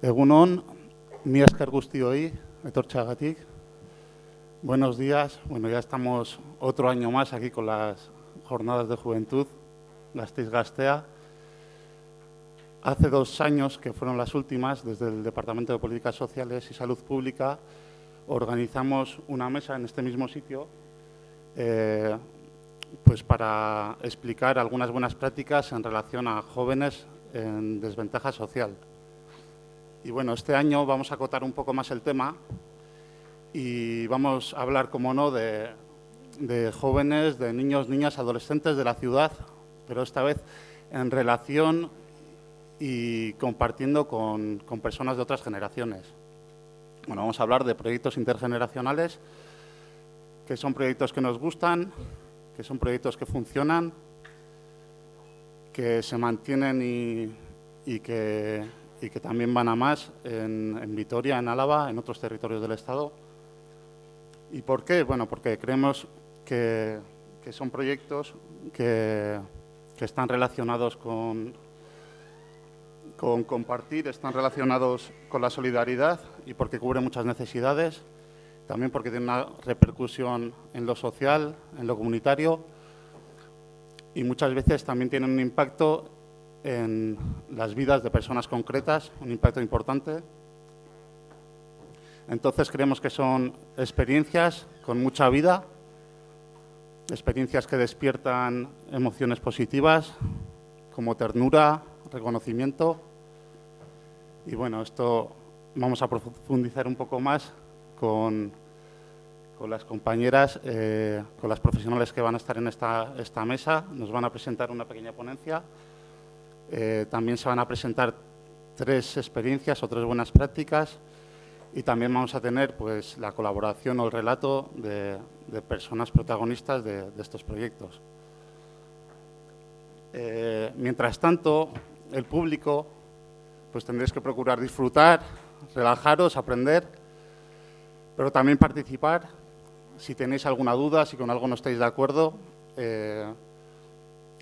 Egun on, mi esker guztioi, etortzeagatik. Buenos días. Bueno, ya estamos otro año más aquí con las jornadas de juventud, Gasteiz Gaztea. Hace 2 años, que fueron las últimas, desde el Departamento de Políticas Sociales y Salud Pública, organizamos una mesa en este mismo sitio pues para explicar algunas buenas prácticas en relación a jóvenes en desventaja social. Y bueno, este año vamos a acotar un poco más el tema y vamos a hablar, como no, de jóvenes, de niños, niñas, adolescentes de la ciudad, pero esta vez en relación y compartiendo con personas de otras generaciones. Bueno, vamos a hablar de proyectos intergeneracionales, que son proyectos que nos gustan, que son proyectos que funcionan, que se mantienen y que también van a más en Vitoria, en Álava, en otros territorios del Estado. ¿Y por qué? Bueno, porque creemos que son proyectos que están relacionados con compartir, están relacionados con la solidaridad y porque cubren muchas necesidades, también porque tienen una repercusión en lo social, en lo comunitario y muchas veces también tienen un impacto en las vidas de personas concretas, un impacto importante. Entonces creemos que son experiencias con mucha vida, experiencias que despiertan emociones positivas, como ternura, reconocimiento. Y bueno, esto vamos a profundizar un poco más con las compañeras, con las profesionales que van a estar en esta mesa. Nos van a presentar una pequeña ponencia. También se van a presentar 3 experiencias o 3 buenas prácticas y también vamos a tener pues, la colaboración o el relato de personas protagonistas de estos proyectos. Mientras tanto, el público, pues tendréis que procurar disfrutar, relajaros, aprender, pero también participar. Si tenéis alguna duda, si con algo no estáis de acuerdo,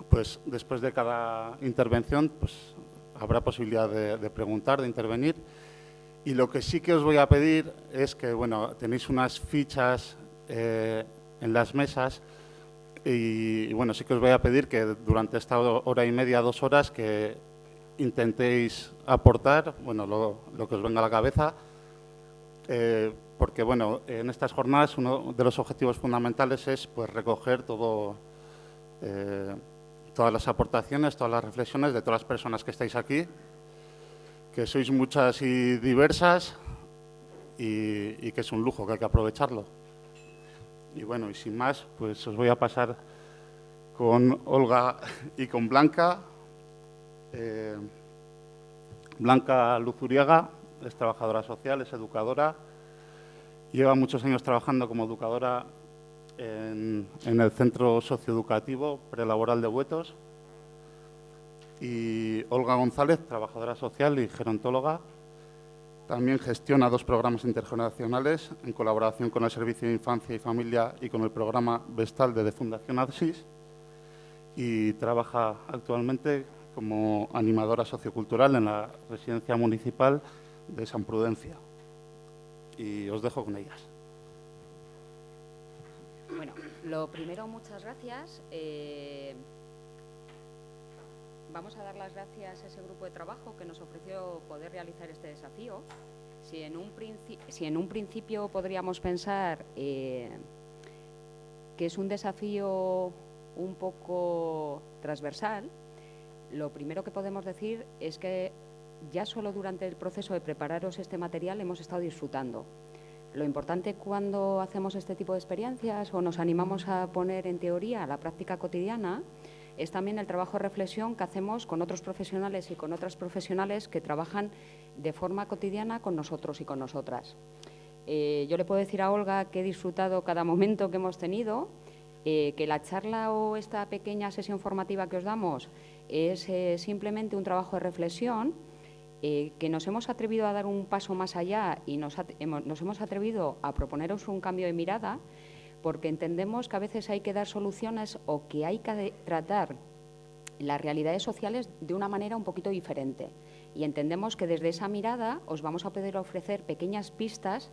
pues después de cada intervención pues, habrá posibilidad de preguntar, de intervenir. Y lo que sí que os voy a pedir es que, bueno, tenéis unas fichas en las mesas y, bueno, sí que os voy a pedir que durante esta hora y media, 2 horas, que intentéis aportar, bueno, lo que os venga a la cabeza, porque, bueno, en estas jornadas uno de los objetivos fundamentales es, pues, recoger todas las aportaciones, todas las reflexiones de todas las personas que estáis aquí, que sois muchas y diversas y que es un lujo, que hay que aprovecharlo. Y bueno, y sin más, pues os voy a pasar con Olga y con Blanca. Blanca Luzuriaga es trabajadora social, es educadora, lleva muchos años trabajando como educadora en el Centro Socioeducativo Prelaboral de Buetos. Y Olga González, trabajadora social y gerontóloga, también gestiona 2 programas intergeneracionales en colaboración con el Servicio de Infancia y Familia y con el programa Vestal de Fundación ADSIS y trabaja actualmente como animadora sociocultural en la Residencia Municipal de San Prudencia. Y os dejo con ellas. Bueno, lo primero, muchas gracias. Vamos a dar las gracias a ese grupo de trabajo que nos ofreció poder realizar este desafío. Si en un principio podríamos pensar que es un desafío un poco transversal, lo primero que podemos decir es que ya solo durante el proceso de prepararos este material hemos estado disfrutando. Lo importante cuando hacemos este tipo de experiencias o nos animamos a poner en teoría la práctica cotidiana es también el trabajo de reflexión que hacemos con otros profesionales y con otras profesionales que trabajan de forma cotidiana con nosotros y con nosotras. Yo le puedo decir a Olga que he disfrutado cada momento que hemos tenido, que la charla o esta pequeña sesión formativa que os damos es simplemente un trabajo de reflexión, que nos hemos atrevido a dar un paso más allá y nos hemos atrevido a proponeros un cambio de mirada, porque entendemos que a veces hay que dar soluciones o que hay que tratar las realidades sociales de una manera un poquito diferente. Y entendemos que desde esa mirada os vamos a poder ofrecer pequeñas pistas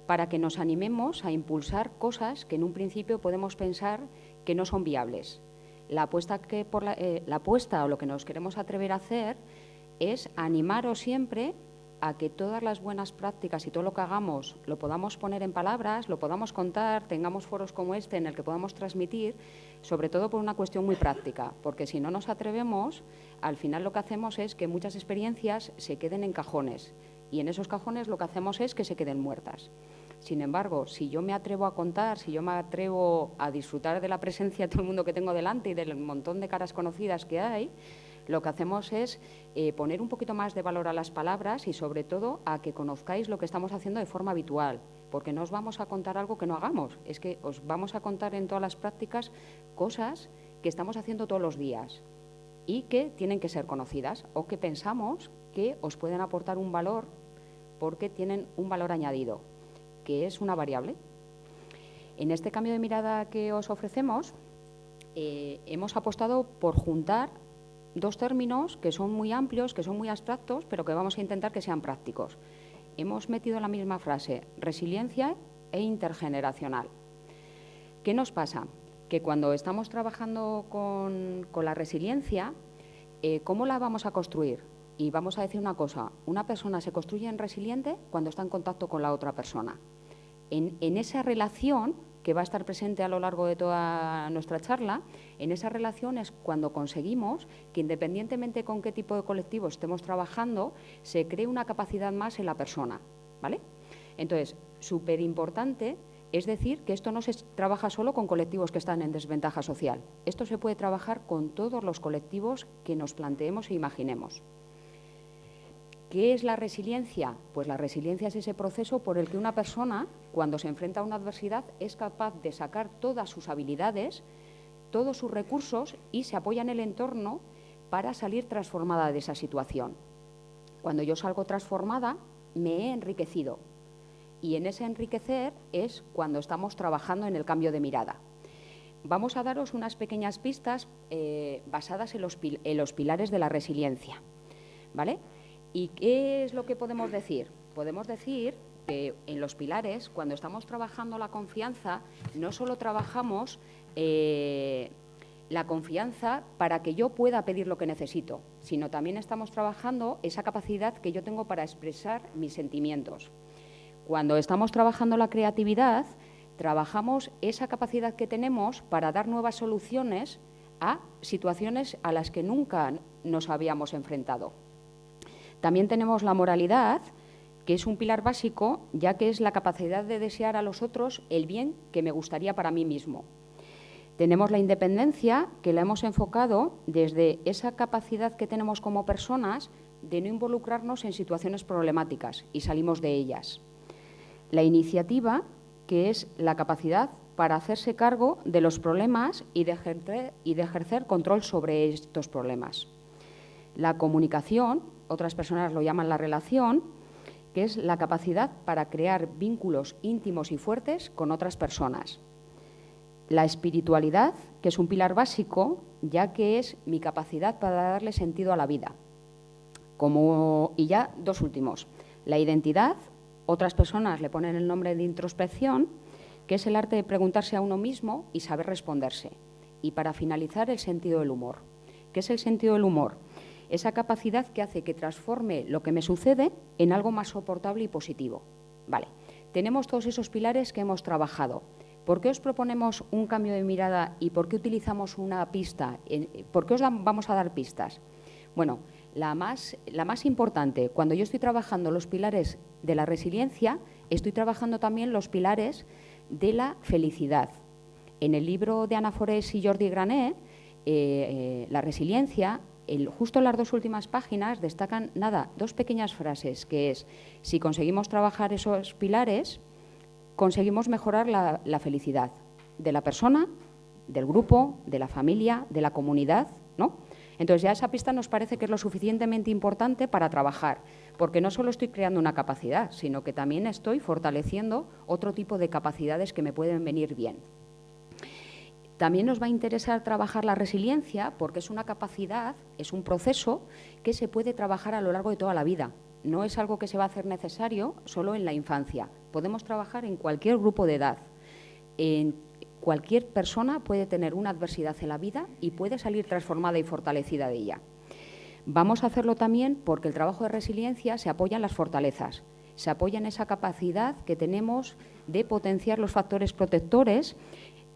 para que nos animemos a impulsar cosas que en un principio podemos pensar que no son viables. La apuesta o lo que nos queremos atrever a hacer es animaros siempre a que todas las buenas prácticas y todo lo que hagamos lo podamos poner en palabras, lo podamos contar, tengamos foros como este en el que podamos transmitir, sobre todo por una cuestión muy práctica, porque si no nos atrevemos, al final lo que hacemos es que muchas experiencias se queden en cajones y en esos cajones lo que hacemos es que se queden muertas. Sin embargo, si yo me atrevo a contar, si yo me atrevo a disfrutar de la presencia de todo el mundo que tengo delante y del montón de caras conocidas que hay, lo que hacemos es poner un poquito más de valor a las palabras y, sobre todo, a que conozcáis lo que estamos haciendo de forma habitual, porque no os vamos a contar algo que no hagamos, es que os vamos a contar en todas las prácticas cosas que estamos haciendo todos los días y que tienen que ser conocidas o que pensamos que os pueden aportar un valor porque tienen un valor añadido, que es una variable. En este cambio de mirada que os ofrecemos, hemos apostado por juntar dos términos que son muy amplios, que son muy abstractos, pero que vamos a intentar que sean prácticos. Hemos metido en la misma frase resiliencia e intergeneracional. ¿Qué nos pasa? Que cuando estamos trabajando con la resiliencia, ¿cómo la vamos a construir? Y vamos a decir una cosa, una persona se construye en resiliente cuando está en contacto con la otra persona. En esa relación, que va a estar presente a lo largo de toda nuestra charla, en esa relación es cuando conseguimos que, independientemente con qué tipo de colectivo estemos trabajando, se cree una capacidad más en la persona, ¿vale? Entonces, súper importante es decir que esto no se trabaja solo con colectivos que están en desventaja social. Esto se puede trabajar con todos los colectivos que nos planteemos e imaginemos. ¿Qué es la resiliencia? Pues la resiliencia es ese proceso por el que una persona, cuando se enfrenta a una adversidad, es capaz de sacar todas sus habilidades, todos sus recursos y se apoya en el entorno para salir transformada de esa situación. Cuando yo salgo transformada, me he enriquecido. Y en ese enriquecer es cuando estamos trabajando en el cambio de mirada. Vamos a daros unas pequeñas pistas basadas en los pilares de la resiliencia, ¿vale? ¿Y qué es lo que podemos decir? Podemos decir que en los pilares, cuando estamos trabajando la confianza, no solo trabajamos la confianza para que yo pueda pedir lo que necesito, sino también estamos trabajando esa capacidad que yo tengo para expresar mis sentimientos. Cuando estamos trabajando la creatividad, trabajamos esa capacidad que tenemos para dar nuevas soluciones a situaciones a las que nunca nos habíamos enfrentado. También tenemos la moralidad, que es un pilar básico, ya que es la capacidad de desear a los otros el bien que me gustaría para mí mismo. Tenemos la independencia, que la hemos enfocado desde esa capacidad que tenemos como personas de no involucrarnos en situaciones problemáticas y salimos de ellas. La iniciativa, que es la capacidad para hacerse cargo de los problemas y de ejercer control sobre estos problemas. La comunicación, otras personas lo llaman la relación, que es la capacidad para crear vínculos íntimos y fuertes con otras personas. La espiritualidad, que es un pilar básico, ya que es mi capacidad para darle sentido a la vida. Y ya dos últimos. La identidad, otras personas le ponen el nombre de introspección, que es el arte de preguntarse a uno mismo y saber responderse. Y para finalizar, el sentido del humor. ¿Qué es el sentido del humor? Esa capacidad que hace que transforme lo que me sucede en algo más soportable y positivo. Vale, tenemos todos esos pilares que hemos trabajado. ¿Por qué os proponemos un cambio de mirada y por qué utilizamos una pista? ¿Por qué os vamos a dar pistas? Bueno, la más importante, cuando yo estoy trabajando los pilares de la resiliencia, estoy trabajando también los pilares de la felicidad. En el libro de Ana Forés y Jordi Grané, La resiliencia, justo en las dos últimas páginas destacan, dos pequeñas frases, que es, si conseguimos trabajar esos pilares, conseguimos mejorar la felicidad de la persona, del grupo, de la familia, de la comunidad, ¿no? Entonces ya esa pista nos parece que es lo suficientemente importante para trabajar, porque no solo estoy creando una capacidad, sino que también estoy fortaleciendo otro tipo de capacidades que me pueden venir bien. También nos va a interesar trabajar la resiliencia porque es una capacidad, es un proceso que se puede trabajar a lo largo de toda la vida. No es algo que se va a hacer necesario solo en la infancia. Podemos trabajar en cualquier grupo de edad. Cualquier persona puede tener una adversidad en la vida y puede salir transformada y fortalecida de ella. Vamos a hacerlo también porque el trabajo de resiliencia se apoya en las fortalezas, se apoya en esa capacidad que tenemos de potenciar los factores protectores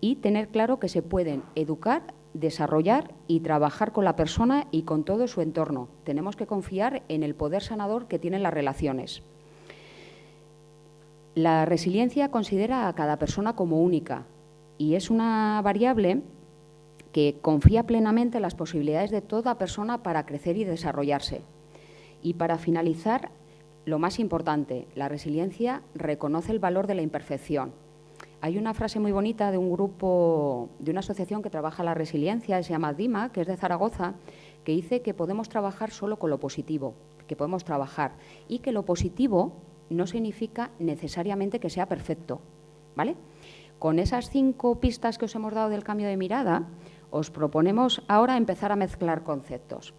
y tener claro que se pueden educar, desarrollar y trabajar con la persona y con todo su entorno. Tenemos que confiar en el poder sanador que tienen las relaciones. La resiliencia considera a cada persona como única y es una variable que confía plenamente en las posibilidades de toda persona para crecer y desarrollarse. Y para finalizar, lo más importante, la resiliencia reconoce el valor de la imperfección. Hay una frase muy bonita de un grupo, de una asociación que trabaja la resiliencia, se llama DIMA, que es de Zaragoza, que dice que podemos trabajar solo con lo positivo, que podemos trabajar y que lo positivo no significa necesariamente que sea perfecto, ¿vale? Con esas 5 pistas que os hemos dado del cambio de mirada, os proponemos ahora empezar a mezclar conceptos.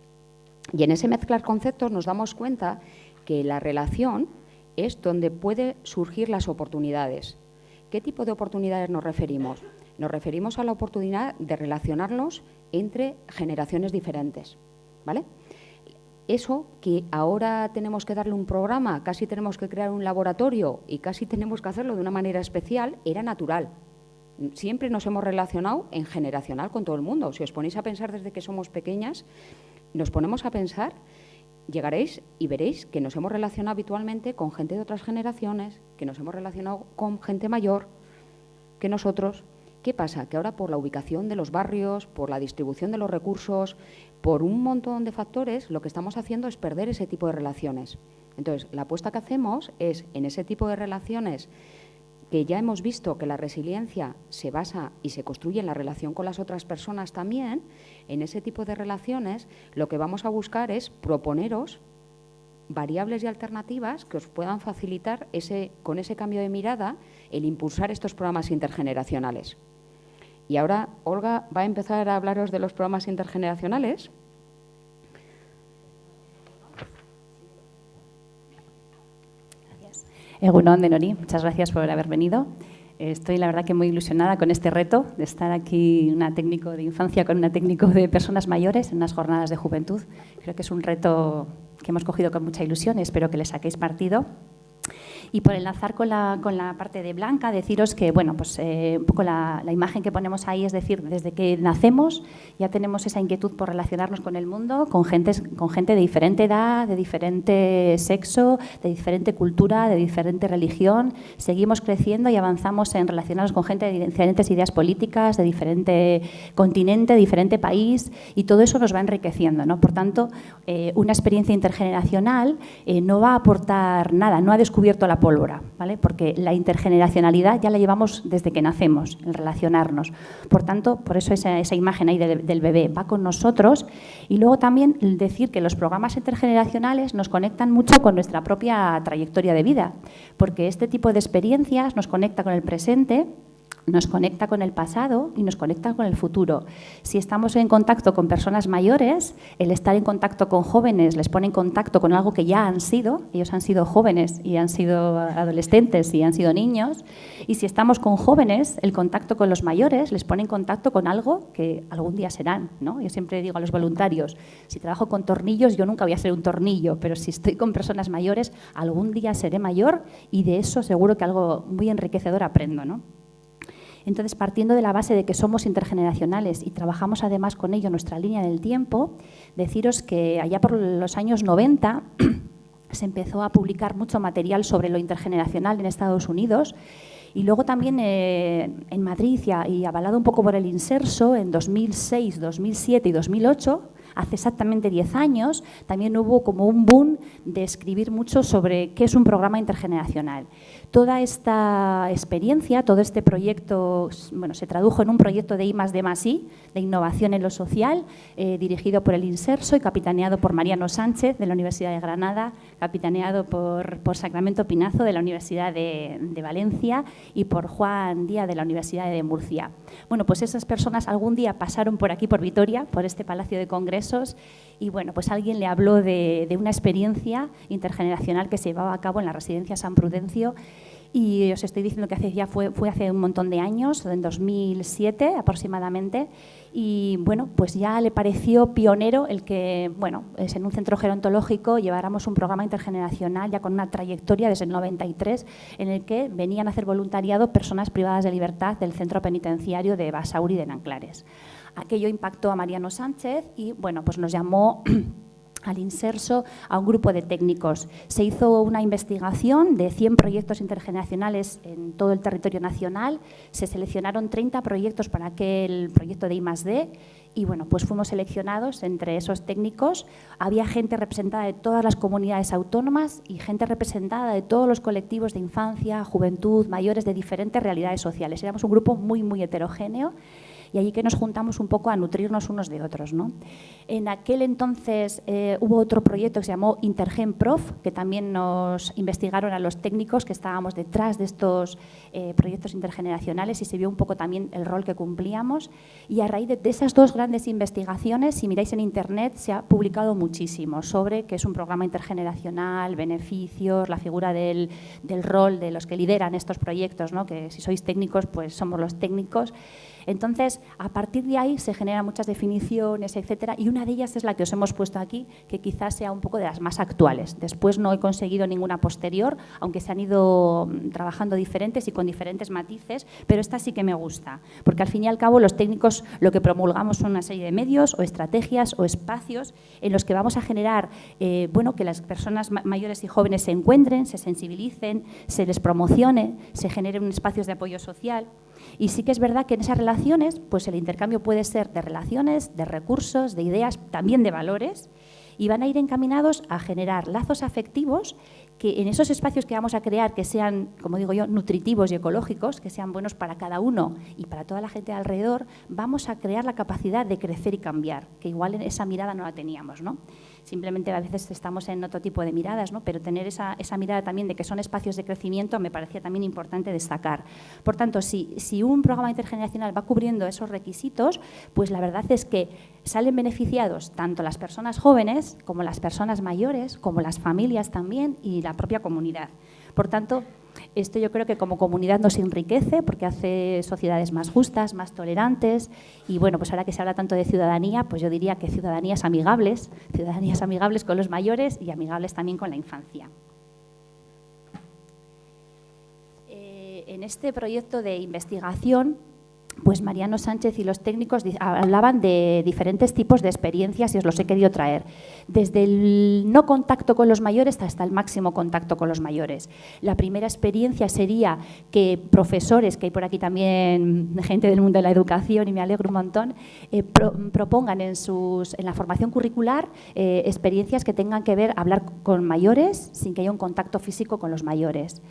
Y en ese mezclar conceptos nos damos cuenta que la relación es donde pueden surgir las oportunidades. ¿Qué tipo de oportunidades nos referimos? Nos referimos a la oportunidad de relacionarnos entre generaciones diferentes, ¿vale? Eso que ahora tenemos que darle un programa, casi tenemos que crear un laboratorio y casi tenemos que hacerlo de una manera especial, era natural. Siempre nos hemos relacionado en generacional con todo el mundo. Si os ponéis a pensar desde que somos pequeñas, nos ponemos a pensar, llegaréis y veréis que nos hemos relacionado habitualmente con gente de otras generaciones, que nos hemos relacionado con gente mayor que nosotros. ¿Qué pasa? Que ahora por la ubicación de los barrios, por la distribución de los recursos, por un montón de factores, lo que estamos haciendo es perder ese tipo de relaciones. Entonces, la apuesta que hacemos es en ese tipo de relaciones que ya hemos visto que la resiliencia se basa y se construye en la relación con las otras personas también. En ese tipo de relaciones lo que vamos a buscar es proponeros variables y alternativas que os puedan facilitar con ese cambio de mirada el impulsar estos programas intergeneracionales. Y ahora Olga va a empezar a hablaros de los programas intergeneracionales. Egunon Denori, muchas gracias por haber venido. Estoy, la verdad, que muy ilusionada con este reto de estar aquí, una técnico de infancia con una técnico de personas mayores en unas jornadas de juventud. Creo que es un reto que hemos cogido con mucha ilusión y espero que le saquéis partido. Y por enlazar con la parte de Blanca, deciros que, bueno, pues un poco la imagen que ponemos ahí, es decir, desde que nacemos ya tenemos esa inquietud por relacionarnos con el mundo, con gente de diferente edad, de diferente sexo, de diferente cultura, de diferente religión. Seguimos creciendo y avanzamos en relacionarnos con gente de diferentes ideas políticas, de diferente continente, de diferente país, y todo eso nos va enriqueciendo, ¿no? Por tanto, una experiencia intergeneracional no va a aportar nada, no ha descubierto la pólvora, ¿vale? Porque la intergeneracionalidad ya la llevamos desde que nacemos, el relacionarnos. Por tanto, por eso esa imagen ahí del bebé va con nosotros. Y luego también decir que los programas intergeneracionales nos conectan mucho con nuestra propia trayectoria de vida, porque este tipo de experiencias nos conecta con el presente, nos conecta con el pasado y nos conecta con el futuro. Si estamos en contacto con personas mayores, el estar en contacto con jóvenes les pone en contacto con algo que ya han sido. Ellos han sido jóvenes y han sido adolescentes y han sido niños. Y si estamos con jóvenes, el contacto con los mayores les pone en contacto con algo que algún día serán, ¿no? Yo siempre digo a los voluntarios, si trabajo con tornillos, yo nunca voy a ser un tornillo, pero si estoy con personas mayores, algún día seré mayor y de eso seguro que algo muy enriquecedor aprendo, ¿no? Entonces, partiendo de la base de que somos intergeneracionales y trabajamos además con ello nuestra línea del tiempo, deciros que allá por los años 90 se empezó a publicar mucho material sobre lo intergeneracional en Estados Unidos y luego también en Madrid y avalado un poco por el Inserso en 2006, 2007 y 2008 hace exactamente 10 años, también hubo como un boom de escribir mucho sobre qué es un programa intergeneracional. Toda esta experiencia, todo este proyecto, bueno, se tradujo en un proyecto de I+D+I, de innovación en lo social, dirigido por el Inserso y capitaneado por Mariano Sánchez, de la Universidad de Granada, capitaneado por Sacramento Pinazo, de la Universidad de Valencia, y por Juan Díaz, de la Universidad de Murcia. Bueno, pues esas personas algún día pasaron por aquí, por Vitoria, por este Palacio de Congresos, y bueno, pues alguien le habló de una experiencia intergeneracional que se llevaba a cabo en la Residencia San Prudencio. Y os estoy diciendo que fue hace un montón de años, en 2007 aproximadamente, y bueno, pues ya le pareció pionero el que, bueno, en un centro gerontológico lleváramos un programa intergeneracional ya con una trayectoria desde el 93, en el que venían a hacer voluntariado personas privadas de libertad del centro penitenciario de Basauri de Nanclares. Aquello impactó a Mariano Sánchez y, bueno, pues nos llamó al Inserso a un grupo de técnicos. Se hizo una investigación de 100 proyectos intergeneracionales en todo el territorio nacional. Se seleccionaron 30 proyectos para aquel proyecto de I+D y bueno, pues fuimos seleccionados entre esos técnicos. Había gente representada de todas las comunidades autónomas y gente representada de todos los colectivos de infancia, juventud, mayores de diferentes realidades sociales. Éramos un grupo muy, muy heterogéneo. Y allí que nos juntamos un poco a nutrirnos unos de otros, ¿no? En aquel entonces hubo otro proyecto que se llamó Intergen Prof, que también nos investigaron a los técnicos que estábamos detrás de estos proyectos intergeneracionales y se vio un poco también el rol que cumplíamos. Y a raíz de esas dos grandes investigaciones, si miráis en Internet, se ha publicado muchísimo sobre qué es un programa intergeneracional, beneficios, la figura del rol de los que lideran estos proyectos, ¿no? Que si sois técnicos, pues somos los técnicos. Entonces, a partir de ahí se generan muchas definiciones, etcétera, y una de ellas es la que os hemos puesto aquí, que quizás sea un poco de las más actuales. Después no he conseguido ninguna posterior, aunque se han ido trabajando diferentes y con diferentes matices, pero esta sí que me gusta, porque al fin y al cabo los técnicos lo que promulgamos son una serie de medios o estrategias o espacios en los que vamos a generar bueno, que las personas mayores y jóvenes se encuentren, se sensibilicen, se les promocione, se generen espacios de apoyo social. Y sí que es verdad que en esas relaciones, pues el intercambio puede ser de relaciones, de recursos, de ideas, también de valores, y van a ir encaminados a generar lazos afectivos que en esos espacios que vamos a crear, que sean, como digo yo, nutritivos y ecológicos, que sean buenos para cada uno y para toda la gente alrededor, vamos a crear la capacidad de crecer y cambiar, que igual en esa mirada no la teníamos, ¿no? Simplemente a veces estamos en otro tipo de miradas, ¿no? Pero tener esa mirada también de que son espacios de crecimiento me parecía también importante destacar. Por tanto, si un programa intergeneracional va cubriendo esos requisitos, pues la verdad es que salen beneficiados tanto las personas jóvenes como las personas mayores, como las familias también y la propia comunidad. Por tanto, esto yo creo que como comunidad nos enriquece porque hace sociedades más justas, más tolerantes y bueno, pues ahora que se habla tanto de ciudadanía, pues yo diría que ciudadanías amigables con los mayores y amigables también con la infancia. En este proyecto de investigación, pues Mariano Sánchez y los técnicos hablaban de diferentes tipos de experiencias y os los he querido traer. Desde el no contacto con los mayores hasta el máximo contacto con los mayores. La primera experiencia sería que profesores, que hay por aquí también gente del mundo de la educación y me alegro un montón, propongan en la formación curricular experiencias que tengan que ver hablar con mayores sin que haya un contacto físico con los mayores.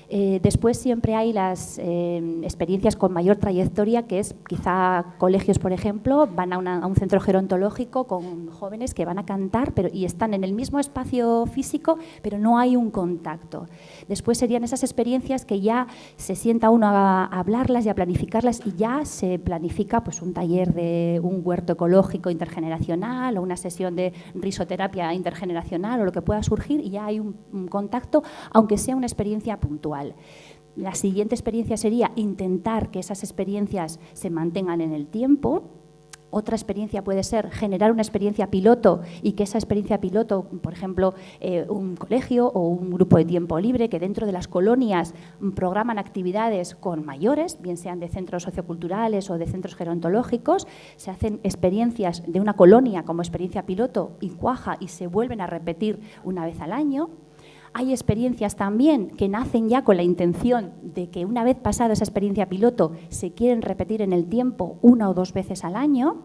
Después siempre hay las experiencias con mayor trayectoria, que es quizá colegios, por ejemplo, van a un centro gerontológico con jóvenes que van a cantar y están en el mismo espacio físico, pero no hay un contacto. Después serían esas experiencias que ya se sienta uno a hablarlas y a planificarlas y ya se planifica pues, un taller de un huerto ecológico intergeneracional o una sesión de risoterapia intergeneracional o lo que pueda surgir y ya hay un contacto, aunque sea una experiencia puntual. La siguiente experiencia sería intentar que esas experiencias se mantengan en el tiempo. Otra experiencia puede ser generar una experiencia piloto y que esa experiencia piloto, por ejemplo, un colegio o un grupo de tiempo libre que dentro de las colonias programan actividades con mayores, bien sean de centros socioculturales o de centros gerontológicos, se hacen experiencias de una colonia como experiencia piloto y cuaja y se vuelven a repetir una vez al año. Hay experiencias también que nacen ya con la intención de que una vez pasada esa experiencia piloto se quieren repetir en el tiempo 1 o 2 veces al año.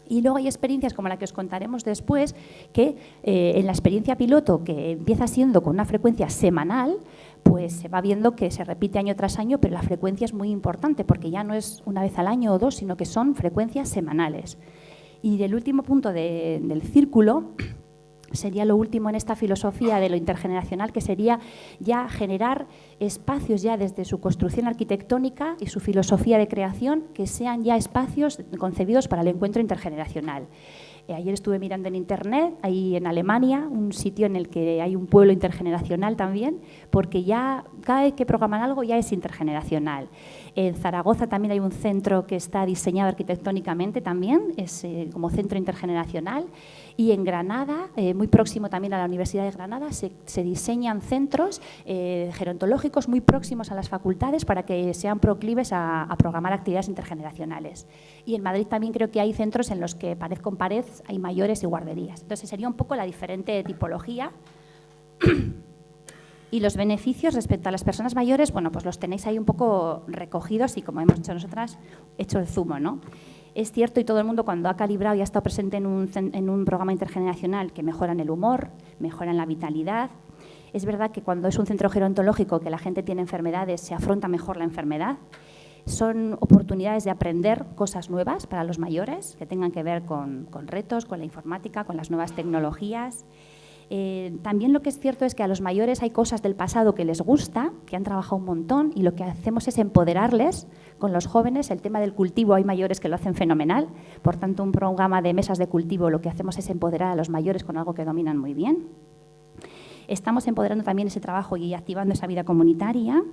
Y luego hay experiencias como la que os contaremos después, que en la experiencia piloto, que empieza siendo con una frecuencia semanal, pues se va viendo que se repite año tras año, pero la frecuencia es muy importante porque ya no es una vez al año o dos, sino que son frecuencias semanales. Y el último punto del círculo sería lo último en esta filosofía de lo intergeneracional, que sería ya generar espacios ya desde su construcción arquitectónica y su filosofía de creación que sean ya espacios concebidos para el encuentro intergeneracional. Ayer estuve mirando en Internet, ahí en Alemania, un sitio en el que hay un pueblo intergeneracional también, porque ya cada vez que programan algo ya es intergeneracional. En Zaragoza también hay un centro que está diseñado arquitectónicamente también, es como centro intergeneracional. Y en Granada, muy próximo también a la Universidad de Granada, se diseñan centros gerontológicos muy próximos a las facultades para que sean proclives a programar actividades intergeneracionales. Y en Madrid también creo que hay centros en los que pared con pared hay mayores y guarderías. Entonces sería un poco la diferente tipología. Y los beneficios respecto a las personas mayores, bueno, pues los tenéis ahí un poco recogidos y, como hemos hecho nosotras, hecho el zumo, ¿no? Es cierto, y todo el mundo cuando ha calibrado y ha estado presente en un programa intergeneracional, que mejoran el humor, mejoran la vitalidad. Es verdad que cuando es un centro gerontológico que la gente tiene enfermedades, se afronta mejor la enfermedad. Son oportunidades de aprender cosas nuevas para los mayores, que tengan que ver con retos, con la informática, con las nuevas tecnologías. También lo que es cierto es que a los mayores hay cosas del pasado que les gusta, que han trabajado un montón, y lo que hacemos es empoderarles. Con los jóvenes, el tema del cultivo, hay mayores que lo hacen fenomenal. Por tanto, un programa de mesas de cultivo lo que hacemos es empoderar a los mayores con algo que dominan muy bien. Estamos empoderando también ese trabajo y activando esa vida comunitaria.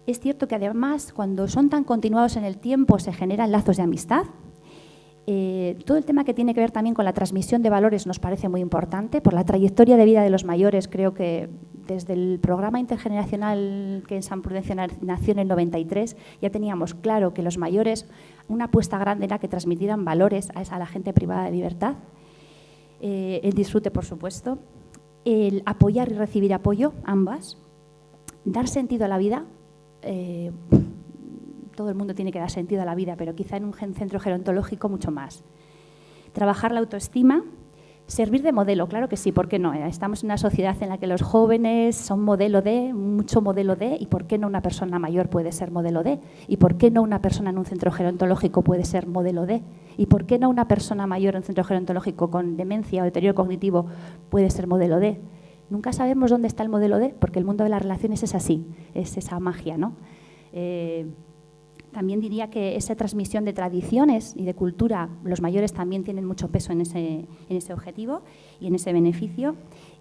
Es cierto que además, cuando son tan continuados en el tiempo, se generan lazos de amistad. Todo el tema que tiene que ver también con la transmisión de valores nos parece muy importante. Por la trayectoria de vida de los mayores, creo que desde el programa intergeneracional que en San Prudencio nació en el 93, ya teníamos claro que los mayores, una apuesta grande era que transmitieran valores a la gente privada de libertad. El disfrute, por supuesto. El apoyar y recibir apoyo, ambas. Dar sentido a la vida. Todo el mundo tiene que dar sentido a la vida, pero quizá en un centro gerontológico mucho más. Trabajar la autoestima, servir de modelo, claro que sí, ¿por qué no? Estamos en una sociedad en la que los jóvenes son modelo de, mucho modelo de, y ¿por qué no una persona mayor puede ser modelo de? ¿Y por qué no una persona en un centro gerontológico puede ser modelo de? ¿Y por qué no una persona mayor en un centro gerontológico con demencia o deterioro cognitivo puede ser modelo de? Nunca sabemos dónde está el modelo de, porque el mundo de las relaciones es así, es esa magia, ¿no? También diría que esa transmisión de tradiciones y de cultura, los mayores también tienen mucho peso en ese objetivo y en ese beneficio.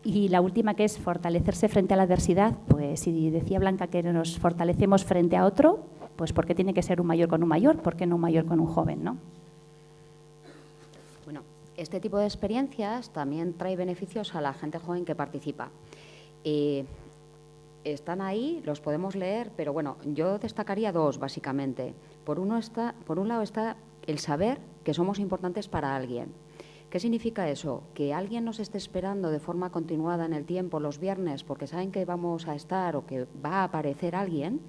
Y la última, que es fortalecerse frente a la adversidad, pues si decía Blanca que nos fortalecemos frente a otro, pues ¿por qué tiene que ser un mayor con un mayor? ¿Por qué no un mayor con un joven, no? Bueno, este tipo de experiencias también trae beneficios a la gente joven que participa. Están ahí, los podemos leer, pero bueno, yo destacaría dos, básicamente. Por un lado está el saber que somos importantes para alguien. ¿Qué significa eso? Que alguien nos esté esperando de forma continuada en el tiempo, los viernes, porque saben que vamos a estar o que va a aparecer alguien,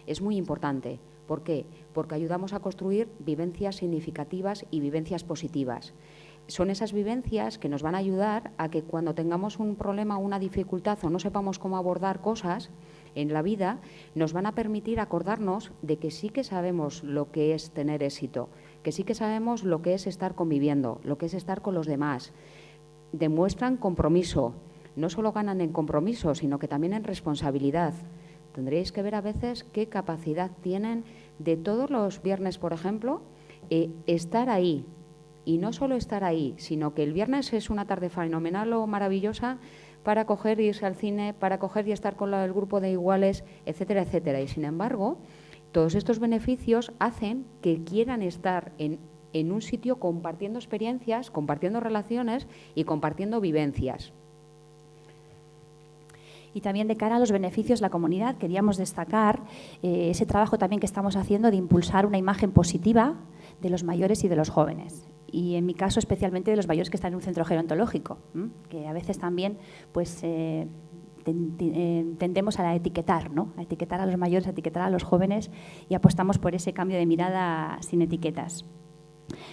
es muy importante. ¿Por qué? Porque ayudamos a construir vivencias significativas y vivencias positivas. Son esas vivencias que nos van a ayudar a que cuando tengamos un problema o una dificultad o no sepamos cómo abordar cosas en la vida, nos van a permitir acordarnos de que sí que sabemos lo que es tener éxito, que sí que sabemos lo que es estar conviviendo, lo que es estar con los demás. Demuestran compromiso, no solo ganan en compromiso, sino que también en responsabilidad. Tendréis que ver a veces qué capacidad tienen de todos los viernes, por ejemplo, estar ahí. Y no solo estar ahí, sino que el viernes es una tarde fenomenal o maravillosa para coger y irse al cine, para coger y estar con el grupo de iguales, etcétera, etcétera. Y sin embargo, todos estos beneficios hacen que quieran estar en un sitio compartiendo experiencias, compartiendo relaciones y compartiendo vivencias. Y también de cara a los beneficios de la comunidad, queríamos destacar ese trabajo también que estamos haciendo de impulsar una imagen positiva de los mayores y de los jóvenes. Y en mi caso especialmente de los mayores que están en un centro gerontológico, que a veces también pues, tendemos a etiquetar, ¿no? A etiquetar a los mayores, a etiquetar a los jóvenes y apostamos por ese cambio de mirada sin etiquetas.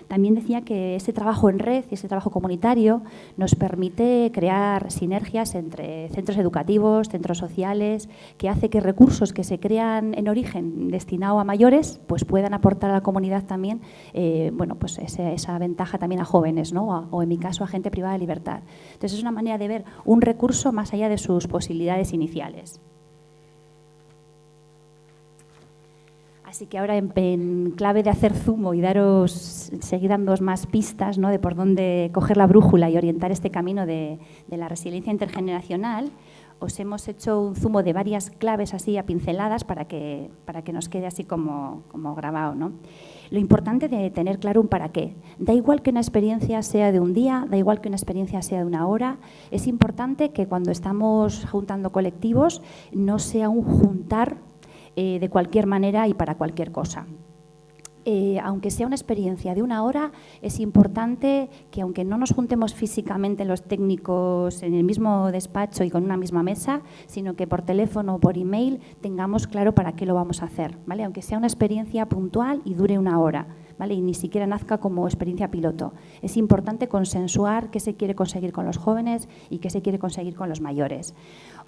También decía que ese trabajo en red y ese trabajo comunitario nos permite crear sinergias entre centros educativos, centros sociales, que hace que recursos que se crean en origen destinados a mayores pues puedan aportar a la comunidad también bueno, pues esa ventaja también a jóvenes, ¿no? O en mi caso a gente privada de libertad. Entonces es una manera de ver un recurso más allá de sus posibilidades iniciales. Así que ahora en clave de hacer zumo y seguir dándoos más pistas, ¿no?, de por dónde coger la brújula y orientar este camino de la resiliencia intergeneracional, os hemos hecho un zumo de varias claves así a pinceladas para que nos quede así como grabado, ¿no? Lo importante de tener claro un para qué. Da igual que una experiencia sea de un día, da igual que una experiencia sea de una hora. Es importante que cuando estamos juntando colectivos no sea un juntar de cualquier manera y para cualquier cosa. Aunque sea una experiencia de una hora, es importante que, aunque no nos juntemos físicamente los técnicos en el mismo despacho y con una misma mesa, sino que por teléfono o por email tengamos claro para qué lo vamos a hacer, ¿vale? Aunque sea una experiencia puntual y dure una hora, ¿vale? Y ni siquiera nazca como experiencia piloto. Es importante consensuar qué se quiere conseguir con los jóvenes y qué se quiere conseguir con los mayores.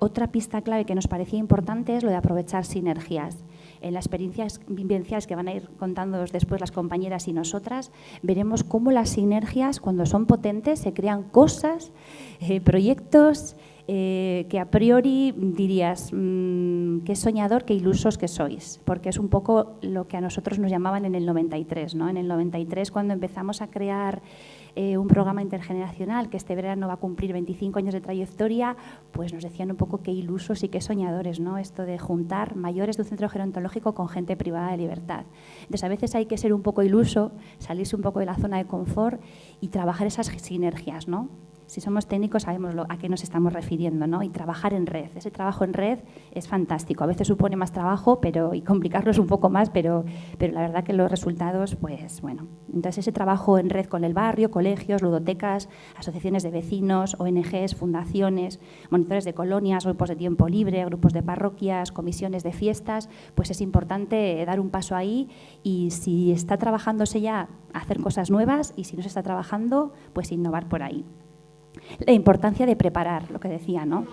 Otra pista clave que nos parecía importante es lo de aprovechar sinergias. En las experiencias vivenciales que van a ir contándoos después las compañeras y nosotras, veremos cómo las sinergias, cuando son potentes, se crean cosas, proyectos que a priori dirías qué soñador, qué ilusos que sois, porque es un poco lo que a nosotros nos llamaban en el 93, ¿no? En el 93, cuando empezamos a crear un programa intergeneracional que este verano va a cumplir 25 años de trayectoria, pues nos decían un poco qué ilusos y qué soñadores, ¿no? Esto de juntar mayores de un centro gerontológico con gente privada de libertad. Entonces, a veces hay que ser un poco iluso, salirse un poco de la zona de confort y trabajar esas sinergias, ¿no? Si somos técnicos sabemos a qué nos estamos refiriendo, ¿no? Y trabajar en red. Ese trabajo en red es fantástico. A veces supone más trabajo y complicarlo es un poco más, pero la verdad que los resultados, pues bueno. Entonces, ese trabajo en red con el barrio, colegios, ludotecas, asociaciones de vecinos, ONGs, fundaciones, monitores de colonias, grupos de tiempo libre, grupos de parroquias, comisiones de fiestas, pues es importante dar un paso ahí y si está trabajándose ya, hacer cosas nuevas y si no se está trabajando, pues innovar por ahí. La importancia de preparar, lo que decía, ¿no?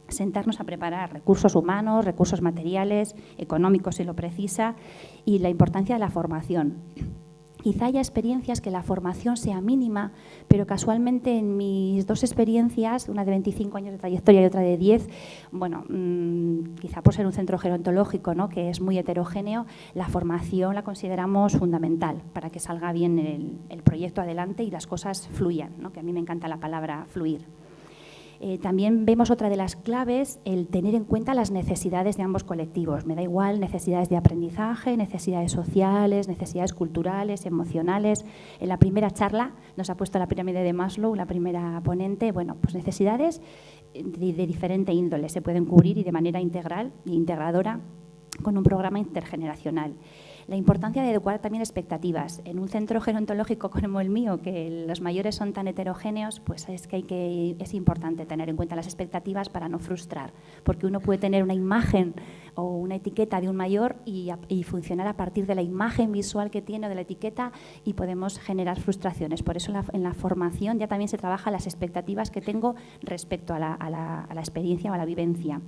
Sentarnos a preparar recursos humanos, recursos materiales, económicos si lo precisa, y la importancia de la formación. Quizá haya experiencias que la formación sea mínima, pero casualmente en mis dos experiencias, una de 25 años de trayectoria y otra de 10, bueno, quizá por ser un centro gerontológico, ¿no?, que es muy heterogéneo, la formación la consideramos fundamental para que salga bien el proyecto adelante y las cosas fluyan, ¿no?, que a mí me encanta la palabra fluir. También vemos otra de las claves, el tener en cuenta las necesidades de ambos colectivos. Me da igual necesidades de aprendizaje, necesidades sociales, necesidades culturales, emocionales. En la primera charla nos ha puesto la pirámide de Maslow, la primera ponente. Bueno, pues necesidades de diferente índole se pueden cubrir y de manera integral e integradora con un programa intergeneracional. La importancia de adecuar también expectativas. En un centro gerontológico como el mío, que los mayores son tan heterogéneos, pues es es importante tener en cuenta las expectativas para no frustrar, porque uno puede tener una imagen o una etiqueta de un mayor y funcionar a partir de la imagen visual que tiene o de la etiqueta y podemos generar frustraciones. Por eso en la formación ya también se trabaja las expectativas que tengo respecto a la experiencia o a la vivencia.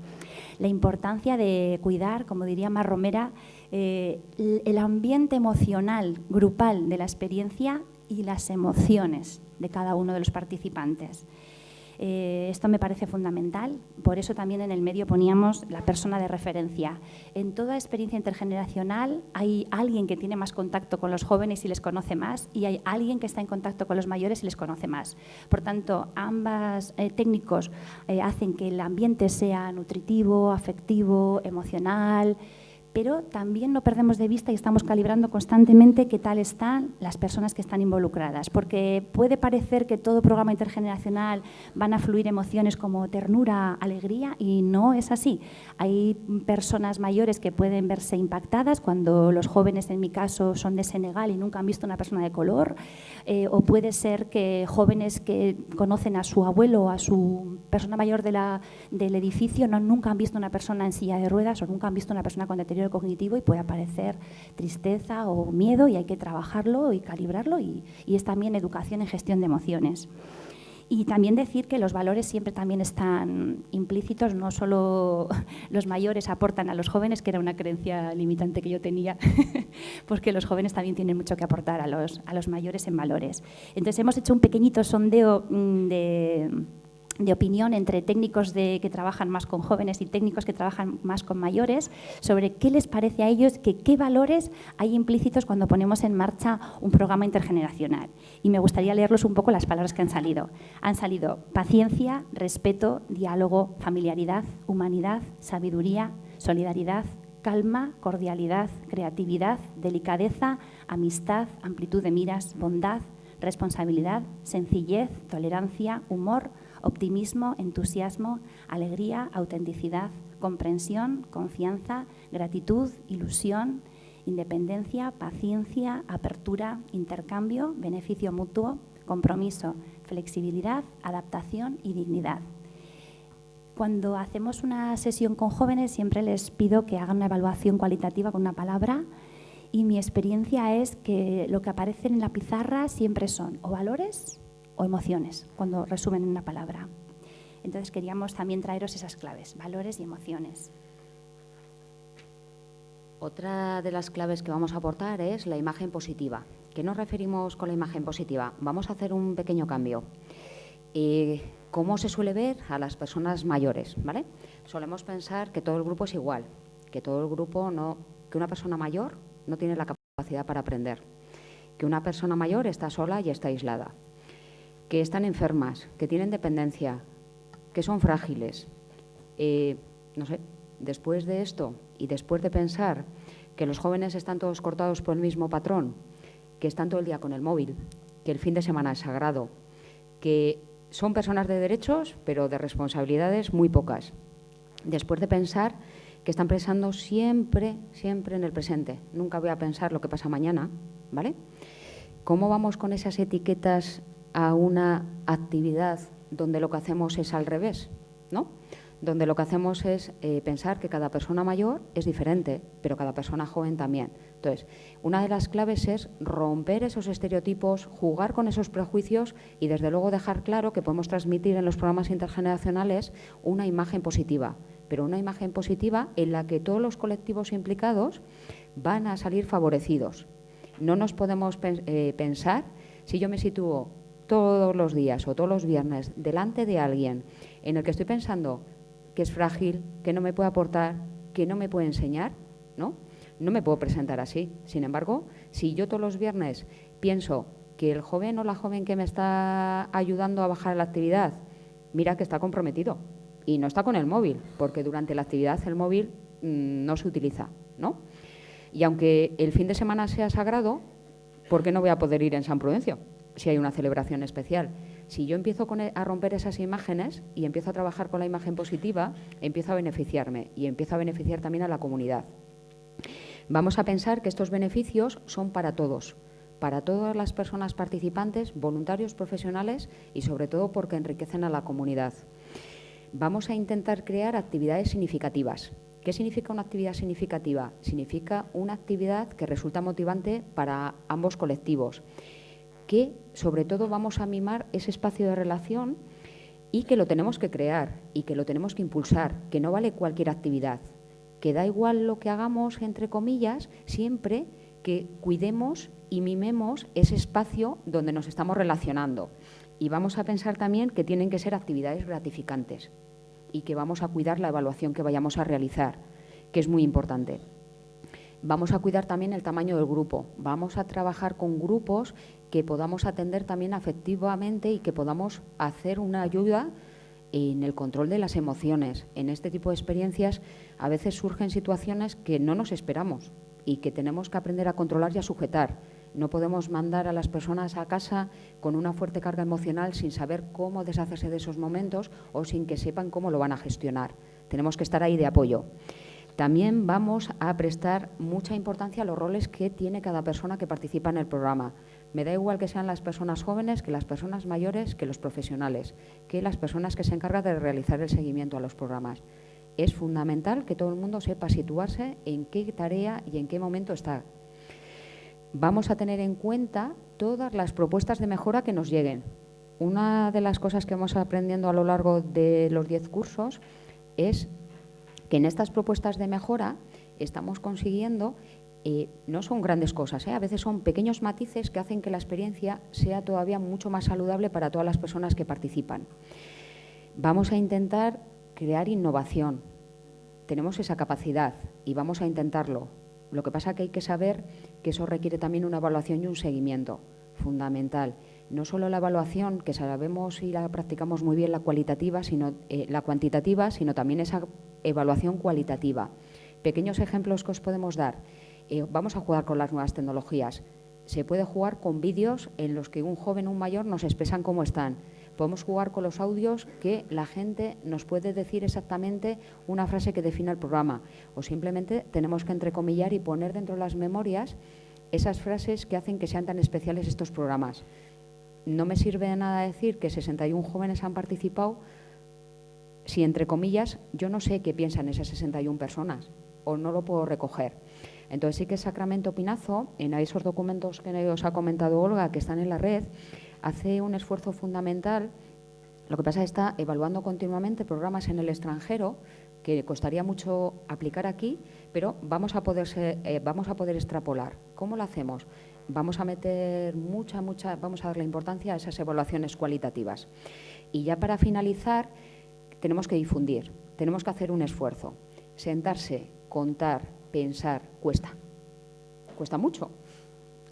La importancia de cuidar, como diría Mar Romera, el ambiente emocional grupal de la experiencia y las emociones de cada uno de los participantes. Esto me parece fundamental, por eso también en el medio poníamos la persona de referencia. En toda experiencia intergeneracional hay alguien que tiene más contacto con los jóvenes y les conoce más y hay alguien que está en contacto con los mayores y les conoce más. Por tanto, ambos técnicos hacen que el ambiente sea nutritivo, afectivo, emocional, pero también no perdemos de vista y estamos calibrando constantemente qué tal están las personas que están involucradas, porque puede parecer que todo programa intergeneracional van a fluir emociones como ternura, alegría, y no es así. Hay personas mayores que pueden verse impactadas cuando los jóvenes, en mi caso, son de Senegal y nunca han visto una persona de color, o puede ser que jóvenes que conocen a su abuelo o a su persona mayor del edificio nunca han visto una persona en silla de ruedas o nunca han visto una persona con deterioro deterioro cognitivo y puede aparecer tristeza o miedo y hay que trabajarlo y calibrarlo y es también educación en gestión de emociones. Y también decir que los valores siempre también están implícitos, no solo los mayores aportan a los jóvenes, que era una creencia limitante que yo tenía, porque los jóvenes también tienen mucho que aportar a los mayores en valores. Entonces hemos hecho un pequeñito sondeo de opinión entre técnicos que trabajan más con jóvenes y técnicos que trabajan más con mayores sobre qué les parece a ellos, qué valores hay implícitos cuando ponemos en marcha un programa intergeneracional. Y me gustaría leerlos un poco las palabras que han salido. Han salido paciencia, respeto, diálogo, familiaridad, humanidad, sabiduría, solidaridad, calma, cordialidad, creatividad, delicadeza, amistad, amplitud de miras, bondad, responsabilidad, sencillez, tolerancia, humor, optimismo, entusiasmo, alegría, autenticidad, comprensión, confianza, gratitud, ilusión, independencia, paciencia, apertura, intercambio, beneficio mutuo, compromiso, flexibilidad, adaptación y dignidad. Cuando hacemos una sesión con jóvenes siempre les pido que hagan una evaluación cualitativa con una palabra y mi experiencia es que lo que aparece en la pizarra siempre son o valores o emociones, cuando resumen en una palabra. Entonces queríamos también traeros esas claves, valores y emociones. Otra de las claves que vamos a aportar es la imagen positiva. ¿Qué nos referimos con la imagen positiva? Vamos a hacer un pequeño cambio. ¿Cómo se suele ver a las personas mayores? ¿Vale? Solemos pensar que todo el grupo es igual, que todo el grupo que una persona mayor no tiene la capacidad para aprender, que una persona mayor está sola y está aislada, que están enfermas, que tienen dependencia, que son frágiles. No sé, después de esto y después de pensar que los jóvenes están todos cortados por el mismo patrón, que están todo el día con el móvil, que el fin de semana es sagrado, que son personas de derechos, pero de responsabilidades muy pocas. Después de pensar que están pensando siempre en el presente, nunca voy a pensar lo que pasa mañana, ¿vale? ¿Cómo vamos con esas etiquetas a una actividad donde lo que hacemos es al revés, ¿no? Donde lo que hacemos es pensar que cada persona mayor es diferente, pero cada persona joven también. Entonces, una de las claves es romper esos estereotipos, jugar con esos prejuicios y, desde luego, dejar claro que podemos transmitir en los programas intergeneracionales una imagen positiva, pero una imagen positiva en la que todos los colectivos implicados van a salir favorecidos. No nos podemos pensar, si yo me sitúo todos los días o todos los viernes delante de alguien en el que estoy pensando que es frágil, que no me puede aportar, que no me puede enseñar, ¿no? No me puedo presentar así. Sin embargo, si yo todos los viernes pienso que el joven o la joven que me está ayudando a bajar la actividad, mira que está comprometido y no está con el móvil, porque durante la actividad el móvil no se utiliza, ¿no? Y aunque el fin de semana sea sagrado, ¿por qué no voy a poder ir en San Prudencio si hay una celebración especial? Si yo empiezo a romper esas imágenes y empiezo a trabajar con la imagen positiva, empiezo a beneficiarme y empiezo a beneficiar también a la comunidad. Vamos a pensar que estos beneficios son para todas las personas participantes, voluntarios, profesionales y sobre todo porque enriquecen a la comunidad. Vamos a intentar crear actividades significativas. ¿Qué significa una actividad significativa? Significa una actividad que resulta motivante para ambos colectivos, que sobre todo vamos a mimar ese espacio de relación y que lo tenemos que crear y que lo tenemos que impulsar, que no vale cualquier actividad, que da igual lo que hagamos, entre comillas, siempre que cuidemos y mimemos ese espacio donde nos estamos relacionando. Y vamos a pensar también que tienen que ser actividades gratificantes y que vamos a cuidar la evaluación que vayamos a realizar, que es muy importante. Vamos a cuidar también el tamaño del grupo. Vamos a trabajar con grupos que podamos atender también afectivamente y que podamos hacer una ayuda en el control de las emociones. En este tipo de experiencias a veces surgen situaciones que no nos esperamos y que tenemos que aprender a controlar y a sujetar. No podemos mandar a las personas a casa con una fuerte carga emocional sin saber cómo deshacerse de esos momentos o sin que sepan cómo lo van a gestionar. Tenemos que estar ahí de apoyo. También vamos a prestar mucha importancia a los roles que tiene cada persona que participa en el programa. Me da igual que sean las personas jóvenes, que las personas mayores, que los profesionales, que las personas que se encargan de realizar el seguimiento a los programas. es fundamental que todo el mundo sepa situarse en qué tarea y en qué momento está. Vamos a tener en cuenta todas las propuestas de mejora que nos lleguen. Una de las cosas que vamos aprendiendo a lo largo de los 10 cursos es que en estas propuestas de mejora estamos consiguiendo, no son grandes cosas, a veces son pequeños matices que hacen que la experiencia sea todavía mucho más saludable para todas las personas que participan. Vamos a intentar crear innovación. Tenemos esa capacidad y vamos a intentarlo. Lo que pasa es que hay que saber que eso requiere también una evaluación y un seguimiento fundamental. No solo la evaluación, que sabemos y la practicamos muy bien la cuantitativa, sino también esa evaluación cualitativa. Pequeños ejemplos que os podemos dar. Vamos a jugar con las nuevas tecnologías. Se puede jugar con vídeos en los que un joven o un mayor nos expresan cómo están. Podemos jugar con los audios que la gente nos puede decir exactamente una frase que defina el programa. O simplemente tenemos que entrecomillar y poner dentro de las memorias esas frases que hacen que sean tan especiales estos programas. No me sirve de nada decir que 61 jóvenes han participado si, entre comillas, yo no sé qué piensan esas 61 personas o no lo puedo recoger. Entonces sí que Sacramento Pinazo, en esos documentos que os ha comentado Olga, que están en la red, hace un esfuerzo fundamental. Lo que pasa es que está evaluando continuamente programas en el extranjero que costaría mucho aplicar aquí, pero vamos a poder extrapolar. ¿Cómo lo hacemos? Vamos a meter vamos a darle importancia a esas evaluaciones cualitativas. Y ya para finalizar, tenemos que difundir, tenemos que hacer un esfuerzo. Sentarse, contar, pensar, cuesta mucho.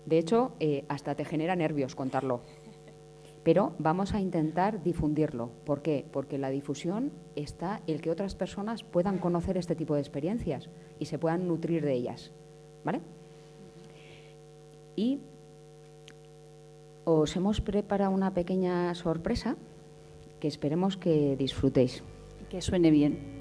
De hecho, hasta te genera nervios contarlo. Pero vamos a intentar difundirlo. ¿Por qué? Porque la difusión está el que otras personas puedan conocer este tipo de experiencias y se puedan nutrir de ellas. ¿Vale? Y os hemos preparado una pequeña sorpresa que esperemos que disfrutéis. Que suene bien.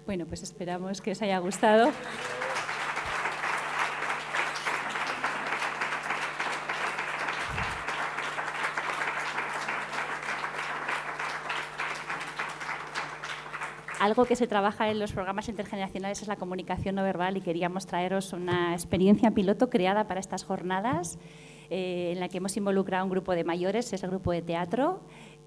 Bueno, pues esperamos que os haya gustado. Algo que se trabaja en los programas intergeneracionales es la comunicación no verbal y queríamos traeros una experiencia piloto creada para estas jornadas en la que hemos involucrado a un grupo de mayores, es el grupo de teatro.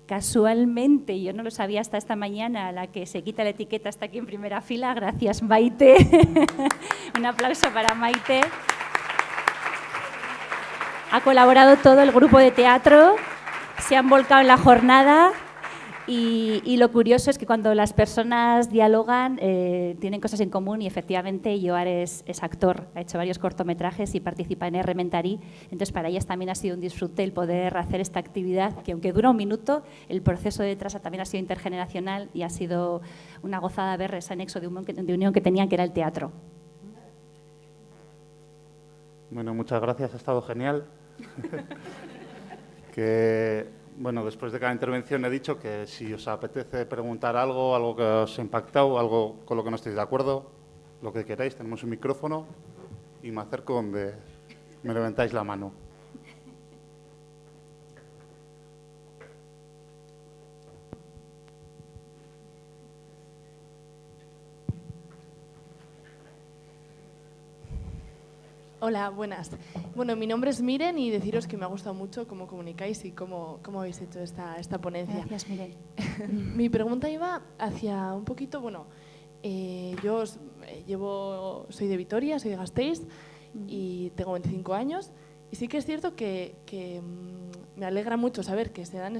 Casualmente, yo no lo sabía hasta esta mañana, la que se quita la etiqueta está aquí en primera fila. Gracias, Maite. Un aplauso para Maite. Ha colaborado todo el grupo de teatro, se han volcado en la jornada Y lo curioso es que cuando las personas dialogan, tienen cosas en común y efectivamente Yoar es actor, ha hecho varios cortometrajes y participa en R-Mentari. Entonces, para ellas también ha sido un disfrute el poder hacer esta actividad, que aunque dura un minuto, el proceso detrás también ha sido intergeneracional y ha sido una gozada ver ese anexo de unión que tenían, que era el teatro. Bueno, muchas gracias, ha estado genial. Bueno, después de cada intervención he dicho que si os apetece preguntar algo que os ha impactado, algo con lo que no estéis de acuerdo, lo que queráis, tenemos un micrófono y me acerco donde me levantáis la mano. Hola, buenas. Bueno, mi nombre es Miren y deciros que me ha gustado mucho cómo comunicáis y cómo habéis hecho esta ponencia. Gracias, Miren. Mi pregunta iba hacia un poquito, bueno, yo soy de Vitoria, soy de Gasteiz y tengo 25 años y sí que es cierto que me alegra mucho saber que se dan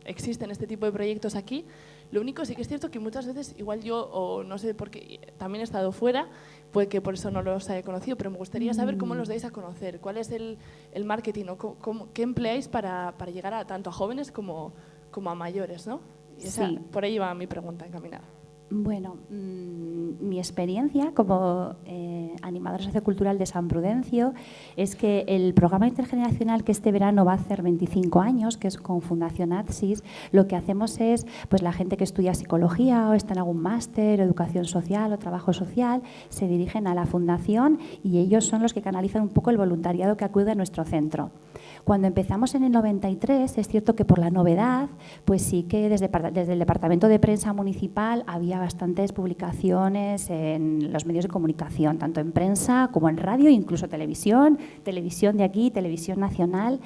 existen este tipo de proyectos aquí. Lo único sí que es cierto que muchas veces, igual yo, o no sé por qué, también he estado fuera, puede que por eso no los haya conocido, pero me gustaría saber cómo los dais a conocer, cuál es el marketing o qué empleáis para llegar tanto a jóvenes como a mayores, ¿no? Y Sí. por ahí va mi pregunta encaminada. Bueno, mi experiencia como animadora sociocultural de San Prudencio es que el programa intergeneracional que este verano va a hacer 25 años, que es con Fundación ATSIS, lo que hacemos es, pues la gente que estudia psicología o está en algún máster, educación social o trabajo social, se dirigen a la fundación y ellos son los que canalizan un poco el voluntariado que acude a nuestro centro. Cuando empezamos en el 93, es cierto que por la novedad, pues sí que desde el Departamento de Prensa Municipal había bastantes publicaciones en los medios de comunicación, tanto en prensa como en radio, incluso televisión de aquí, televisión nacional.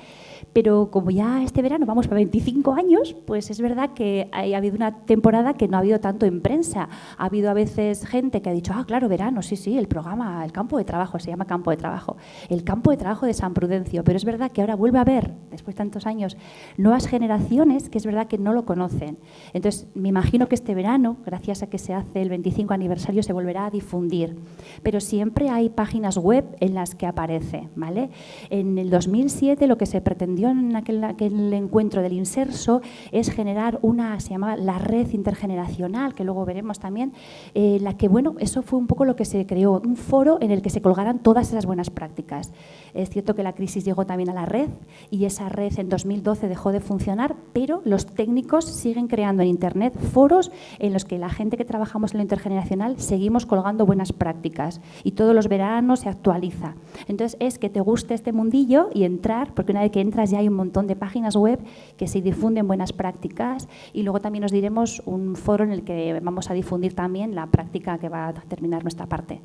Pero como ya este verano vamos para 25 años, pues es verdad que ha habido una temporada que no ha habido tanto en prensa. Ha habido a veces gente que ha dicho, claro, verano, sí, el programa, el campo de trabajo, se llama campo de trabajo, el campo de trabajo de San Prudencio. Pero es verdad que ahora vuelve a haber, después de tantos años, nuevas generaciones que es verdad que no lo conocen. Entonces, me imagino que este verano, gracias a que se hace el 25 aniversario, se volverá a difundir. Pero siempre hay páginas web en las que aparece, ¿vale? En el 2007 lo que se pretendió en aquel encuentro del Inserso es generar se llamaba la red intergeneracional, que luego veremos también, la que, bueno, eso fue un poco lo que se creó, un foro en el que se colgaran todas esas buenas prácticas. Es cierto que la crisis llegó también a la red y esa red en 2012 dejó de funcionar, pero los técnicos siguen creando en Internet foros en los que la gente que trabajamos en lo intergeneracional seguimos colgando buenas prácticas y todos los veranos se actualiza. Entonces es que te guste este mundillo y entrar, porque una vez que entras ya hay un montón de páginas web que se difunden buenas prácticas y luego también os diremos un foro en el que vamos a difundir también la práctica que va a terminar nuestra parte.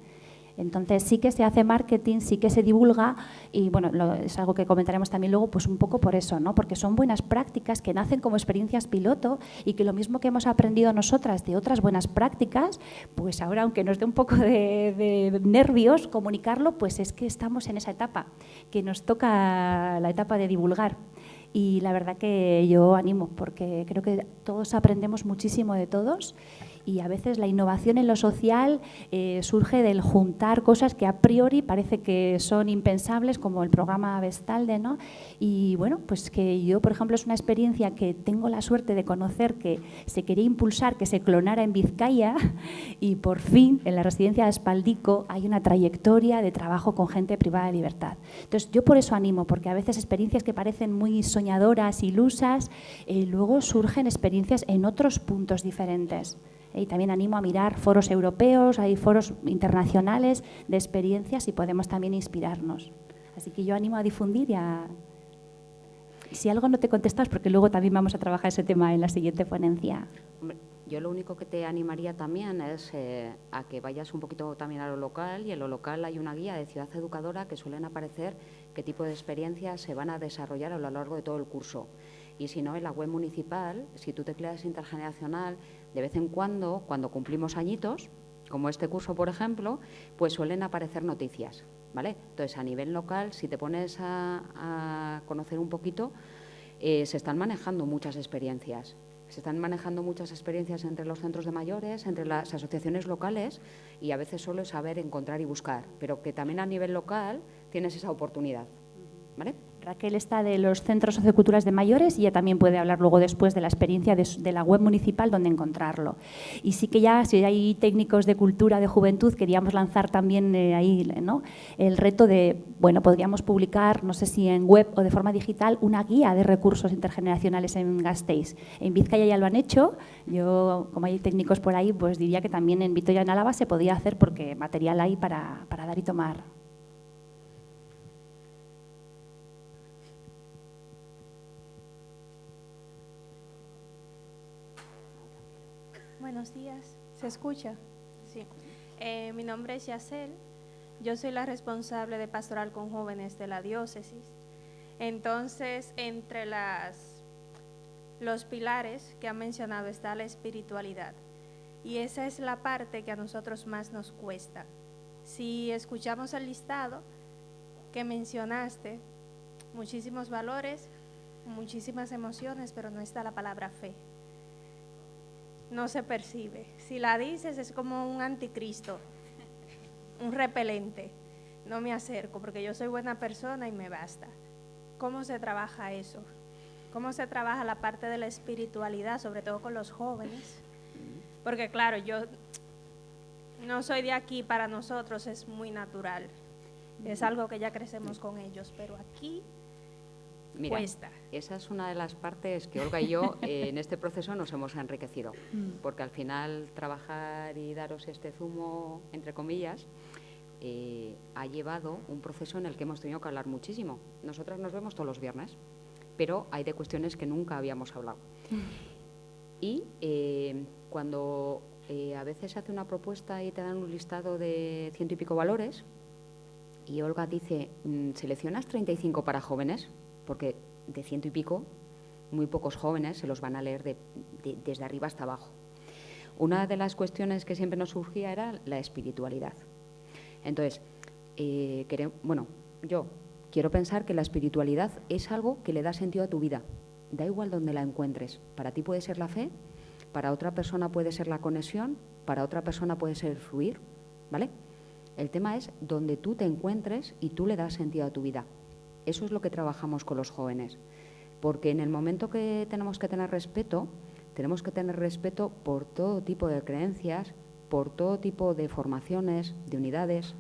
Entonces sí que se hace marketing, sí que se divulga y bueno, es algo que comentaremos también luego, pues un poco por eso, ¿no? Porque son buenas prácticas que nacen como experiencias piloto y que lo mismo que hemos aprendido nosotras de otras buenas prácticas, pues ahora aunque nos dé un poco de nervios comunicarlo, pues es que estamos en esa etapa, que nos toca la etapa de divulgar. Y la verdad que yo animo, porque creo que todos aprendemos muchísimo de todos y a veces la innovación en lo social surge del juntar cosas que a priori parece que son impensables, como el programa Vestalde, ¿no? Y bueno, pues que yo, por ejemplo, es una experiencia que tengo la suerte de conocer que se quería impulsar, que se clonara en Vizcaya y por fin en la residencia de Espaldico hay una trayectoria de trabajo con gente privada de libertad. Entonces yo por eso animo, porque a veces experiencias que parecen muy soñadoras, ilusas, luego surgen experiencias en otros puntos diferentes. Y también animo a mirar foros europeos, hay foros internacionales de experiencias y podemos también inspirarnos. Así que yo animo a difundir y si algo no te contestas, porque luego también vamos a trabajar ese tema en la siguiente ponencia. Hombre, yo lo único que te animaría también es a que vayas un poquito también a lo local, y en lo local hay una guía de Ciudad Educadora que suelen aparecer qué tipo de experiencias se van a desarrollar a lo largo de todo el curso. Y si no, en la web municipal, si tú tecleas intergeneracional, de vez en cuando cumplimos añitos, como este curso, por ejemplo, pues suelen aparecer noticias, ¿vale? Entonces, a nivel local, si te pones a conocer un poquito, se están manejando muchas experiencias. Se están manejando muchas experiencias entre los centros de mayores, entre las asociaciones locales, y a veces solo es saber encontrar y buscar, pero que también a nivel local tienes esa oportunidad, ¿vale? Raquel está de los centros socioculturales de mayores y ella también puede hablar luego después de la experiencia de la web municipal donde encontrarlo. Y sí que ya, si hay técnicos de cultura, de juventud, queríamos lanzar también ahí, ¿no?, el reto de, bueno, podríamos publicar, no sé si en web o de forma digital, una guía de recursos intergeneracionales en Gasteiz. En Vizcaya ya lo han hecho. Yo, como hay técnicos por ahí, pues diría que también en Vitoria, en Álava, se podía hacer porque material hay para dar y tomar. Buenos días, ¿se escucha? Sí. Mi nombre es Yacel, yo soy la responsable de Pastoral con Jóvenes de la diócesis. Entonces, entre los pilares que han mencionado está la espiritualidad, y esa es la parte que a nosotros más nos cuesta. Si escuchamos el listado que mencionaste, muchísimos valores, muchísimas emociones, pero no está la palabra fe. No se percibe. Si la dices es como un anticristo, un repelente. No me acerco porque yo soy buena persona y me basta. ¿Cómo se trabaja eso? ¿Cómo se trabaja la parte de la espiritualidad, sobre todo con los jóvenes? Porque claro, yo no soy de aquí, para nosotros es muy natural. Es algo que ya crecemos con ellos, pero aquí Mira, cuesta. Esa es una de las partes que Olga y yo en este proceso nos hemos enriquecido, porque al final trabajar y daros este zumo, entre comillas, ha llevado un proceso en el que hemos tenido que hablar muchísimo. Nosotras nos vemos todos los viernes, pero hay de cuestiones que nunca habíamos hablado. Y cuando a veces se hace una propuesta y te dan un listado de 100 y pico valores, y Olga dice, ¿seleccionas 35 para jóvenes? Porque de 100 y pico, muy pocos jóvenes se los van a leer desde arriba hasta abajo. Una de las cuestiones que siempre nos surgía era la espiritualidad. Entonces, yo quiero pensar que la espiritualidad es algo que le da sentido a tu vida. Da igual donde la encuentres. Para ti puede ser la fe, para otra persona puede ser la conexión, para otra persona puede ser el fluir, ¿vale? El tema es donde tú te encuentres y tú le das sentido a tu vida. Eso es lo que trabajamos con los jóvenes, porque en el momento que tenemos que tener respeto por todo tipo de creencias, por todo tipo de formaciones, de unidades,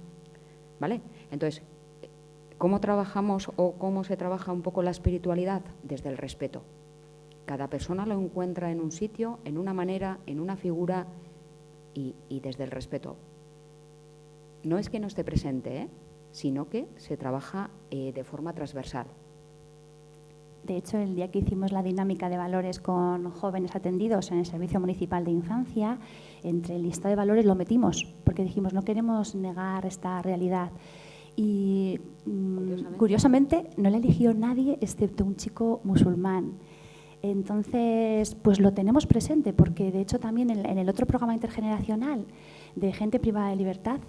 ¿vale? Entonces, ¿cómo trabajamos o cómo se trabaja un poco la espiritualidad? Desde el respeto. Cada persona lo encuentra en un sitio, en una manera, en una figura y desde el respeto. No es que no esté presente, sino que se trabaja de forma transversal. De hecho, el día que hicimos la dinámica de valores con jóvenes atendidos en el Servicio Municipal de Infancia, entre el listado de valores lo metimos, porque dijimos, no queremos negar esta realidad. Y curiosamente no le eligió nadie excepto un chico musulmán. Entonces, pues lo tenemos presente, porque de hecho también en el otro programa intergeneracional de gente privada de libertad,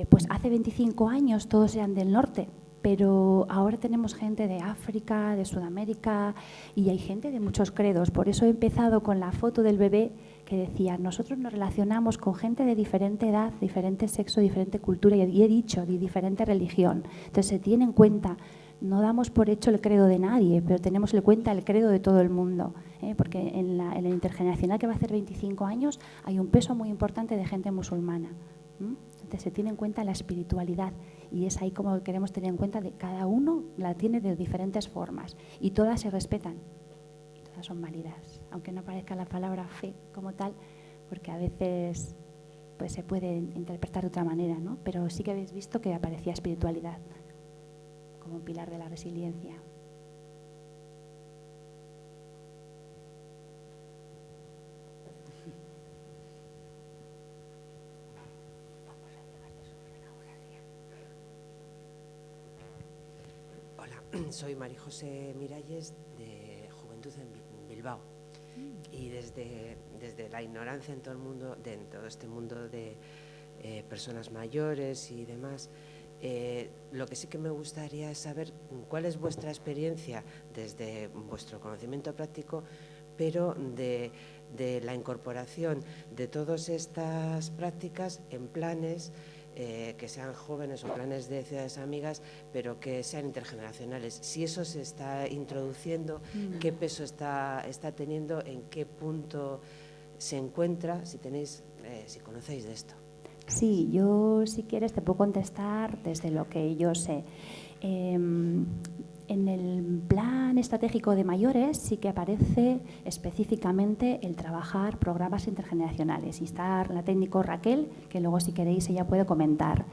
pues hace 25 años todos eran del norte, pero ahora tenemos gente de África, de Sudamérica, y hay gente de muchos credos. Por eso he empezado con la foto del bebé que decía, nosotros nos relacionamos con gente de diferente edad, diferente sexo, diferente cultura, y he dicho, de diferente religión. Entonces se tiene en cuenta, no damos por hecho el credo de nadie, pero tenemos en cuenta el credo de todo el mundo, porque en el intergeneracional que va a hacer 25 años hay un peso muy importante de gente musulmana. Entonces se tiene en cuenta la espiritualidad y es ahí como queremos tener en cuenta de cada uno la tiene de diferentes formas y todas se respetan, todas son válidas, aunque no parezca la palabra fe como tal, porque a veces pues se puede interpretar de otra manera, ¿no? Pero sí que habéis visto que aparecía espiritualidad como un pilar de la resiliencia. Soy María José Miralles, de Juventud en Bilbao, y desde la ignorancia en todo el mundo, en todo este mundo de personas mayores y demás, Lo que sí que me gustaría es saber cuál es vuestra experiencia desde vuestro conocimiento práctico, pero de la incorporación de todas estas prácticas en planes que sean jóvenes o planes de ciudades amigas, pero que sean intergeneracionales. Si eso se está introduciendo, qué peso está teniendo, en qué punto se encuentra, si conocéis de esto. Sí, yo, si quieres, te puedo contestar desde lo que yo sé. En el plan estratégico de mayores sí que aparece específicamente el trabajar programas intergeneracionales. Y está la técnico Raquel, que luego, si queréis, ella puede comentar.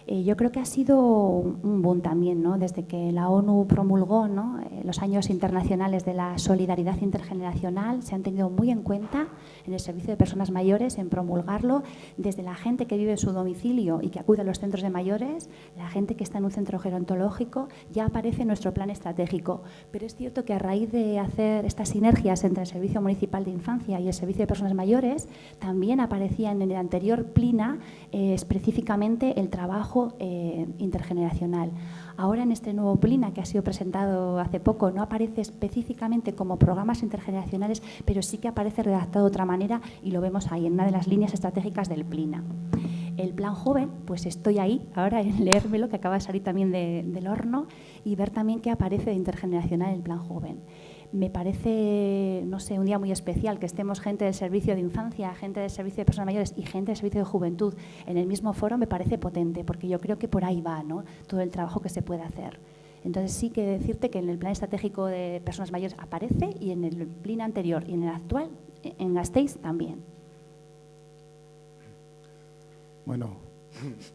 Yo creo que ha sido un boom también, ¿no? Desde que la ONU promulgó, ¿no?, los años internacionales de la solidaridad intergeneracional, se han tenido muy en cuenta en el servicio de personas mayores, en promulgarlo, desde la gente que vive en su domicilio y que acude a los centros de mayores, la gente que está en un centro gerontológico, ya aparece en nuestro plan estratégico. Pero es cierto que a raíz de hacer estas sinergias entre el Servicio Municipal de Infancia y el Servicio de Personas Mayores, también aparecía en el anterior PLINA específicamente el trabajo intergeneracional. Ahora, en este nuevo PLINA, que ha sido presentado hace poco, no aparece específicamente como programas intergeneracionales, pero sí que aparece redactado de otra manera y lo vemos ahí, en una de las líneas estratégicas del PLINA. El plan joven, pues estoy ahí ahora en leérmelo, que acaba de salir también del horno, y ver también qué aparece de intergeneracional en el plan joven. Me parece, no sé, un día muy especial que estemos gente del servicio de infancia, gente del servicio de personas mayores y gente del servicio de juventud en el mismo foro. Me parece potente, porque yo creo que por ahí va, ¿no?, todo el trabajo que se puede hacer. Entonces, sí que decirte que en el plan estratégico de personas mayores aparece, y en el plan anterior y en el actual, en Gasteiz, también. Bueno,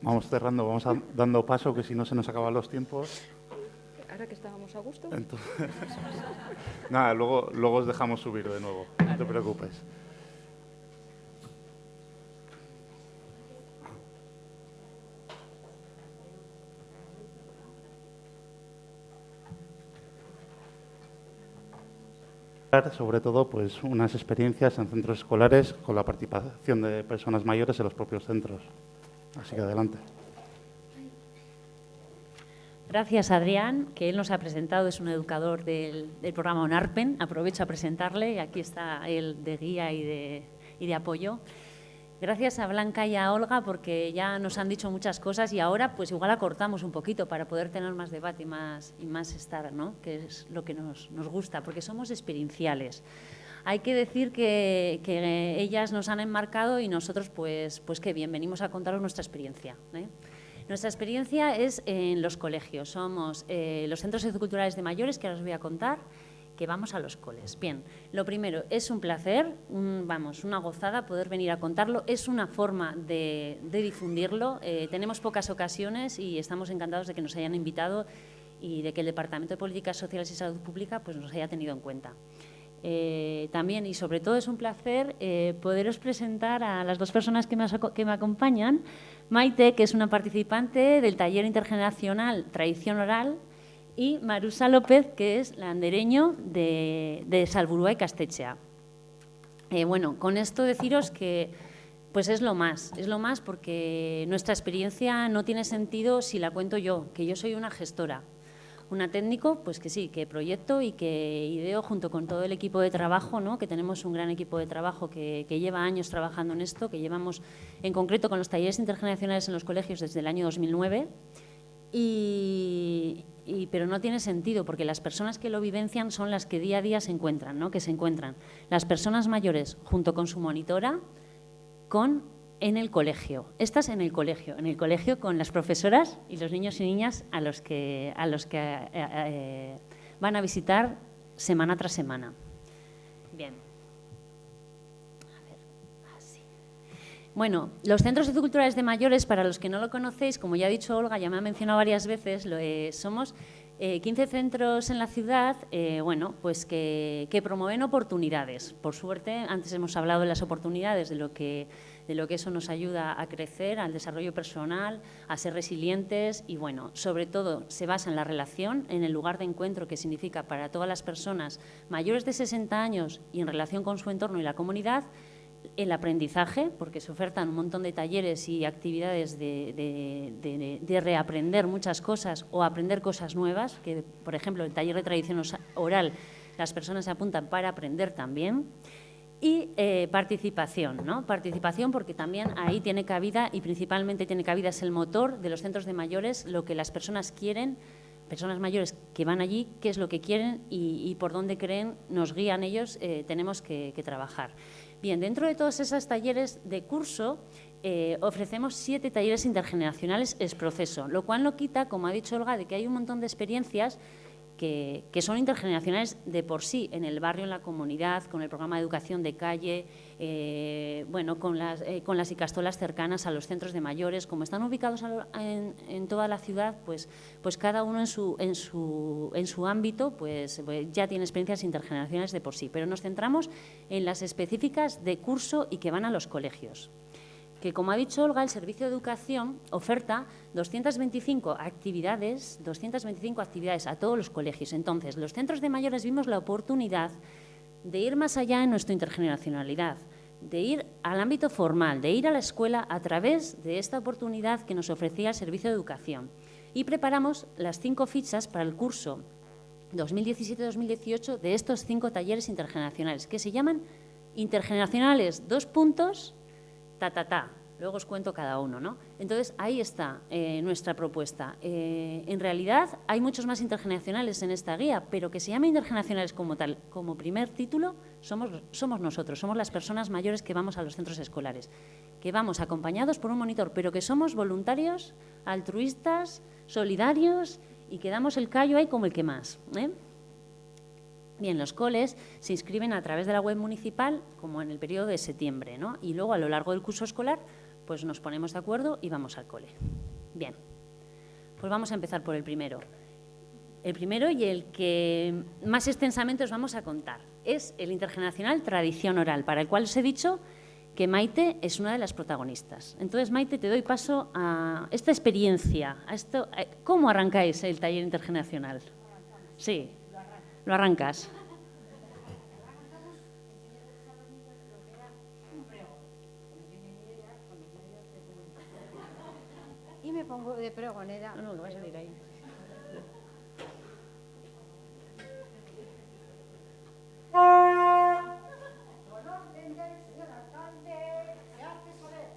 vamos cerrando, vamos dando paso, que si no se nos acaban los tiempos. Ahora que estábamos a gusto. Entonces, nada, luego os dejamos subir de nuevo, no te preocupes. Sobre todo, pues, unas experiencias en centros escolares con la participación de personas mayores en los propios centros. Así que adelante. Gracias, Adrián, que él nos ha presentado, es un educador del programa ONARPEN. Aprovecho a presentarle, y aquí está él de guía y de apoyo. Gracias a Blanca y a Olga, porque ya nos han dicho muchas cosas, y ahora pues igual acortamos un poquito para poder tener más debate y más estar, ¿no?, que es lo que nos gusta, porque somos experienciales. Hay que decir que ellas nos han enmarcado y nosotros, pues qué bien, venimos a contaros nuestra experiencia, ¿eh? Nuestra experiencia es en los colegios. Somos los centros socioculturales de mayores, que ahora os voy a contar, que vamos a los coles. Bien, lo primero, es un placer, una gozada poder venir a contarlo. Es una forma de difundirlo. Tenemos pocas ocasiones y estamos encantados de que nos hayan invitado y de que el Departamento de Políticas Sociales y Salud Pública pues, nos haya tenido en cuenta. También, y sobre todo, es un placer poderos presentar a las dos personas que me acompañan. Maite, que es una participante del taller intergeneracional Tradición Oral, y Marusa López, que es la andereño de Salburua y Castechea. Bueno, con esto deciros que pues es lo más porque nuestra experiencia no tiene sentido si la cuento yo, que yo soy una gestora. Una técnico, pues que sí, que proyecto y que ideo junto con todo el equipo de trabajo, ¿no?, que tenemos un gran equipo de trabajo que lleva años trabajando en esto, que llevamos en concreto con los talleres intergeneracionales en los colegios desde el año 2009, pero no tiene sentido, porque las personas que lo vivencian son las que día a día se encuentran, ¿no?, que se encuentran las personas mayores junto con su monitora en el colegio. Estás en el colegio con las profesoras y los niños y niñas a los que van a visitar semana tras semana. Bien. A ver, así. Bueno, los centros socioculturales de mayores, para los que no lo conocéis, como ya ha dicho Olga, ya me ha mencionado varias veces, somos 15 centros en la ciudad, bueno, pues que promueven oportunidades. Por suerte, antes hemos hablado de las oportunidades, de lo que eso nos ayuda a crecer, al desarrollo personal, a ser resilientes y, bueno, sobre todo se basa en la relación, en el lugar de encuentro que significa para todas las personas mayores de 60 años y en relación con su entorno y la comunidad, el aprendizaje, porque se ofertan un montón de talleres y actividades de reaprender muchas cosas o aprender cosas nuevas, que, por ejemplo, el taller de tradición oral, las personas se apuntan para aprender también. Y participación, ¿no? Participación porque también ahí tiene cabida, y principalmente tiene cabida, es el motor de los centros de mayores, lo que las personas quieren, personas mayores que van allí, qué es lo que quieren y por dónde creen, nos guían ellos, tenemos que trabajar. Bien, dentro de todos esos talleres de curso, ofrecemos 7 talleres intergeneracionales ex proceso, lo cual no quita, como ha dicho Olga, de que hay un montón de experiencias que son intergeneracionales de por sí, en el barrio, en la comunidad, con el programa de educación de calle, bueno, con las icastolas cercanas a los centros de mayores. Como están ubicados en toda la ciudad, pues cada uno en su ámbito pues ya tiene experiencias intergeneracionales de por sí. Pero nos centramos en las específicas de curso y que van a los colegios. Que, como ha dicho Olga, el Servicio de Educación oferta 225 actividades a todos los colegios. Entonces, los centros de mayores vimos la oportunidad de ir más allá en nuestra intergeneracionalidad, de ir al ámbito formal, de ir a la escuela a través de esta oportunidad que nos ofrecía el Servicio de Educación. Y preparamos las 5 fichas para el curso 2017-2018 de estos 5 talleres intergeneracionales, que se llaman intergeneracionales, 2 puntos, luego os cuento cada uno, ¿no? Entonces, ahí está nuestra propuesta. En realidad, hay muchos más intergeneracionales en esta guía, pero que se llame intergeneracionales como tal, como primer título, somos nosotros, somos las personas mayores que vamos a los centros escolares, que vamos acompañados por un monitor, pero que somos voluntarios, altruistas, solidarios y que damos el callo ahí como el que más, ¿eh? Bien, los coles se inscriben a través de la web municipal como en el periodo de septiembre, ¿no? Y luego a lo largo del curso escolar pues nos ponemos de acuerdo y vamos al cole. Bien, pues vamos a empezar por el primero. El primero y el que más extensamente os vamos a contar es el intergeneracional tradición oral, para el cual os he dicho que Maite es una de las protagonistas. Entonces, Maite, te doy paso a esta experiencia, a esto. ¿Cómo arrancáis el taller intergeneracional? Sí. Lo arrancas. Y me pongo de pregonera. No, lo vas a salir ahí. Por orden del señor alcalde, se hace saber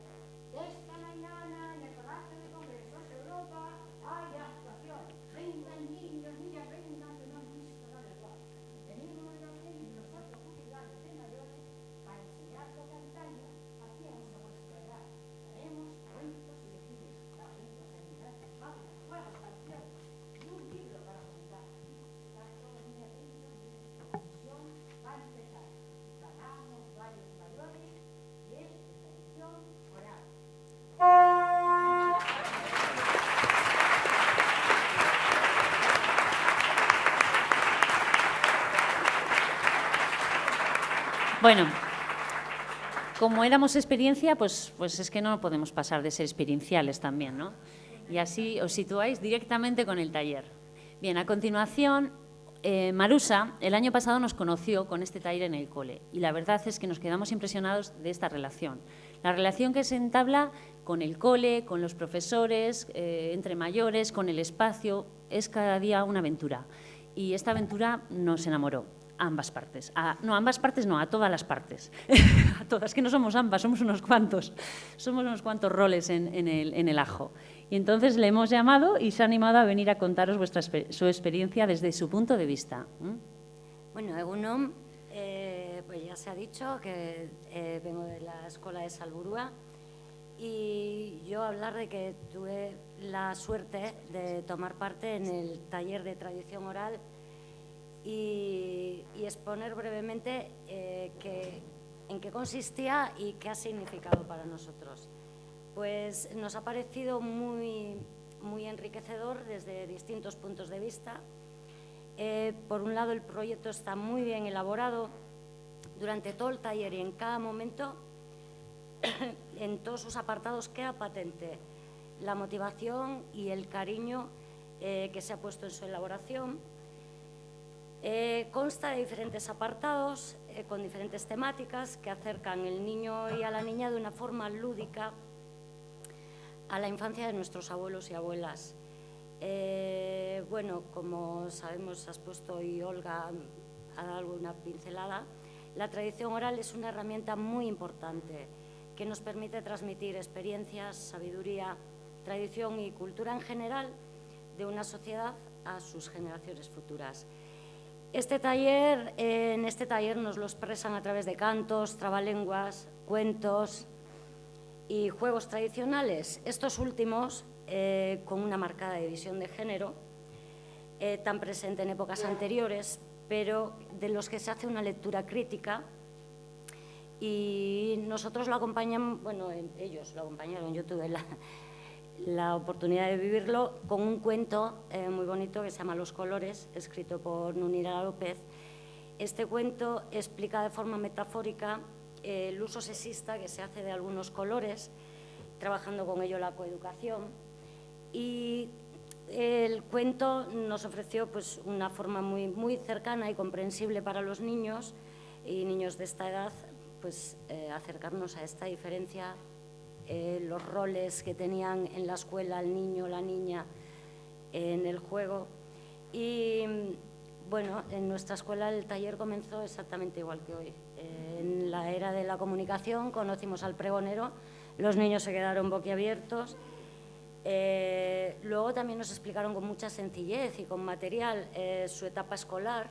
que esta mañana en el Palacio de Congresos de Europa hay actuación. Vengan niños, niñas, vengan que no han visto nada igual. Venimos de aquí los 4 jubilados de mayores para enseñar por pantalla a quienes de vuestra edad. Haremos cuentos y decires, talentos, animales, fábulas, juegos, canciones y un libro para contar. Están todos muy atentos y esta comisión va a empezar. Ganamos varios mayores y es de tradición oral. Bueno, como éramos experiencia, pues es que no podemos pasar de ser experienciales también, ¿no? Y así os situáis directamente con el taller. Bien, a continuación, Marusa el año pasado nos conoció con este taller en el cole y la verdad es que nos quedamos impresionados de esta relación. La relación que se entabla con el cole, con los profesores, entre mayores, con el espacio, es cada día una aventura. Y esta aventura nos enamoró. Ambas partes. A todas las partes. A todas, que no somos ambas, somos unos cuantos. Somos unos cuantos roles en el ajo. Y entonces le hemos llamado y se ha animado a venir a contaros su experiencia desde su punto de vista. Bueno, egunon, pues ya se ha dicho que vengo de la Escuela de Salburua y yo hablar de que tuve la suerte de tomar parte en el taller de tradición oral y exponer brevemente en qué consistía y qué ha significado para nosotros. Pues nos ha parecido muy enriquecedor desde distintos puntos de vista. Por un lado, el proyecto está muy bien elaborado durante todo el taller y en cada momento, en todos sus apartados, queda patente la motivación y el cariño que se ha puesto en su elaboración. Consta de diferentes apartados con diferentes temáticas que acercan el niño y a la niña de una forma lúdica a la infancia de nuestros abuelos y abuelas. Bueno, como sabemos, has puesto y Olga ha dado una pincelada, la tradición oral es una herramienta muy importante que nos permite transmitir experiencias, sabiduría, tradición y cultura en general de una sociedad a sus generaciones futuras. En este taller nos lo expresan a través de cantos, trabalenguas, cuentos y juegos tradicionales, estos últimos con una marcada división de género, tan presente en épocas anteriores, pero de los que se hace una lectura crítica, y nosotros lo acompañamos, bueno, ellos lo acompañaron, yo tuve la oportunidad de vivirlo con un cuento muy bonito que se llama Los colores, escrito por Nunira López. Este cuento explica de forma metafórica el uso sexista que se hace de algunos colores, trabajando con ello la coeducación, y el cuento nos ofreció pues, una forma muy cercana y comprensible para los niños y niños de esta edad, pues acercarnos a esta diferencia, los roles que tenían en la escuela el niño, la niña, en el juego. Y bueno, en nuestra escuela el taller comenzó exactamente igual que hoy. En la era de la comunicación conocimos al pregonero, los niños se quedaron boquiabiertos. Luego también nos explicaron con mucha sencillez y con material su etapa escolar,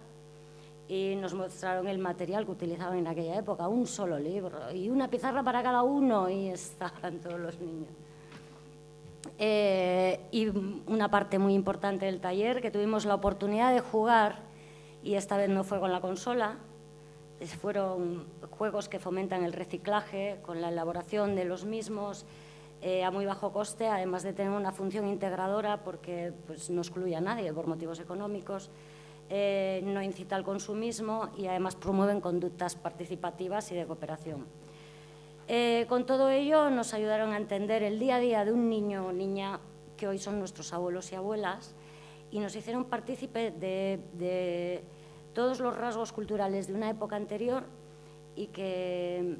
y nos mostraron el material que utilizaban en aquella época, un solo libro y una pizarra para cada uno, y estaban todos los niños. Y una parte muy importante del taller, que tuvimos la oportunidad de jugar, y esta vez no fue con la consola, fueron juegos que fomentan el reciclaje con la elaboración de los mismos a muy bajo coste, además de tener una función integradora porque pues, no excluye a nadie por motivos económicos, no incita al consumismo y además promueven conductas participativas y de cooperación. Con todo ello nos ayudaron a entender el día a día de un niño o niña que hoy son nuestros abuelos y abuelas, y nos hicieron partícipe de todos los rasgos culturales de una época anterior, y que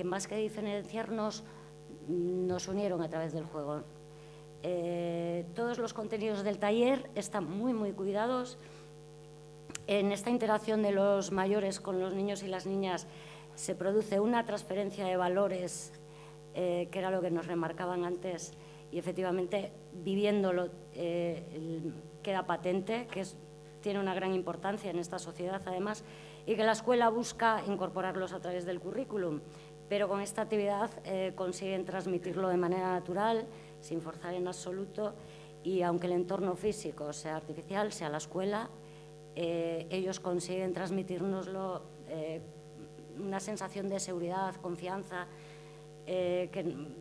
más que diferenciarnos nos unieron a través del juego. Todos los contenidos del taller están muy cuidados. En esta interacción de los mayores con los niños y las niñas se produce una transferencia de valores, que era lo que nos remarcaban antes, y efectivamente viviéndolo queda patente que tiene una gran importancia en esta sociedad además, y que la escuela busca incorporarlos a través del currículum, pero con esta actividad consiguen transmitirlo de manera natural, sin forzar en absoluto, y aunque el entorno físico sea artificial, sea la escuela, ellos consiguen transmitirnoslo una sensación de seguridad, confianza,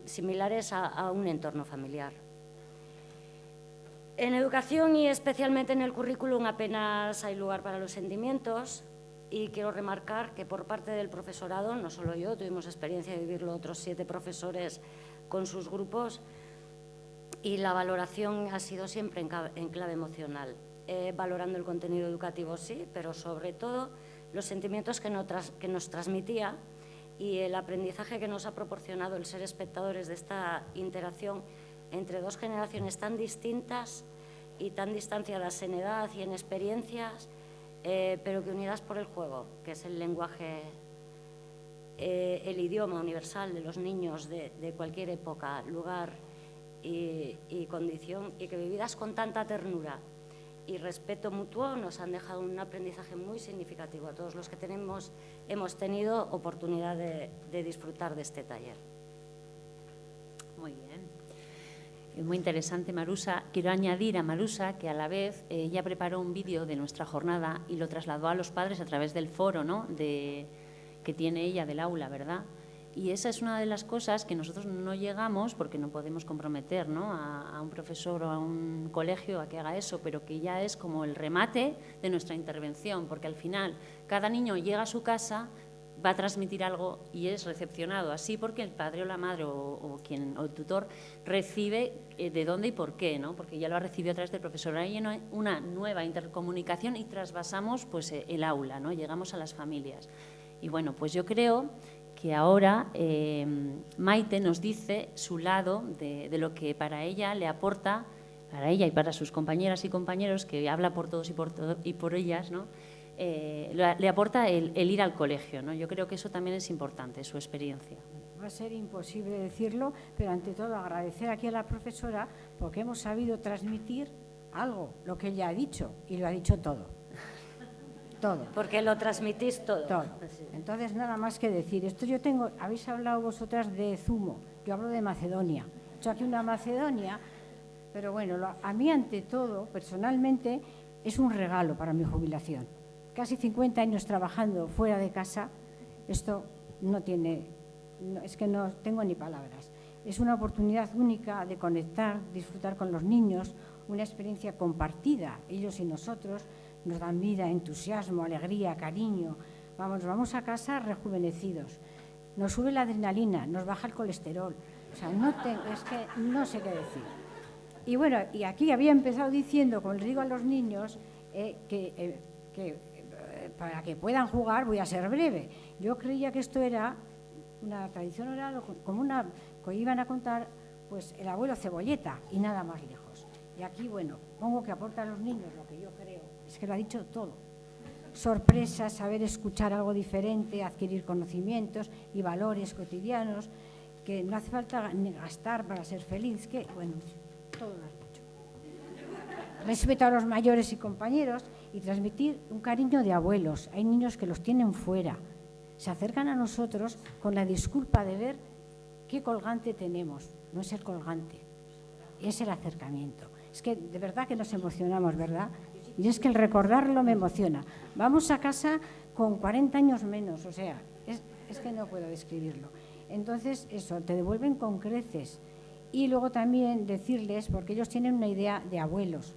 similares a un entorno familiar. En educación y especialmente en el currículum apenas hay lugar para los sentimientos, y quiero remarcar que por parte del profesorado, no solo yo, tuvimos experiencia de vivirlo otros 7 profesores con sus grupos, y la valoración ha sido siempre en clave emocional, valorando el contenido educativo sí, pero sobre todo los sentimientos que nos transmitía y el aprendizaje que nos ha proporcionado el ser espectadores de esta interacción entre 2 generaciones tan distintas y tan distanciadas en edad y en experiencias, pero que unidas por el juego, que es el lenguaje, el idioma universal de los niños de cualquier época, lugar y condición, y que vividas con tanta ternura y respeto mutuo nos han dejado un aprendizaje muy significativo a todos los que hemos tenido oportunidad de disfrutar de este taller. Muy bien. Muy interesante, Marusa. Quiero añadir a Marusa que a la vez ella preparó un vídeo de nuestra jornada y lo trasladó a los padres a través del foro, ¿no?, que tiene ella del aula, ¿verdad? Y esa es una de las cosas que nosotros no llegamos, porque no podemos comprometer, ¿no?, a un profesor o a un colegio a que haga eso, pero que ya es como el remate de nuestra intervención, porque al final cada niño llega a su casa, va a transmitir algo y es recepcionado así porque el padre o la madre o el tutor recibe de dónde y por qué, ¿no? Porque ya lo ha recibido a través del profesor. Hay una nueva intercomunicación y trasvasamos pues, el aula, ¿no? Llegamos a las familias. Y bueno, pues yo creo que ahora Maite nos dice su lado de lo que para ella le aporta, para ella y para sus compañeras y compañeros, que habla por todos y por ellas, ¿no? Le aporta el ir al colegio, ¿no? Yo creo que eso también es importante, su experiencia. Va a ser imposible decirlo, pero ante todo agradecer aquí a la profesora porque hemos sabido transmitir algo, lo que ella ha dicho, y lo ha dicho todo. Todo. Porque lo transmitís todo. Todo. Entonces, nada más que decir. Esto yo tengo, habéis hablado vosotras de zumo, yo hablo de Macedonia. He hecho aquí una Macedonia, pero bueno, a mí ante todo, personalmente, es un regalo para mi jubilación. Casi 50 años trabajando fuera de casa, esto no tiene, es que no tengo ni palabras. Es una oportunidad única de conectar, disfrutar con los niños, una experiencia compartida, ellos y nosotros. Nos dan vida, entusiasmo, alegría, cariño. Vamos a casa rejuvenecidos. Nos sube la adrenalina, nos baja el colesterol. O sea, es que no sé qué decir. Y bueno, y aquí había empezado diciendo, como les digo a los niños, que para que puedan jugar voy a ser breve. Yo creía que esto era una tradición oral, como que iban a contar pues el abuelo Cebolleta y nada más lejos. Y aquí, bueno, pongo que aporta a los niños lo que yo creo. Es que lo ha dicho todo. Sorpresas, saber escuchar algo diferente, adquirir conocimientos y valores cotidianos, que no hace falta ni gastar para ser feliz, que, bueno, todo lo has dicho. Respeto a los mayores y compañeros y transmitir un cariño de abuelos. Hay niños que los tienen fuera. Se acercan a nosotros con la disculpa de ver qué colgante tenemos. No es el colgante, es el acercamiento. Es que de verdad que nos emocionamos, ¿verdad? Y es que el recordarlo me emociona. Vamos a casa con 40 años menos, o sea, es que no puedo describirlo. Entonces, eso, te devuelven con creces. Y luego también decirles, porque ellos tienen una idea de abuelos,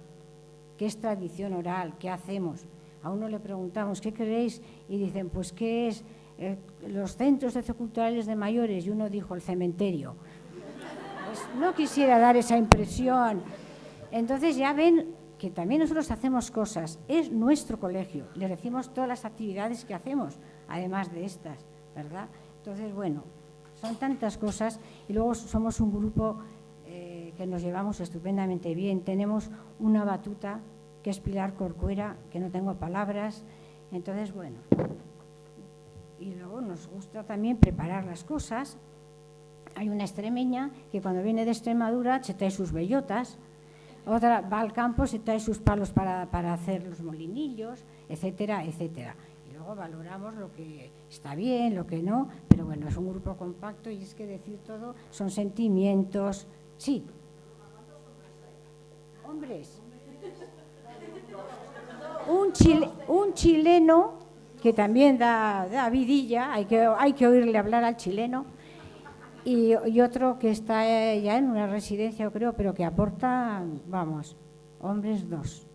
qué es tradición oral, qué hacemos. A uno le preguntamos, ¿qué queréis? Y dicen, pues, ¿qué es? Los centros socioculturales de mayores. Y uno dijo, el cementerio. Pues no quisiera dar esa impresión. Entonces ya ven que también nosotros hacemos cosas. Es nuestro colegio. Les decimos todas las actividades que hacemos, además de estas, ¿verdad? Entonces, bueno, son tantas cosas. Y luego somos un grupo que nos llevamos estupendamente bien. Tenemos una batuta, que es Pilar Corcuera, que no tengo palabras. Entonces, bueno. Y luego nos gusta también preparar las cosas. Hay una extremeña que cuando viene de Extremadura se trae sus bellotas. Otra va al campo, se trae sus palos para hacer los molinillos, etcétera, etcétera. Y luego valoramos lo que está bien, lo que no, pero bueno, es un grupo compacto y es que decir todo son sentimientos. Sí. Hombres. Un chileno que también da vidilla, hay que oírle hablar al chileno. Y otro que está ya en una residencia, yo creo, pero que aporta, vamos, hombres 2.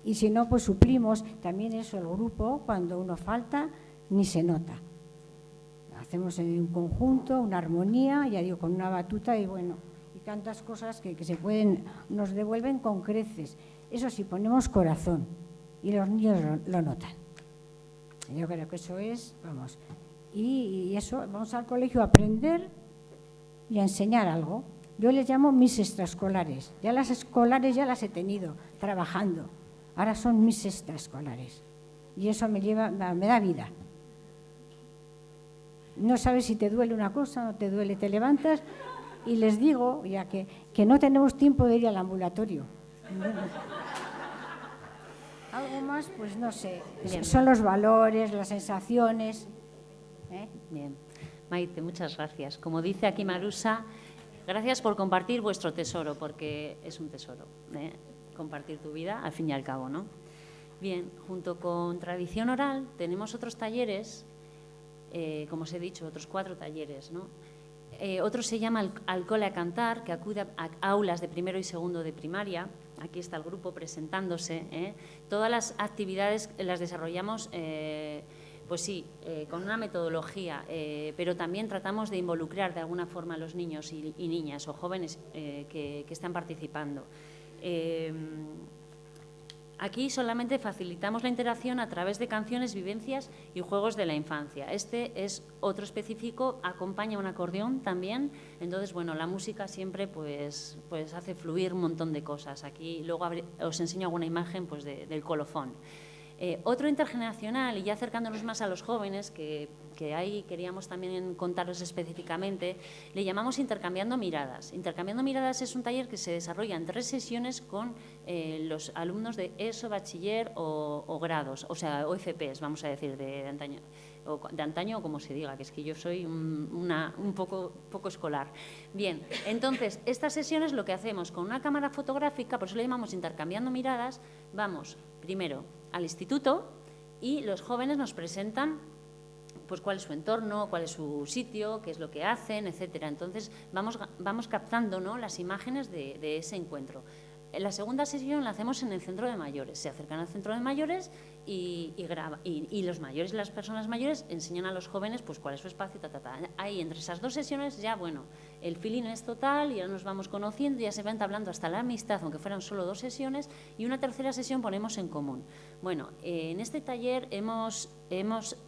Y si no, pues suplimos también eso, el grupo, cuando uno falta, ni se nota. Hacemos en un conjunto, una armonía, ya digo, con una batuta y bueno, y tantas cosas que se pueden, nos devuelven con creces. Eso sí, ponemos corazón y los niños lo notan. Yo creo que eso es, vamos... Y eso, vamos al colegio a aprender y a enseñar algo. Yo les llamo mis extraescolares. Ya las escolares ya las he tenido trabajando. Ahora son mis extraescolares. Y eso me da vida. No sabes si te duele una cosa, no te duele, te levantas y les digo ya que no tenemos tiempo de ir al ambulatorio. Algo más, pues no sé. Bien. Son los valores, las sensaciones. Bien. Maite, muchas gracias. Como dice aquí Marusa, gracias por compartir vuestro tesoro, porque es un tesoro, compartir tu vida, al fin y al cabo, ¿no? Bien, junto con Tradición Oral tenemos otros talleres, como os he dicho, otros 4 talleres, ¿no? Otro se llama Al Cole a Cantar, que acude a aulas de primero y segundo de primaria. Aquí está el grupo presentándose. Todas las actividades las desarrollamos Pues sí, con una metodología, pero también tratamos de involucrar de alguna forma a los niños y niñas o jóvenes que están participando. Aquí solamente facilitamos la interacción a través de canciones, vivencias y juegos de la infancia. Este es otro específico, acompaña un acordeón también. Entonces, bueno, la música siempre pues hace fluir un montón de cosas. Aquí luego os enseño alguna imagen pues, del colofón. Otro intergeneracional, y ya acercándonos más a los jóvenes, que ahí queríamos también contaros específicamente, le llamamos Intercambiando Miradas. Intercambiando Miradas es un taller que se desarrolla en 3 sesiones con los alumnos de ESO, bachiller o grados, o sea, o FPs, vamos a decir, de antaño. De antaño o como se diga, que es que yo soy un poco escolar. Bien, entonces, estas sesiones lo que hacemos con una cámara fotográfica, por eso le llamamos Intercambiando Miradas, vamos primero al instituto y los jóvenes nos presentan pues cuál es su entorno, cuál es su sitio, qué es lo que hacen, etcétera. Entonces, vamos captando, ¿no?, las imágenes de ese encuentro. La segunda sesión la hacemos en el centro de mayores. Se acercan al centro de mayores y los mayores y las personas mayores enseñan a los jóvenes pues cuál es su espacio, Ahí, entre esas 2 sesiones, ya, bueno, el feeling es total, ya nos vamos conociendo, ya se va entablando hasta la amistad, aunque fueran solo 2 sesiones, y una tercera sesión ponemos en común. Bueno, en este taller hemos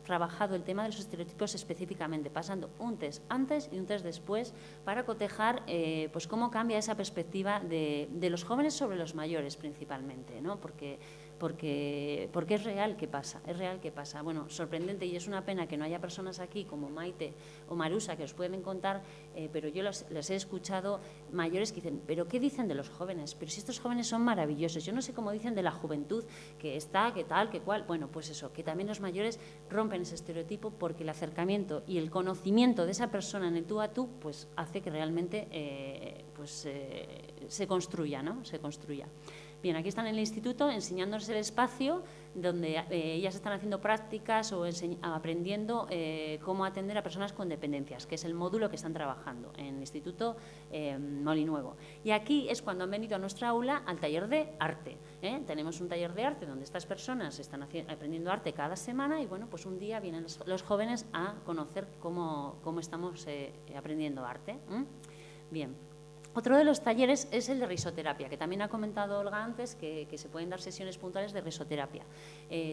trabajado el tema de los estereotipos específicamente, pasando un test antes y un test después para cotejar pues cómo cambia esa perspectiva de los jóvenes sobre los mayores principalmente, ¿no? Porque es real que pasa, Bueno, sorprendente, y es una pena que no haya personas aquí como Maite o Marusa que os pueden contar, pero yo les he escuchado mayores que dicen, ¿pero qué dicen de los jóvenes? Pero si estos jóvenes son maravillosos, yo no sé cómo dicen de la juventud, que está, que tal, que cual. Bueno, pues eso, que también los mayores rompen ese estereotipo porque el acercamiento y el conocimiento de esa persona en el tú a tú, pues hace que realmente se construya, ¿no? Se construya. Bien, aquí están en el instituto enseñándonos el espacio donde ellas están haciendo prácticas o aprendiendo cómo atender a personas con dependencias, que es el módulo que están trabajando en el Instituto Molinuevo. Y aquí es cuando han venido a nuestra aula al taller de arte. Tenemos un taller de arte donde estas personas están aprendiendo arte cada semana y, bueno, pues un día vienen los jóvenes a conocer cómo estamos aprendiendo arte. Bien. Otro de los talleres es el de risoterapia, que también ha comentado Olga antes, que se pueden dar sesiones puntuales de risoterapia.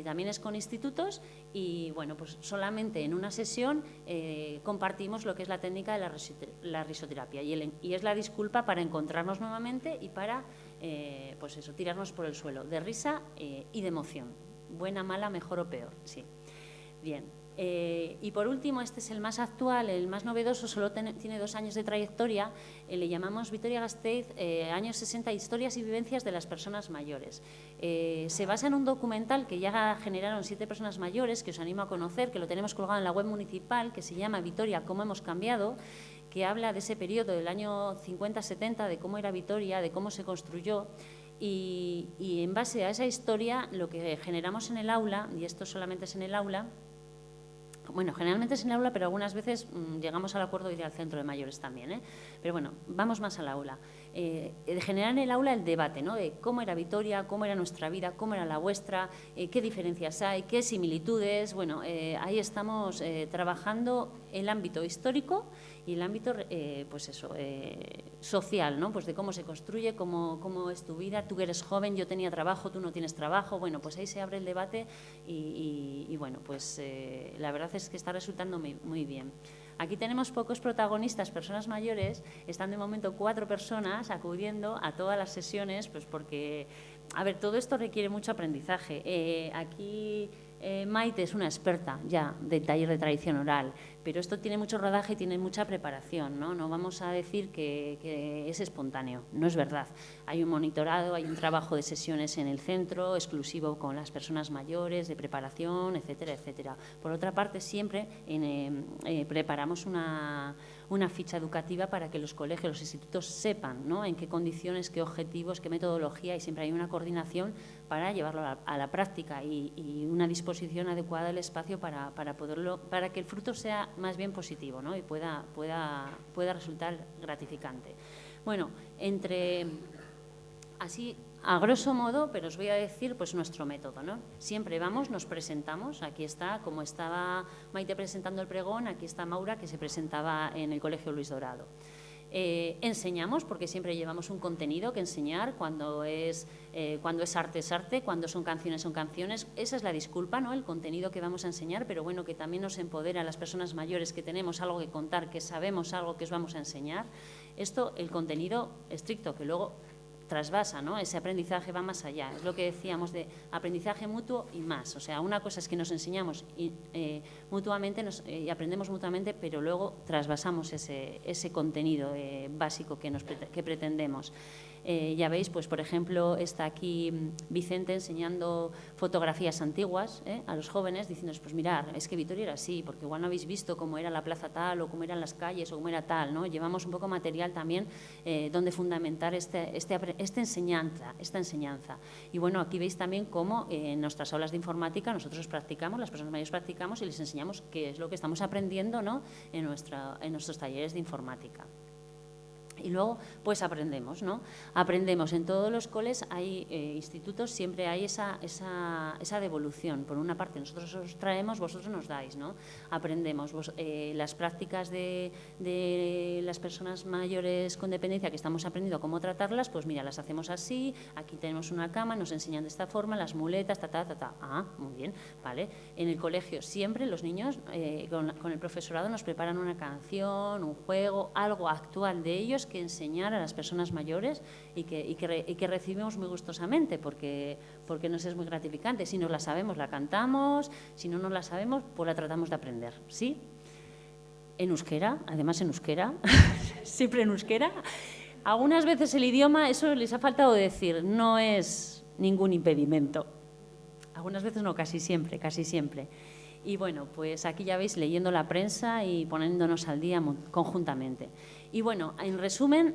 También es con institutos y, bueno, pues solamente en una sesión compartimos lo que es la técnica de la risoterapia y es la disculpa para encontrarnos nuevamente y para, pues eso, tirarnos por el suelo, de risa y de emoción. Buena, mala, mejor o peor, sí. Bien. Y por último, este es el más actual, el más novedoso, solo tiene 2 años de trayectoria, le llamamos Vitoria-Gasteiz, años 60, historias y vivencias de las personas mayores. Se basa en un documental que ya generaron 7 personas mayores, que os animo a conocer, que lo tenemos colgado en la web municipal, que se llama Vitoria, cómo hemos cambiado, que habla de ese periodo del año 50-70, de cómo era Vitoria, de cómo se construyó. Y en base a esa historia, lo que generamos en el aula, y esto solamente es en el aula, bueno, generalmente es en el aula, pero algunas veces llegamos al acuerdo de ir al centro de mayores también, Pero bueno, vamos más al aula. De generar en el aula el debate, ¿no?, de cómo era Vitoria, cómo era nuestra vida, cómo era la vuestra, qué diferencias hay, qué similitudes. Bueno, ahí estamos trabajando el ámbito histórico y el ámbito, pues eso, social, ¿no?, pues de cómo se construye, cómo es tu vida, tú que eres joven, yo tenía trabajo, tú no tienes trabajo. Bueno, pues ahí se abre el debate y bueno, pues la verdad es que está resultando muy bien. Aquí tenemos pocos protagonistas, personas mayores, están de momento 4 personas acudiendo a todas las sesiones, pues porque, a ver, todo esto requiere mucho aprendizaje. Aquí Maite es una experta ya del taller de tradición oral, pero esto tiene mucho rodaje y tiene mucha preparación, ¿no? No vamos a decir que es espontáneo, no es verdad. Hay un monitorado, hay un trabajo de sesiones en el centro, exclusivo con las personas mayores, de preparación, etcétera, etcétera. Por otra parte, siempre preparamos una ficha educativa para que los colegios, los institutos sepan, ¿no?, en qué condiciones, qué objetivos, qué metodología, y siempre hay una coordinación para llevarlo a la práctica y una disposición adecuada del espacio para que el fruto sea más bien positivo, ¿no?, y pueda resultar gratificante. Bueno, así A grosso modo, pero os voy a decir pues nuestro método, ¿no? Siempre vamos, nos presentamos, aquí está, como estaba Maite presentando el pregón, aquí está Maura, que se presentaba en el Colegio Luis Dorado. Enseñamos, porque siempre llevamos un contenido que enseñar, cuando es arte es arte, cuando son canciones, esa es la disculpa, ¿no? El contenido que vamos a enseñar, pero bueno, que también nos empodera a las personas mayores que tenemos algo que contar, que sabemos algo que os vamos a enseñar. Esto, el contenido estricto, que luego trasvasa, ¿no? Ese aprendizaje va más allá, es lo que decíamos de aprendizaje mutuo y más, o sea, una cosa es que nos enseñamos mutuamente y aprendemos mutuamente, pero luego trasvasamos ese contenido básico que pretendemos. Ya veis, pues por ejemplo, está aquí Vicente enseñando fotografías antiguas a los jóvenes, diciéndoles, pues mirar, es que Vitoria era así, porque igual no habéis visto cómo era la plaza tal, o cómo eran las calles, o cómo era tal, ¿no? Llevamos un poco material también donde fundamentar esta enseñanza. Y bueno, aquí veis también cómo en nuestras aulas de informática nosotros practicamos, las personas mayores practicamos y les enseñamos qué es lo que estamos aprendiendo, ¿no? en nuestros talleres de informática. Y luego, pues aprendemos, ¿no? Aprendemos. En todos los coles hay institutos, siempre hay esa devolución. Por una parte, nosotros os traemos, vosotros nos dais, ¿no? Aprendemos. Las prácticas de las personas mayores con dependencia que estamos aprendiendo cómo tratarlas, pues mira, las hacemos así, aquí tenemos una cama, nos enseñan de esta forma, las muletas, Ah, muy bien, vale. En el colegio siempre los niños con el profesorado nos preparan una canción, un juego, algo actual de ellos que enseñar a las personas mayores y que recibimos muy gustosamente porque nos es muy gratificante. Si nos la sabemos, la cantamos, si no nos la sabemos, pues la tratamos de aprender, ¿sí? En euskera, además en euskera, siempre en euskera. Algunas veces el idioma, eso les ha faltado decir, no es ningún impedimento. Algunas veces no, casi siempre, casi siempre. Y bueno, pues aquí ya veis leyendo la prensa y poniéndonos al día conjuntamente. Y bueno, en resumen,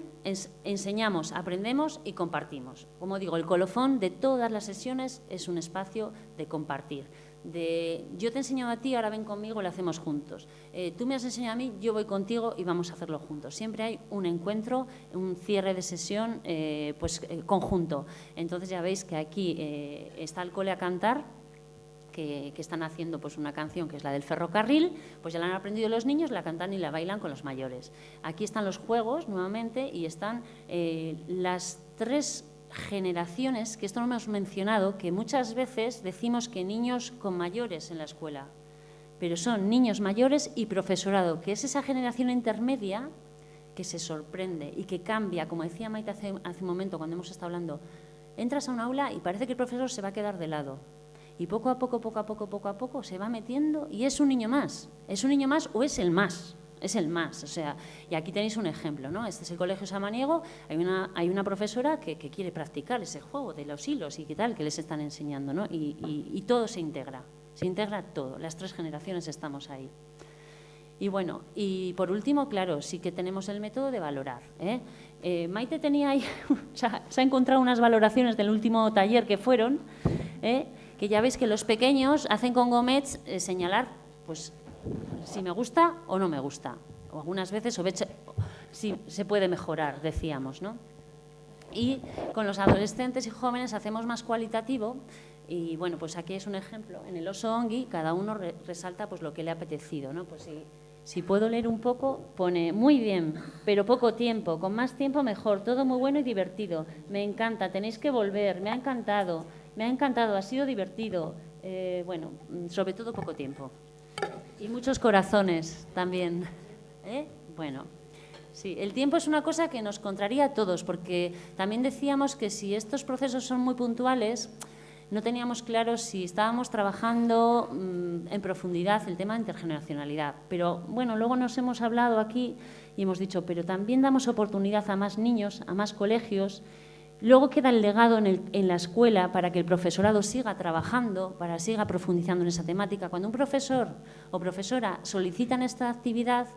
enseñamos, aprendemos y compartimos. Como digo, el colofón de todas las sesiones es un espacio de compartir. Yo te he enseñado a ti, ahora ven conmigo y lo hacemos juntos. Tú me has enseñado a mí, yo voy contigo y vamos a hacerlo juntos. Siempre hay un encuentro, un cierre de sesión conjunto. Entonces ya veis que aquí está el cole a cantar, que están haciendo pues una canción que es la del ferrocarril, pues ya la han aprendido los niños, la cantan y la bailan con los mayores. Aquí están los juegos nuevamente y están las 3 generaciones, que esto no hemos mencionado, que muchas veces decimos que niños con mayores en la escuela, pero son niños mayores y profesorado, que es esa generación intermedia que se sorprende y que cambia, como decía Maite hace un momento cuando hemos estado hablando, entras a un aula y parece que el profesor se va a quedar de lado. Y poco a poco se va metiendo y es un niño más o es el más, o sea, y aquí tenéis un ejemplo, ¿no? Este es el Colegio Samaniego, hay una profesora que quiere practicar ese juego de los hilos y qué tal, que les están enseñando, ¿no? Y todo se integra todo, las 3 generaciones estamos ahí. Y bueno, y por último, claro, sí que tenemos el método de valorar, Maite tenía ahí, se ha encontrado unas valoraciones del último taller que fueron, que ya veis que los pequeños hacen con gomets señalar pues si me gusta o no me gusta, o algunas veces si se puede mejorar, decíamos, ¿no? Y con los adolescentes y jóvenes hacemos más cualitativo y bueno, pues aquí es un ejemplo, en el oso ongi cada uno resalta pues lo que le ha apetecido, ¿no? Pues si puedo leer un poco, pone muy bien, pero poco tiempo, con más tiempo mejor, todo muy bueno y divertido, me encanta, tenéis que volver, me ha encantado, ha sido divertido, bueno, sobre todo poco tiempo. Y muchos corazones también. Bueno, sí, el tiempo es una cosa que nos contraría a todos, porque también decíamos que si estos procesos son muy puntuales, no teníamos claro si estábamos trabajando en profundidad el tema de intergeneracionalidad. Pero bueno, luego nos hemos hablado aquí y hemos dicho, pero también damos oportunidad a más niños, a más colegios. Luego queda el legado en la escuela para que el profesorado siga trabajando, para siga profundizando en esa temática. Cuando un profesor o profesora solicitan esta actividad,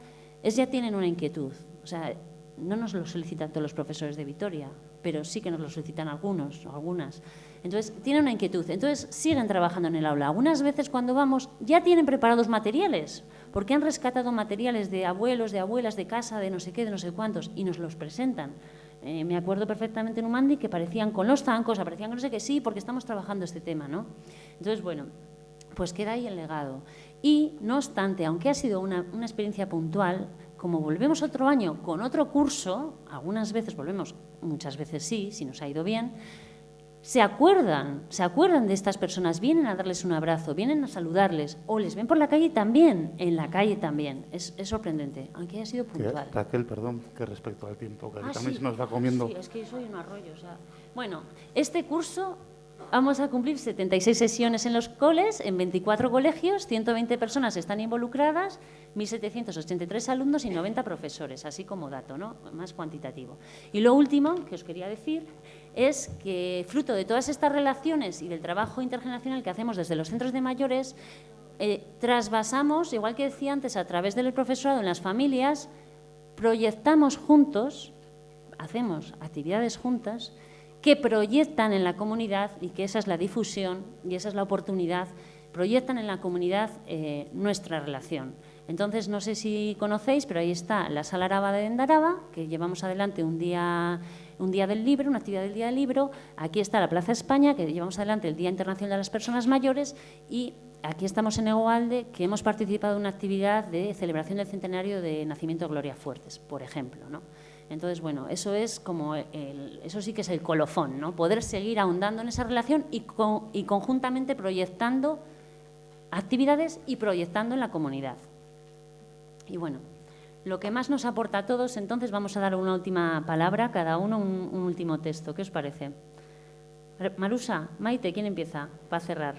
ya tienen una inquietud. O sea, no nos lo solicitan todos los profesores de Vitoria, pero sí que nos lo solicitan algunos o algunas. Entonces, tienen una inquietud. Entonces, siguen trabajando en el aula. Algunas veces cuando vamos ya tienen preparados materiales, porque han rescatado materiales de abuelos, de abuelas, de casa, de no sé qué, de no sé cuántos, y nos los presentan. Me acuerdo perfectamente en Umandi que aparecían con los zancos, aparecían con no sé qué, sí, porque estamos trabajando este tema, ¿no? Entonces, bueno, pues queda ahí el legado. Y, no obstante, aunque ha sido una experiencia puntual, como volvemos otro año con otro curso, algunas veces volvemos, muchas veces sí, si nos ha ido bien, se acuerdan de estas personas, vienen a darles un abrazo, vienen a saludarles, o les ven por la calle también, en la calle también. Es sorprendente, aunque haya sido puntual. Raquel, perdón, que respecto al tiempo, que también Sí. se nos va comiendo. Sí, es que soy un arroyo. O sea. Bueno, este curso vamos a cumplir 76 sesiones en los coles, en 24 colegios, 120 personas están involucradas, 1.783 alumnos y 90 profesores, así como dato, ¿no? Más cuantitativo. Y lo último que os quería decir es que, fruto de todas estas relaciones y del trabajo intergeneracional que hacemos desde los centros de mayores, trasvasamos, igual que decía antes, a través del profesorado en las familias, proyectamos juntos, hacemos actividades juntas, que proyectan en la comunidad, y que esa es la difusión y esa es la oportunidad, proyectan en la comunidad nuestra relación. Entonces, no sé si conocéis, pero ahí está la Sala Araba de Endaraba, que llevamos adelante un día del libro, una actividad del Día del Libro. Aquí está la Plaza España, que llevamos adelante el Día Internacional de las Personas Mayores, y aquí estamos en Egualde, que hemos participado en una actividad de celebración del centenario de nacimiento de Gloria Fuertes, por ejemplo, ¿no? Entonces, bueno, eso es como eso sí que es el colofón, ¿no? Poder seguir ahondando en esa relación y conjuntamente proyectando actividades y proyectando en la comunidad. Y bueno, lo que más nos aporta a todos, entonces vamos a dar una última palabra, cada uno un último texto. ¿Qué os parece? Marusa, Maite, ¿quién empieza para cerrar?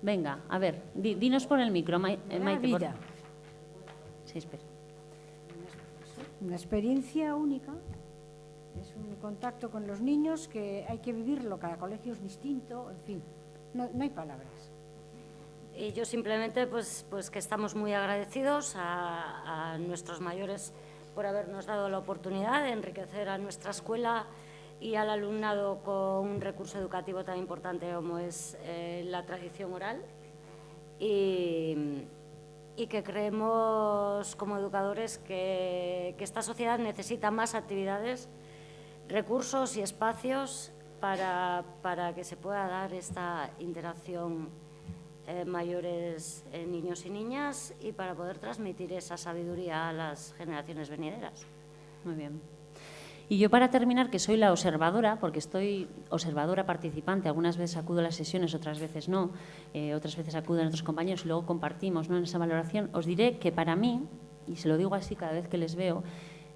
Venga, a ver, dinos por el micro, Maite. Vida. Sí, espera. Una experiencia única, es un contacto con los niños que hay que vivirlo, cada colegio es distinto, en fin, no hay palabras. Y yo simplemente pues que estamos muy agradecidos a nuestros mayores por habernos dado la oportunidad de enriquecer a nuestra escuela y al alumnado con un recurso educativo tan importante como es la tradición oral, y que creemos como educadores que esta sociedad necesita más actividades, recursos y espacios para que se pueda dar esta interacción mayores, niños y niñas, y para poder transmitir esa sabiduría a las generaciones venideras. Muy bien. Y yo, para terminar, que soy la observadora, porque estoy observadora participante, algunas veces acudo a las sesiones, otras veces no, otras veces acuden otros compañeros y luego compartimos, ¿no?, en esa valoración, os diré que para mí, y se lo digo así cada vez que les veo,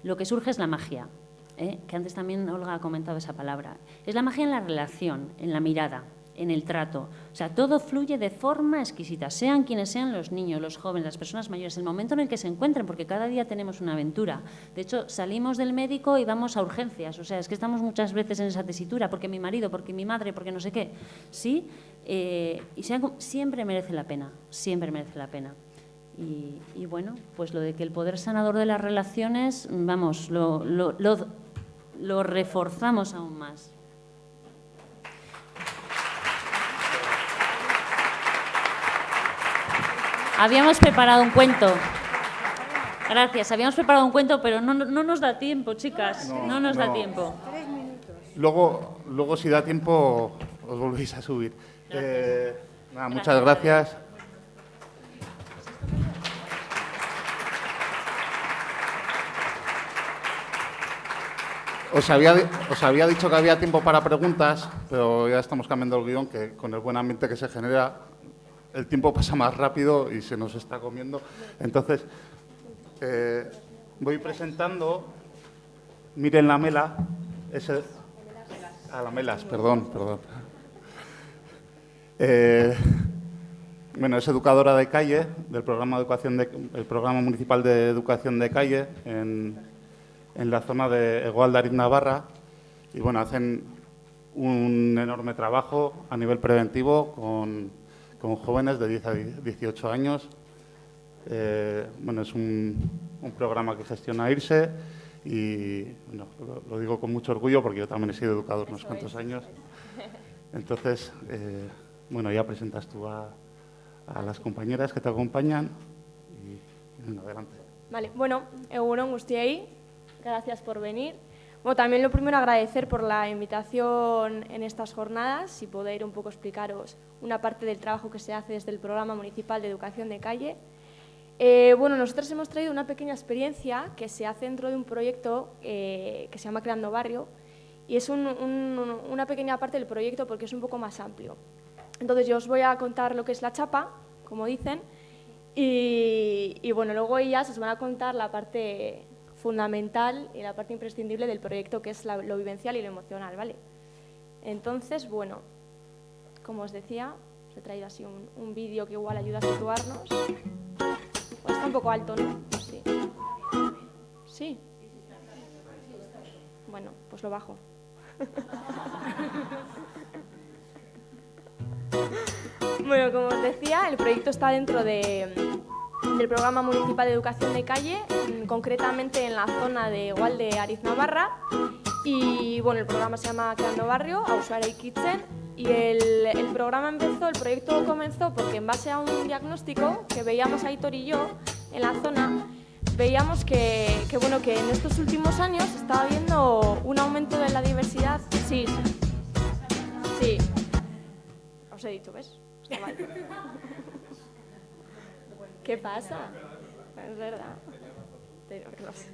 lo que surge es la magia, que antes también Olga ha comentado esa palabra. Es la magia en la relación, en la mirada, en el trato. O sea, todo fluye de forma exquisita, sean quienes sean los niños, los jóvenes, las personas mayores, el momento en el que se encuentren, porque cada día tenemos una aventura. De hecho, salimos del médico y vamos a urgencias. O sea, es que estamos muchas veces en esa tesitura, porque mi marido, porque mi madre, porque no sé qué. ¿Sí? Y siempre merece la pena, siempre merece la pena. Y bueno, pues lo de que el poder sanador de las relaciones, vamos, lo reforzamos aún más. Habíamos preparado un cuento. Gracias, habíamos preparado un cuento, pero no nos da tiempo, chicas. No nos da tiempo. 3 minutos. Luego, si da tiempo, os volvéis a subir. Muchas gracias. Os había dicho que había tiempo para preguntas, pero ya estamos cambiando el guión, que con el buen ambiente que se genera, el tiempo pasa más rápido y se nos está comiendo. Entonces, voy presentando. Miren la Mela. La Melas, perdón. Bueno, es educadora de calle del programa municipal de educación de calle en la zona de Egualde, Navarra, y bueno, hacen un enorme trabajo a nivel preventivo con jóvenes de 10 a 18 años. Bueno, es un programa que gestiona IRSE y bueno, lo digo con mucho orgullo porque yo también he sido educador unos cuantos años. Entonces, bueno, ya presentas tú a las compañeras que te acompañan y venga, adelante. Vale, bueno, egunon guztiei, gracias por venir. Bueno, también lo primero agradecer por la invitación en estas jornadas y poder un poco explicaros una parte del trabajo que se hace desde el Programa Municipal de Educación de Calle. Bueno, nosotros hemos traído una pequeña experiencia que se hace dentro de un proyecto que se llama Creando Barrio y es una pequeña parte del proyecto porque es un poco más amplio. Entonces yo os voy a contar lo que es la chapa, como dicen, y bueno, luego ellas os van a contar la parte fundamental y la parte imprescindible del proyecto, que es lo vivencial y lo emocional, ¿vale? Entonces, bueno, como os decía, os he traído así un vídeo que igual ayuda a situarnos. Pues está un poco alto, ¿no? Sí. ¿Sí? Bueno, pues lo bajo. Bueno, como os decía, el proyecto está dentro del Programa Municipal de Educación de Calle, concretamente en la zona de Gualde, Ariz Navarra, y bueno, el programa se llama Creando Barrio, Ausuara y Kitchen, y el proyecto comenzó porque en base a un diagnóstico que veíamos Aitor y yo en la zona, veíamos que en estos últimos años estaba habiendo un aumento de la diversidad. Sí. Os he dicho, ¿ves? Está mal. ¿Qué pasa? Es verdad.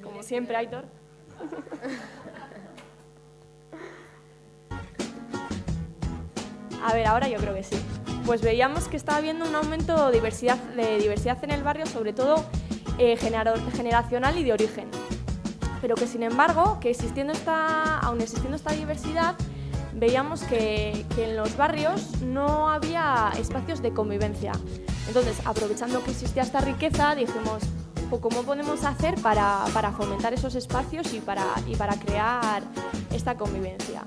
Como siempre, Aitor. A ver, ahora yo creo que sí. Pues veíamos que estaba habiendo un aumento de diversidad en el barrio, sobre todo generacional y de origen. Pero que, sin embargo, aun existiendo esta diversidad, veíamos que en los barrios no había espacios de convivencia. Entonces, aprovechando que existía esta riqueza, dijimos, ¿cómo podemos hacer para fomentar esos espacios y para crear esta convivencia?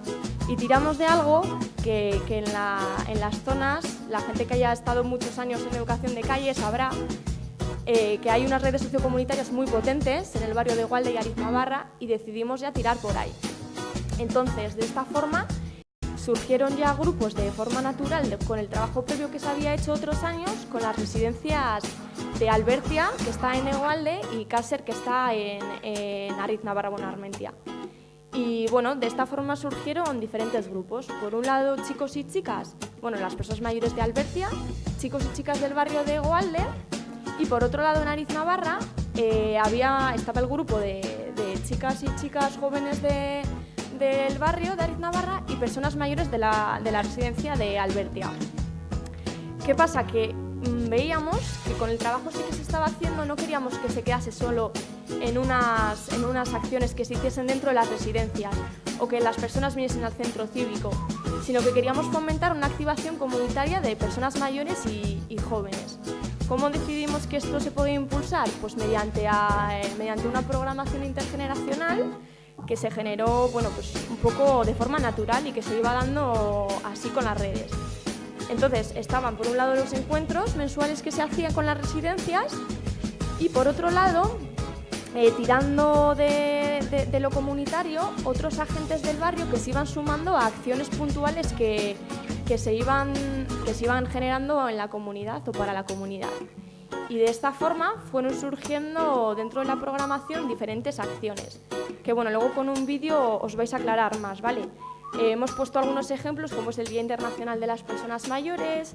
Y tiramos de algo que en las zonas, la gente que haya estado muchos años en educación de calle sabrá que hay unas redes sociocomunitarias muy potentes en el barrio de Gualde y Ariz Navarra, y decidimos ya tirar por ahí. Entonces, de esta forma, surgieron ya grupos de forma natural con el trabajo previo que se había hecho otros años con las residencias de Albertia, que está en Egualde, y Cácer, que está en Ariz Navarra, Armentia. Y bueno, de esta forma surgieron diferentes grupos. Por un lado, chicos y chicas, las personas mayores de Albertia, chicos y chicas del barrio de Egualde, y por otro lado, en Ariz Navarra, estaba el grupo de chicas y chicas jóvenes del barrio de Ariz Navarra y personas mayores de la residencia de Albertia. ¿Qué pasa? Que veíamos que con el trabajo que se estaba haciendo no queríamos que se quedase solo en unas acciones que se hiciesen dentro de las residencias o que las personas viniesen al centro cívico, sino que queríamos fomentar una activación comunitaria de personas mayores y jóvenes. ¿Cómo decidimos que esto se podía impulsar? Pues mediante una programación intergeneracional que se generó un poco de forma natural y que se iba dando así con las redes. Entonces, estaban por un lado los encuentros mensuales que se hacían con las residencias y por otro lado, tirando de lo comunitario, otros agentes del barrio que se iban sumando a acciones puntuales que se iban generando en la comunidad o para la comunidad. Y de esta forma fueron surgiendo dentro de la programación diferentes acciones, que luego con un vídeo os vais a aclarar más, ¿vale? Hemos puesto algunos ejemplos, como es el Día Internacional de las Personas Mayores,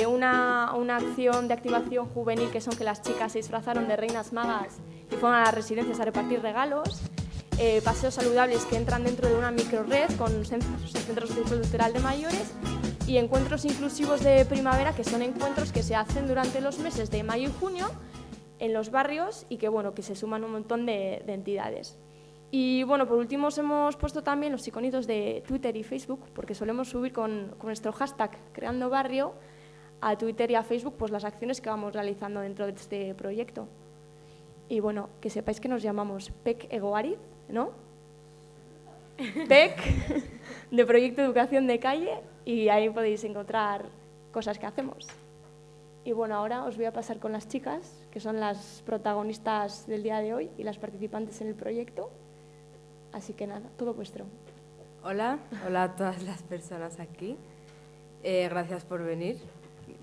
una acción de activación juvenil, que son que las chicas se disfrazaron de reinas magas y fueron a las residencias a repartir regalos, paseos saludables que entran dentro de una microred con centros culturales de mayores, y encuentros inclusivos de primavera, que son encuentros que se hacen durante los meses de mayo y junio en los barrios y que se suman un montón de entidades. Y por último os hemos puesto también los iconitos de Twitter y Facebook, porque solemos subir con nuestro hashtag Creando Barrio a Twitter y a Facebook las acciones que vamos realizando dentro de este proyecto. Y que sepáis que nos llamamos PEC Egoariz, ¿no? PEC, de Proyecto de Educación de Calle, y ahí podéis encontrar cosas que hacemos. Y ahora os voy a pasar con las chicas, que son las protagonistas del día de hoy y las participantes en el proyecto. Así que nada, todo vuestro. Hola a todas las personas aquí. Gracias por venir.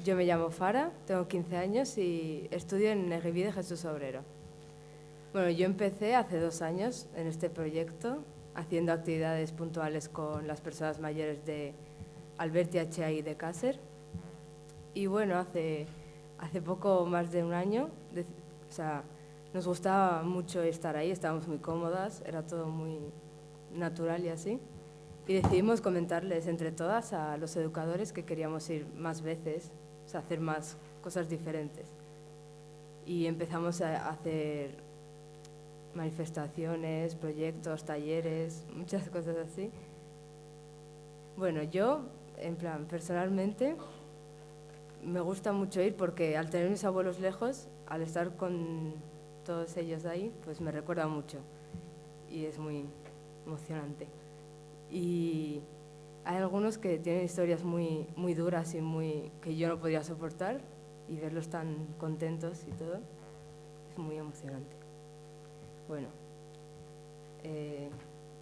Yo me llamo Fara, tengo 15 años y estudio en Eguivide Jesús Obrero. Yo empecé hace 2 años en este proyecto haciendo actividades puntuales con las personas mayores de Alberti HA y de Cácer. Y bueno, hace poco más de un año, o sea, nos gustaba mucho estar ahí, estábamos muy cómodas, era todo muy natural y así. Y decidimos comentarles entre todas a los educadores que queríamos ir más veces, o sea, hacer más cosas diferentes. Y empezamos a hacer manifestaciones, proyectos, talleres, muchas cosas así. Bueno, yo, en plan, personalmente, me gusta mucho ir porque al tener mis abuelos lejos, al estar con todos ellos ahí, pues me recuerda mucho y es muy emocionante. Y hay algunos que tienen historias muy, muy duras y que yo no podría soportar, y verlos tan contentos y todo es muy emocionante. Bueno.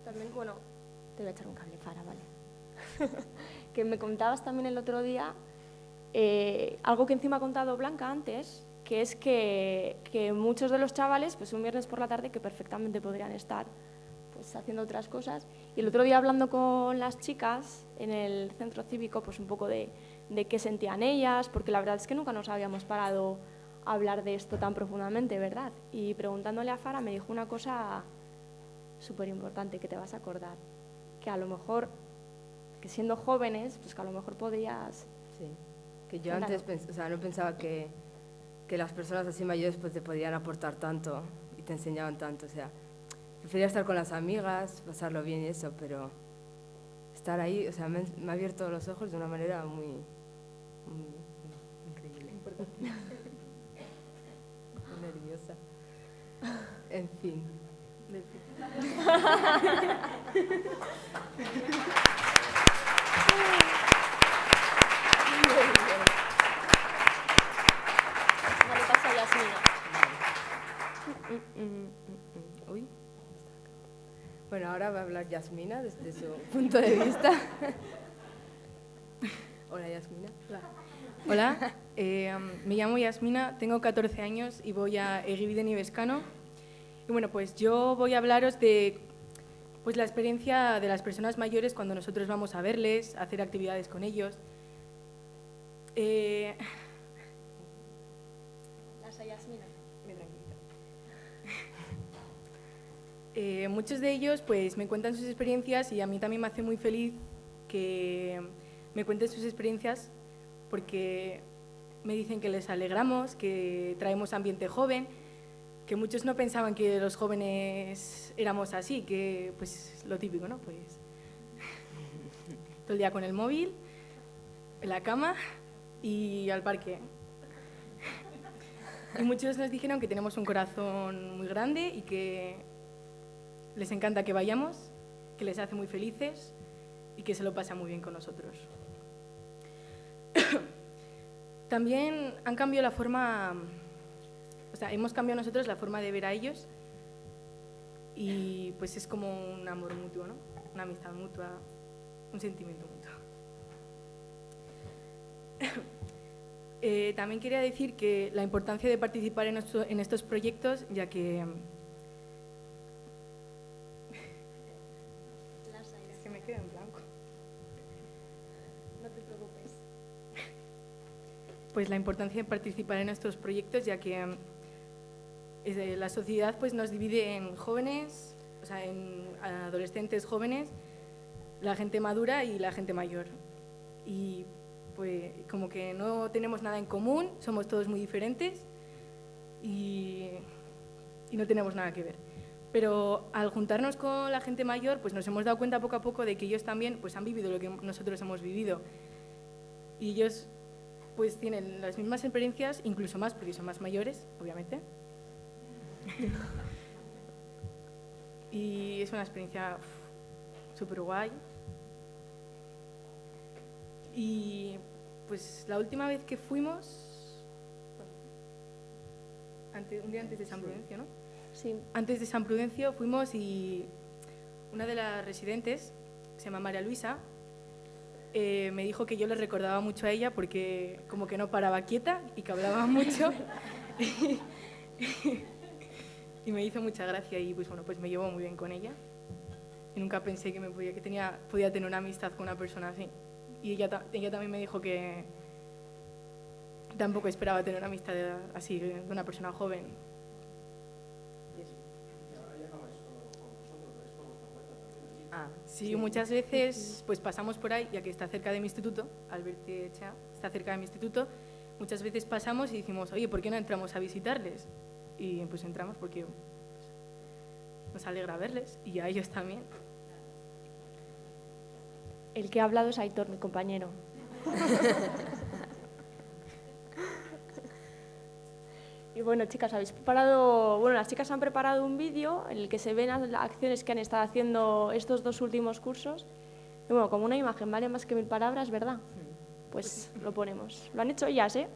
También, bueno, te voy a echar un cable, Fara, ¿vale? Que me contabas también el otro día, algo que encima ha contado Blanca antes, que es que muchos de los chavales, pues un viernes por la tarde, que perfectamente podrían estar pues haciendo otras cosas. Y el otro día hablando con las chicas en el centro cívico, pues un poco de qué sentían ellas, porque la verdad es que nunca nos habíamos parado a hablar de esto tan profundamente, ¿verdad? Y preguntándole a Fara me dijo una cosa súper importante que te vas a acordar, que a lo mejor, que siendo jóvenes, pues que a lo mejor podrías... Sí, que yo antes no pensaba que las personas así mayores pues te podían aportar tanto y te enseñaban tanto, o sea, prefería estar con las amigas, pasarlo bien y eso, pero estar ahí, o sea, me ha abierto los ojos de una manera muy increíble. Muy nerviosa. En fin. Vale, pasa a Yasmina. Uy. Bueno, ahora va a hablar Yasmina desde su punto de vista. Hola, Yasmina. Hola, me llamo Yasmina, tengo 14 años y voy a Egibide Nivescano. Y bueno, pues yo voy a hablaros de pues, la experiencia de las personas mayores cuando nosotros vamos a verles, a hacer actividades con ellos. Pasa a Yasmina. Muchos de ellos pues, me cuentan sus experiencias y a mí también me hace muy feliz que me cuenten sus experiencias porque me dicen que les alegramos, que traemos ambiente joven, que muchos no pensaban que los jóvenes éramos así, que pues lo típico, ¿no? Pues todo el día con el móvil, en la cama y al parque. Y muchos nos dijeron que tenemos un corazón muy grande y que les encanta que vayamos, que les hace muy felices y que se lo pasan muy bien con nosotros. También han cambiado la forma, o sea, hemos cambiado nosotros la forma de ver a ellos y pues es como un amor mutuo, ¿no? Una amistad mutua, un sentimiento mutuo. También quería decir que la importancia de participar en estos proyectos, ya que es que me quedo en blanco. No te preocupes. Pues la importancia de participar en estos proyectos, ya que la sociedad pues, nos divide en jóvenes, o sea, en adolescentes jóvenes, la gente madura y la gente mayor. Y pues como que no tenemos nada en común, somos todos muy diferentes y no tenemos nada que ver. Pero al juntarnos con la gente mayor, pues nos hemos dado cuenta poco a poco de que ellos también pues, han vivido lo que nosotros hemos vivido. Y ellos pues tienen las mismas experiencias, incluso más, porque son más mayores, obviamente. Y es una experiencia súper guay. Y pues la última vez que fuimos, un día antes de San Prudencio, ¿no? Sí. Antes de San Prudencio fuimos y una de las residentes, se llama María Luisa, me dijo que yo le recordaba mucho a ella porque como que no paraba quieta y que hablaba mucho y me hizo mucha gracia y pues bueno, pues me llevo muy bien con ella y nunca pensé que podía tener una amistad con una persona así. Y ella también me dijo que tampoco esperaba tener una amistad así de una persona joven. Sí, muchas veces pues pasamos por ahí, ya que está cerca de mi instituto, Albertechea está cerca de mi instituto, muchas veces pasamos y decimos, oye, ¿por qué no entramos a visitarles? Y pues entramos porque nos alegra verles y a ellos también. El que ha hablado es Aitor, mi compañero. Y bueno, chicas, las chicas han preparado un vídeo en el que se ven las acciones que han estado haciendo estos 2 últimos cursos. Y bueno, como una imagen vale más que 1000 palabras, ¿verdad? Pues lo ponemos. Lo han hecho ellas, ¿eh?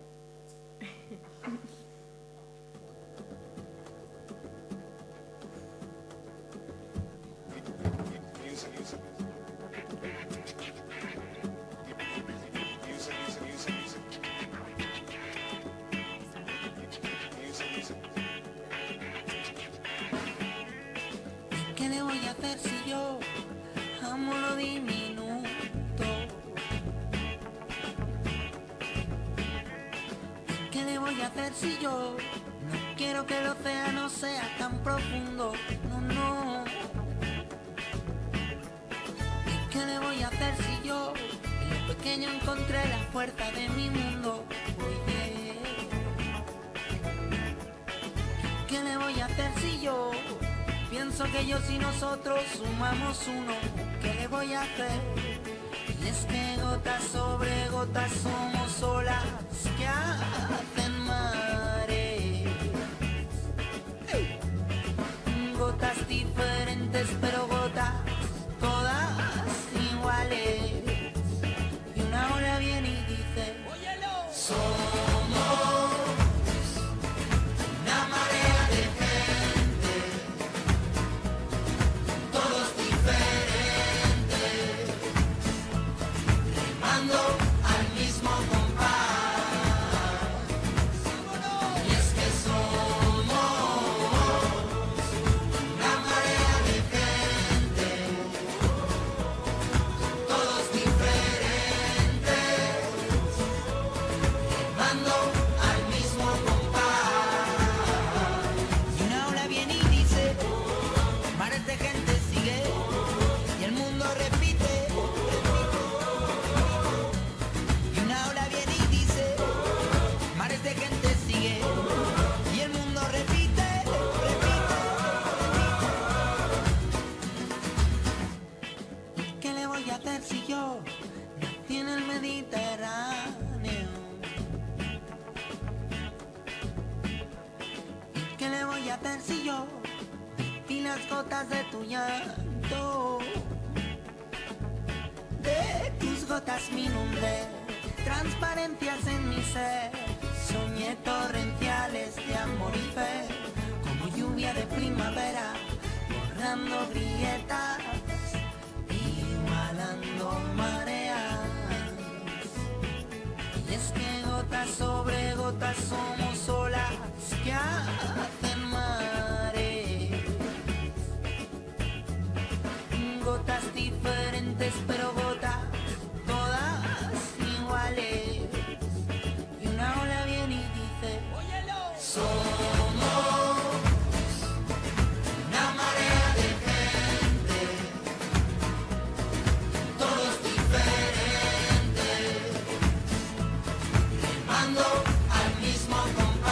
¿Qué le voy a hacer si yo amo lo diminuto? ¿Qué le voy a hacer si yo no quiero que el océano sea tan profundo? No, no. ¿Qué le voy a hacer si yo en lo pequeño encontré la fuerza de mi mundo? Oye, ¿qué le voy a hacer si yo pienso que ellos y nosotros sumamos uno? ¿Qué le voy a hacer? Y es que gotas sobre gotas somos olas que hacen mares. Gotas diferentes pero gotas todas iguales. Y una ola viene y dice, óyelo, somos una marea de gente, todos diferentes, remando al mismo compás. Y es que somos una marea de gente, todos diferentes, remando al mismo compás. Y una ola viene y dice, mares de gente sigue, y el mundo repite. Y una ola viene y dice, mares de gente sigue, y el mundo repite, repite. ¿Qué le voy a hacer si yo nací en el Mediterráneo? ¿Qué le voy a hacer si yo vi las gotas de tu llanto? De tus gotas me inundé, transparencias en mi ser, soñé torrenciales de amor y fe, como lluvia de primavera, borrando grietas, igualando mareas. Y es que gotas sobre gotas somos olas que hacen mares. Gotas diferentes pero gotas todas iguales. Y una ola viene y dice, óyelo, somos una marea de gente, todos diferentes, remando al mismo compás.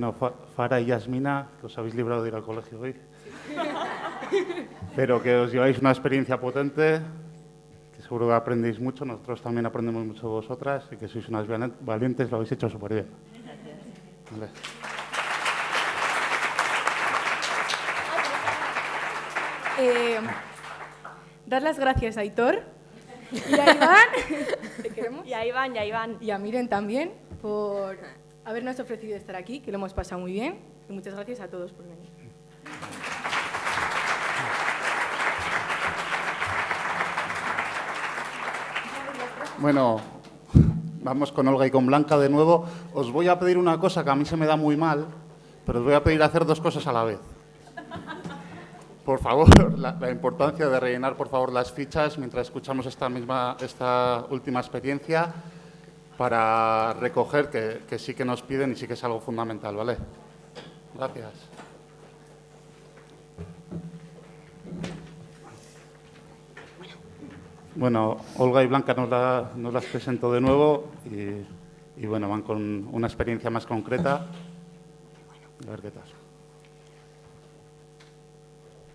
Bueno, Fara y Yasmina, que os habéis librado de ir al colegio hoy. Pero que os lleváis una experiencia potente, que seguro que aprendéis mucho, nosotros también aprendemos mucho de vosotras y que sois unas valientes, lo habéis hecho súper bien. Vale. Dar las gracias a Aitor y a Iván, ¿te queremos? Y a Iván. Y a Miren también por habernos ofrecido estar aquí, que lo hemos pasado muy bien. Y muchas gracias a todos por venir. Bueno, vamos con Olga y con Blanca de nuevo. Os voy a pedir una cosa que a mí se me da muy mal, pero os voy a pedir hacer 2 cosas a la vez. Por favor, la importancia de rellenar, por favor, las fichas mientras escuchamos esta última experiencia para recoger que sí que nos piden y sí que es algo fundamental, ¿vale? Gracias. Bueno, Olga y Blanca nos las presento de nuevo y bueno, van con una experiencia más concreta. A ver qué tal.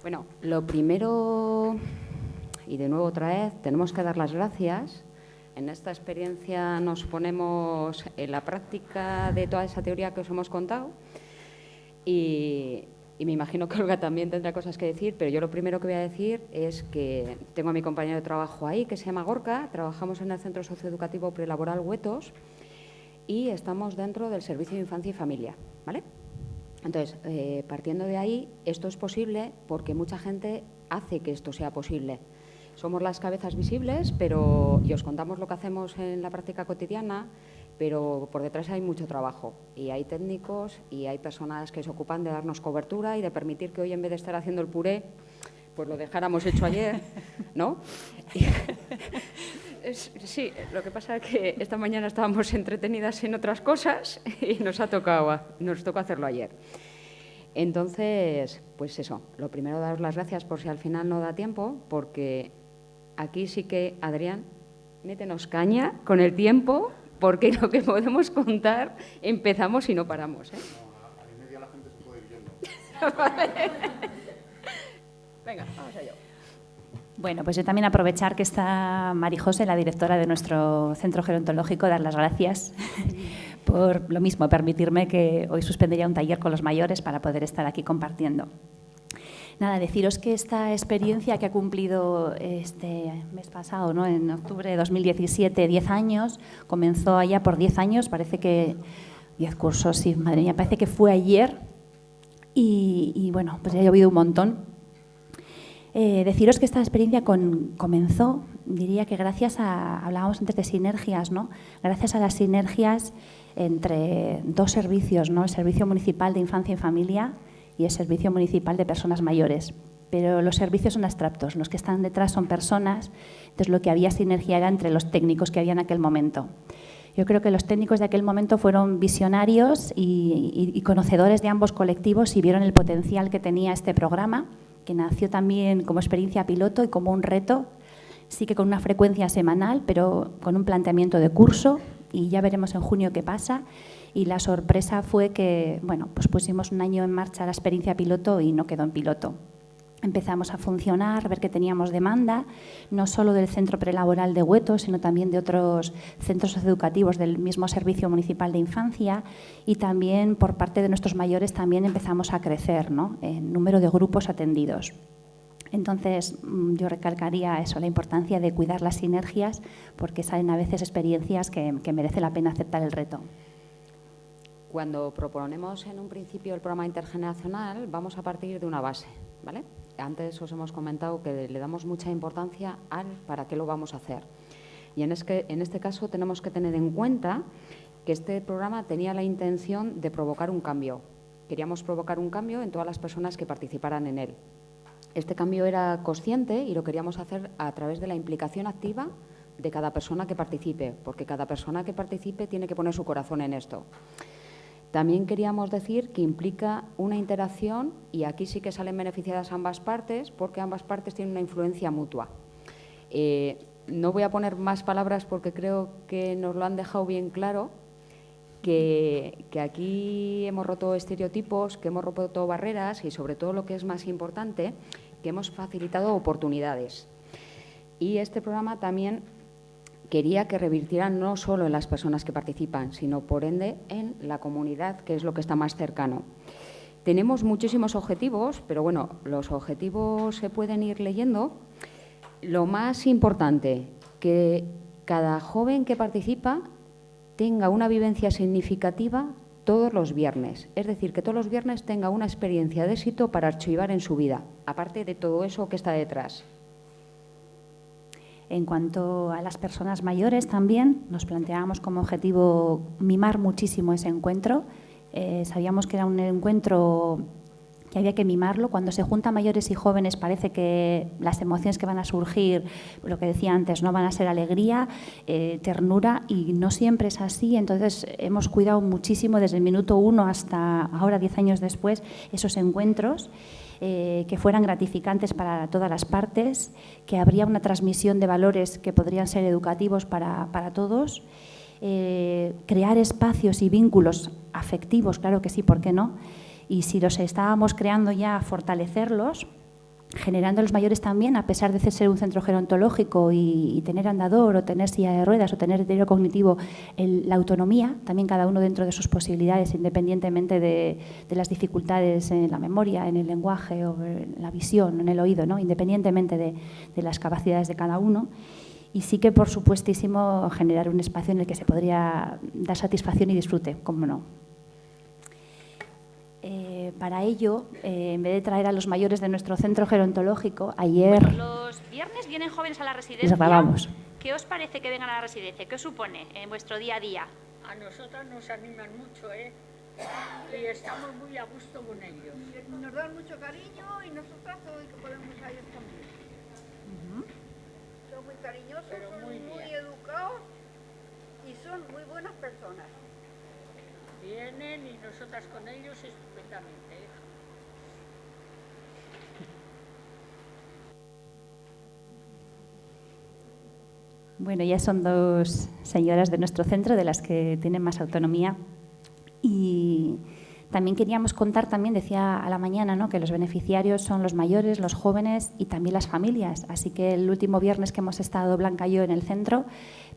Bueno, lo primero, y de nuevo otra vez, tenemos que dar las gracias. En esta experiencia nos ponemos en la práctica de toda esa teoría que os hemos contado y me imagino que Olga también tendrá cosas que decir, pero yo lo primero que voy a decir es que tengo a mi compañero de trabajo ahí, que se llama Gorka, trabajamos en el Centro Socioeducativo Prelaboral Huetos y estamos dentro del Servicio de Infancia y Familia, ¿vale? Entonces, partiendo de ahí, esto es posible porque mucha gente hace que esto sea posible. Somos las cabezas visibles, y os contamos lo que hacemos en la práctica cotidiana, pero por detrás hay mucho trabajo y hay técnicos y hay personas que se ocupan de darnos cobertura y de permitir que hoy, en vez de estar haciendo el puré, pues lo dejáramos hecho ayer, ¿no? Sí, lo que pasa es que esta mañana estábamos entretenidas en otras cosas y nos tocó hacerlo ayer. Entonces, pues eso, lo primero, daros las gracias por si al final no da tiempo, porque aquí sí que, Adrián, métenos caña con el tiempo, porque lo que podemos contar empezamos y no paramos, ¿eh? No, a media la gente se puede ir yendo. Vale. Venga, vamos allá. Bueno, pues yo también aprovechar que está Marijose, la directora de nuestro centro gerontológico, dar las gracias por lo mismo, permitirme que hoy suspendería un taller con los mayores para poder estar aquí compartiendo. Nada, deciros que esta experiencia que ha cumplido este mes pasado, ¿no? En octubre de 2017, 10 años, comenzó allá por 10 años, parece que 10 cursos, sí, madre mía, parece que fue ayer y bueno, pues ya ha llovido un montón. Deciros que esta experiencia comenzó, diría que gracias hablábamos antes de sinergias, ¿no? Gracias a las sinergias entre 2 servicios, ¿no? El Servicio Municipal de Infancia y Familia y el Servicio Municipal de Personas Mayores. Pero los servicios son abstractos, los que están detrás son personas, entonces lo que había sinergia era entre los técnicos que había en aquel momento. Yo creo que los técnicos de aquel momento fueron visionarios y conocedores de ambos colectivos y vieron el potencial que tenía este programa, que nació también como experiencia piloto y como un reto, sí que con una frecuencia semanal, pero con un planteamiento de curso, y ya veremos en junio qué pasa. Y la sorpresa fue que, bueno, pues pusimos un año en marcha la experiencia piloto y no quedó en piloto. Empezamos a funcionar, ver que teníamos demanda, no solo del Centro Prelaboral de Huetos, sino también de otros centros educativos del mismo Servicio Municipal de Infancia, y también por parte de nuestros mayores también empezamos a crecer, ¿no? En número de grupos atendidos. Entonces, yo recalcaría eso, la importancia de cuidar las sinergias, porque salen a veces experiencias que merece la pena aceptar el reto. Cuando proponemos en un principio el programa intergeneracional, vamos a partir de una base, ¿vale? Antes os hemos comentado que le damos mucha importancia al para qué lo vamos a hacer. Y en este caso tenemos que tener en cuenta que este programa tenía la intención de provocar un cambio. Queríamos provocar un cambio en todas las personas que participaran en él. Este cambio era consciente y lo queríamos hacer a través de la implicación activa de cada persona que participe, porque cada persona que participe tiene que poner su corazón en esto. También queríamos decir que implica una interacción, y aquí sí que salen beneficiadas ambas partes, porque ambas partes tienen una influencia mutua. No voy a poner más palabras porque creo que nos lo han dejado bien claro, que aquí hemos roto estereotipos, que hemos roto barreras y, sobre todo, lo que es más importante, que hemos facilitado oportunidades. Y este programa también quería que revirtieran no solo en las personas que participan, sino, por ende, en la comunidad, que es lo que está más cercano. Tenemos muchísimos objetivos, pero bueno, los objetivos se pueden ir leyendo. Lo más importante, que cada joven que participa tenga una vivencia significativa todos los viernes. Es decir, que todos los viernes tenga una experiencia de éxito para archivar en su vida, aparte de todo eso que está detrás. En cuanto a las personas mayores también, nos planteábamos como objetivo mimar muchísimo ese encuentro. Sabíamos que era un encuentro que había que mimarlo. Cuando se juntan mayores y jóvenes parece que las emociones que van a surgir, lo que decía antes, no van a ser alegría, ternura, y no siempre es así. Entonces hemos cuidado muchísimo desde el minuto 1 hasta ahora, 10 años después, esos encuentros. Que fueran gratificantes para todas las partes, que habría una transmisión de valores que podrían ser educativos para todos, crear espacios y vínculos afectivos, claro que sí, ¿por qué no? Y si los estábamos creando ya, fortalecerlos, generando a los mayores también, a pesar de ser un centro gerontológico y tener andador o tener silla de ruedas o tener deterioro cognitivo, la autonomía, también cada uno dentro de sus posibilidades, independientemente de las dificultades en la memoria, en el lenguaje o en la visión, en el oído, ¿no? Independientemente de las capacidades de cada uno. Y sí que, por supuestísimo, generar un espacio en el que se podría dar satisfacción y disfrute, cómo no. Para ello, en vez de traer a los mayores de nuestro centro gerontológico, ayer... Bueno, los viernes vienen jóvenes a la residencia. Les grabamos. ¿Qué os parece que vengan a la residencia? ¿Qué os supone en vuestro día a día? A nosotras nos animan mucho, y estamos muy a gusto con ellos. Nos dan mucho cariño y nosotras todo el que podemos a ellos también. Son muy cariñosos, son muy educados y son muy buenas personas. Vienen y nosotras con ellos estupendamente. Bueno, ya son dos señoras de nuestro centro de las que tienen más autonomía, y también queríamos contar, también decía a la mañana, ¿no?, que los beneficiarios son los mayores, los jóvenes y también las familias. Así que el último viernes que hemos estado Blanca y yo en el centro,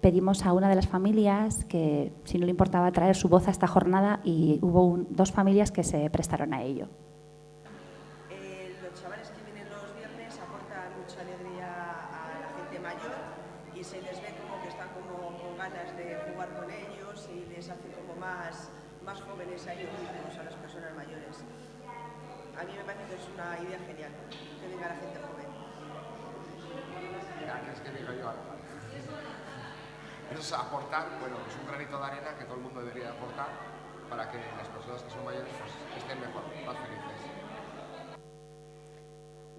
pedimos a una de las familias que si no le importaba traer su voz a esta jornada, y hubo dos familias que se prestaron a ello. Los chavales que vienen los viernes aportan mucha alegría a la gente mayor y se les ve como que están como con ganas de jugar con ellos y les hace como más jóvenes a ellos mismos, a las personas mayores. A mí me parece que es una idea genial, que venga la gente joven. ¿Quieres que diga yo algo? Eso es aportar, bueno, es un granito de arena que todo el mundo debería aportar para que las personas que son mayores pues, estén mejor, más felices.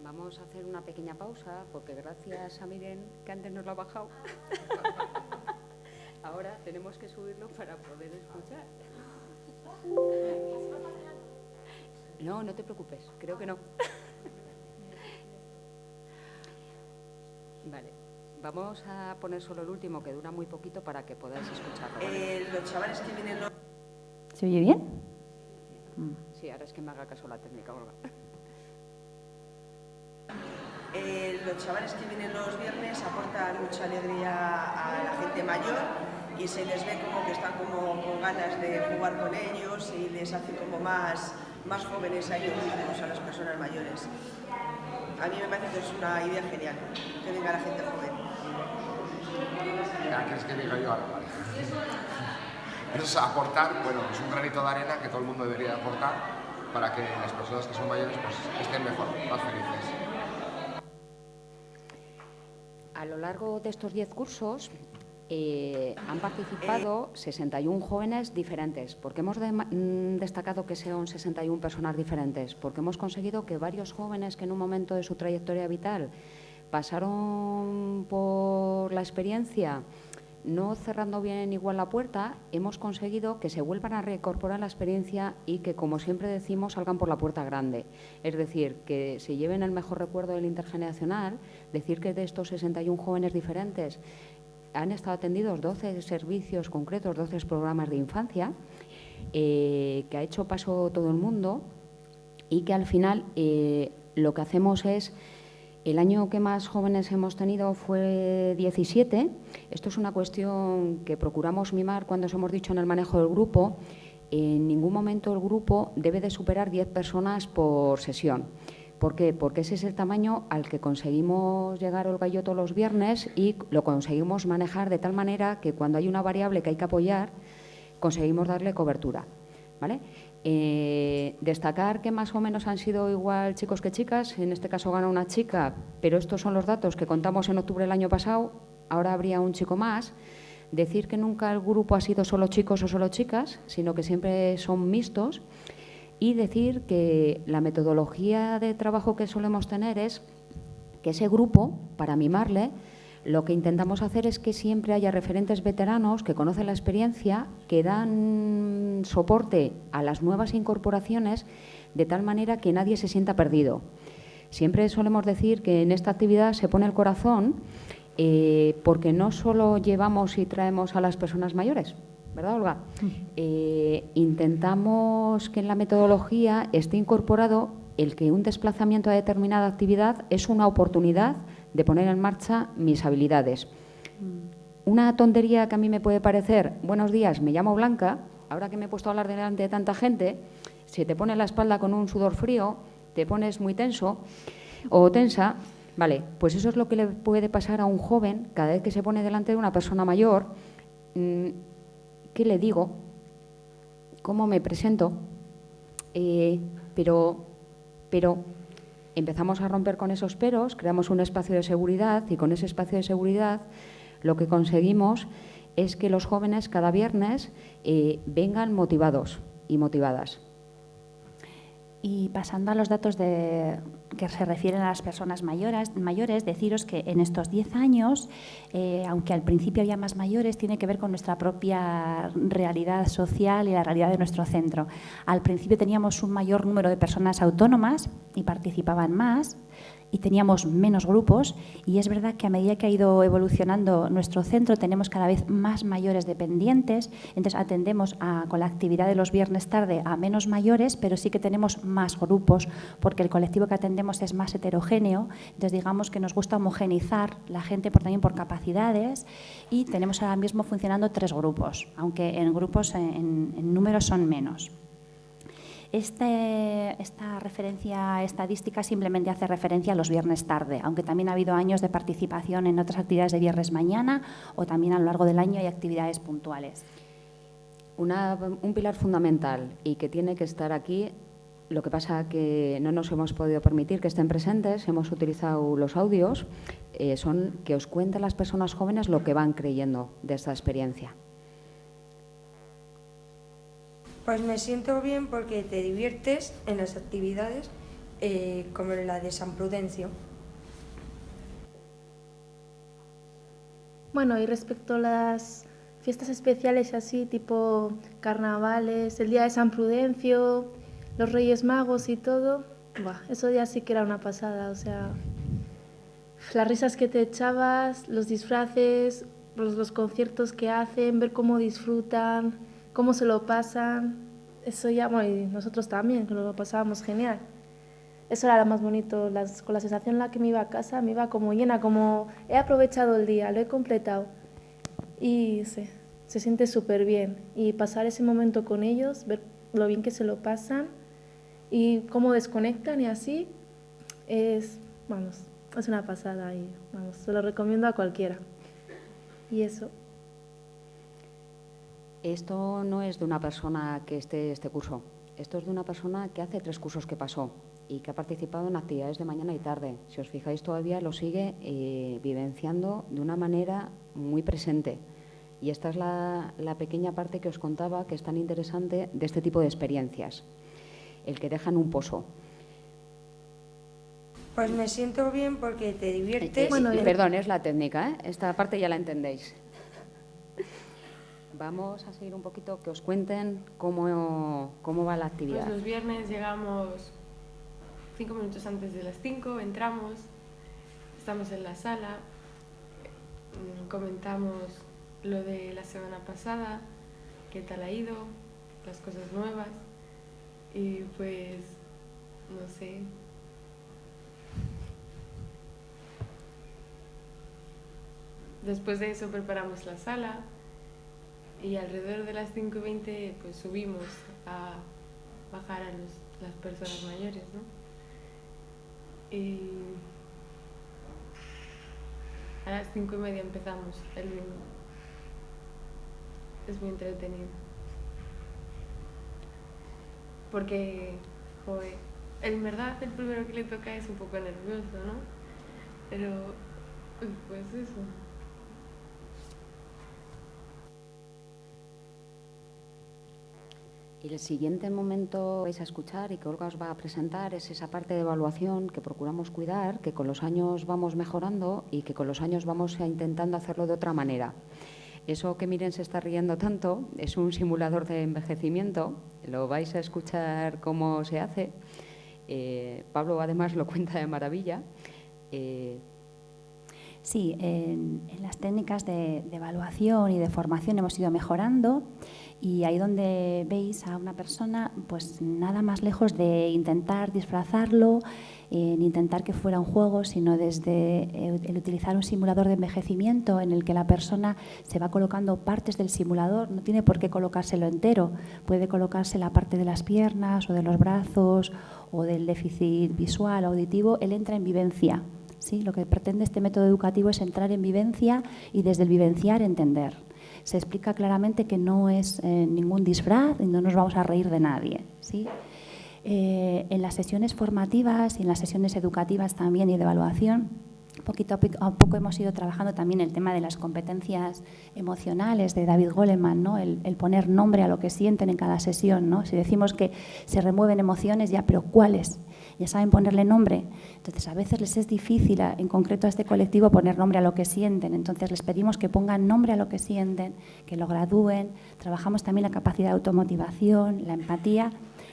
Vamos a hacer una pequeña pausa porque gracias a Miren, que antes nos lo ha bajado, ahora tenemos que subirlo para poder escuchar. No, no te preocupes, creo que no. Vale, vamos a poner solo el último, que dura muy poquito, para que podáis escucharlo. ¿Vale? Los chavales que vienen... ¿Se oye bien? Sí, ahora es que me haga caso la técnica, Olga. Los chavales que vienen los viernes aportan mucha alegría a la gente mayor y se les ve como que están como con ganas de jugar con ellos y les hace como más jóvenes a ellos mismos, a las personas mayores. A mí me parece que es una idea genial, que venga la gente joven. ¿Quieres que diga yo algo? Eso es aportar, bueno, es un granito de arena que todo el mundo debería aportar para que las personas que son mayores pues, estén mejor, más felices. A lo largo de estos 10 cursos han participado 61 jóvenes diferentes. ¿Por qué hemos destacado que sean 61 personas diferentes? Porque hemos conseguido que varios jóvenes que en un momento de su trayectoria vital pasaron por la experiencia no cerrando bien igual la puerta, hemos conseguido que se vuelvan a reincorporar la experiencia y que, como siempre decimos, salgan por la puerta grande. Es decir, que se lleven el mejor recuerdo del intergeneracional, decir que de estos 61 jóvenes diferentes, han estado atendidos 12 servicios concretos, 12 programas de infancia, que ha hecho paso todo el mundo y que al final lo que hacemos es, el año que más jóvenes hemos tenido fue 17. Esto es una cuestión que procuramos mimar cuando os hemos dicho en el manejo del grupo. En ningún momento el grupo debe de superar 10 personas por sesión. ¿Por qué? Porque ese es el tamaño al que conseguimos llegar Olga y yo todos los viernes y lo conseguimos manejar de tal manera que cuando hay una variable que hay que apoyar, conseguimos darle cobertura, ¿vale? Destacar que más o menos han sido igual chicos que chicas, en este caso gana una chica, pero estos son los datos que contamos en octubre del año pasado, ahora habría un chico más. Decir que nunca el grupo ha sido solo chicos o solo chicas, sino que siempre son mixtos, y decir que la metodología de trabajo que solemos tener es que ese grupo, para mimarle, lo que intentamos hacer es que siempre haya referentes veteranos que conocen la experiencia, que dan soporte a las nuevas incorporaciones de tal manera que nadie se sienta perdido. Siempre solemos decir que en esta actividad se pone el corazón porque no solo llevamos y traemos a las personas mayores, ¿verdad, Olga? Intentamos que en la metodología esté incorporado el que un desplazamiento a determinada actividad es una oportunidad de poner en marcha mis habilidades. Una tontería que a mí me puede parecer, buenos días, me llamo Blanca, ahora que me he puesto a hablar delante de tanta gente, se te pone la espalda con un sudor frío, te pones muy tenso o tensa, vale, pues eso es lo que le puede pasar a un joven cada vez que se pone delante de una persona mayor. ¿Qué le digo? ¿Cómo me presento? Pero empezamos a romper con esos peros, creamos un espacio de seguridad y con ese espacio de seguridad lo que conseguimos es que los jóvenes cada viernes vengan motivados y motivadas. Y pasando a los datos que se refieren a las personas mayores, deciros que en estos 10 años, aunque al principio había más mayores, tiene que ver con nuestra propia realidad social y la realidad de nuestro centro. Al principio teníamos un mayor número de personas autónomas y participaban más, y teníamos menos grupos, y es verdad que a medida que ha ido evolucionando nuestro centro tenemos cada vez más mayores dependientes, entonces atendemos con la actividad de los viernes tarde a menos mayores, pero sí que tenemos más grupos porque el colectivo que atendemos es más heterogéneo, entonces digamos que nos gusta homogeneizar la gente también por capacidades, y tenemos ahora mismo funcionando 3 grupos, aunque en grupos en números son menos. Esta referencia estadística simplemente hace referencia a los viernes tarde, aunque también ha habido años de participación en otras actividades de viernes mañana o también a lo largo del año hay actividades puntuales. Un pilar fundamental y que tiene que estar aquí, lo que pasa que no nos hemos podido permitir que estén presentes, hemos utilizado los audios, son que os cuenten las personas jóvenes lo que van creyendo de esta experiencia. Pues me siento bien porque te diviertes en las actividades como la de San Prudencio. Bueno, y respecto a las fiestas especiales así, tipo carnavales, el día de San Prudencio, los Reyes Magos y todo, eso ya sí que era una pasada, o sea, las risas que te echabas, los disfraces, los conciertos que hacen, ver cómo disfrutan, cómo se lo pasan, eso ya, bueno, y nosotros también, que lo pasábamos genial. Eso era lo más bonito, con la sensación en la que me iba a casa, me iba como llena, como he aprovechado el día, lo he completado. Y se siente súper bien. Y pasar ese momento con ellos, ver lo bien que se lo pasan y cómo desconectan y así, es una pasada y se lo recomiendo a cualquiera. Y eso. Esto no es de una persona que esté este curso, esto es de una persona que hace 3 cursos que pasó y que ha participado en actividades de mañana y tarde. Si os fijáis, todavía lo sigue vivenciando de una manera muy presente. Y esta es la pequeña parte que os contaba que es tan interesante de este tipo de experiencias, el que dejan un pozo. Pues me siento bien porque te diviertes. Perdón, es la técnica, esta parte ya la entendéis. Vamos a seguir un poquito, que os cuenten cómo va la actividad. Pues los viernes llegamos 5 minutos antes de las 5, entramos, estamos en la sala, comentamos lo de la semana pasada, qué tal ha ido, las cosas nuevas y pues, no sé. Después de eso preparamos la sala y alrededor de las 5:20 pues subimos a bajar a las personas mayores, ¿no? Y a las 5:30 empezamos el bingo. Es muy entretenido. Porque, joder, en verdad el primero que le toca es un poco nervioso, ¿no? Pero, pues eso. Y el siguiente momento vais a escuchar y que Olga os va a presentar es esa parte de evaluación que procuramos cuidar, que con los años vamos mejorando y que con los años vamos intentando hacerlo de otra manera. Eso que Miren se está riendo tanto es un simulador de envejecimiento, lo vais a escuchar cómo se hace. Pablo además lo cuenta de maravilla. Sí, en las técnicas de evaluación y de formación hemos ido mejorando y ahí donde veis a una persona, pues nada más lejos de intentar disfrazarlo, ni intentar que fuera un juego, sino desde el utilizar un simulador de envejecimiento en el que la persona se va colocando partes del simulador, no tiene por qué colocárselo entero, puede colocarse la parte de las piernas o de los brazos o del déficit visual, auditivo, él entra en vivencia. ¿Sí? Lo que pretende este método educativo es entrar en vivencia y desde el vivenciar entender. Se explica claramente que no es ningún disfraz y no nos vamos a reír de nadie, ¿sí? En las sesiones formativas y en las sesiones educativas también y de evaluación, poquito a poco hemos ido trabajando también el tema de las competencias emocionales de David Goleman, ¿no? El poner nombre a lo que sienten en cada sesión, ¿no? Si decimos que se remueven emociones, ya, pero ¿cuáles? Ya saben ponerle nombre. Entonces, a veces les es difícil, en concreto a este colectivo, poner nombre a lo que sienten. Entonces, les pedimos que pongan nombre a lo que sienten, que lo gradúen. Trabajamos también la capacidad de automotivación, la empatía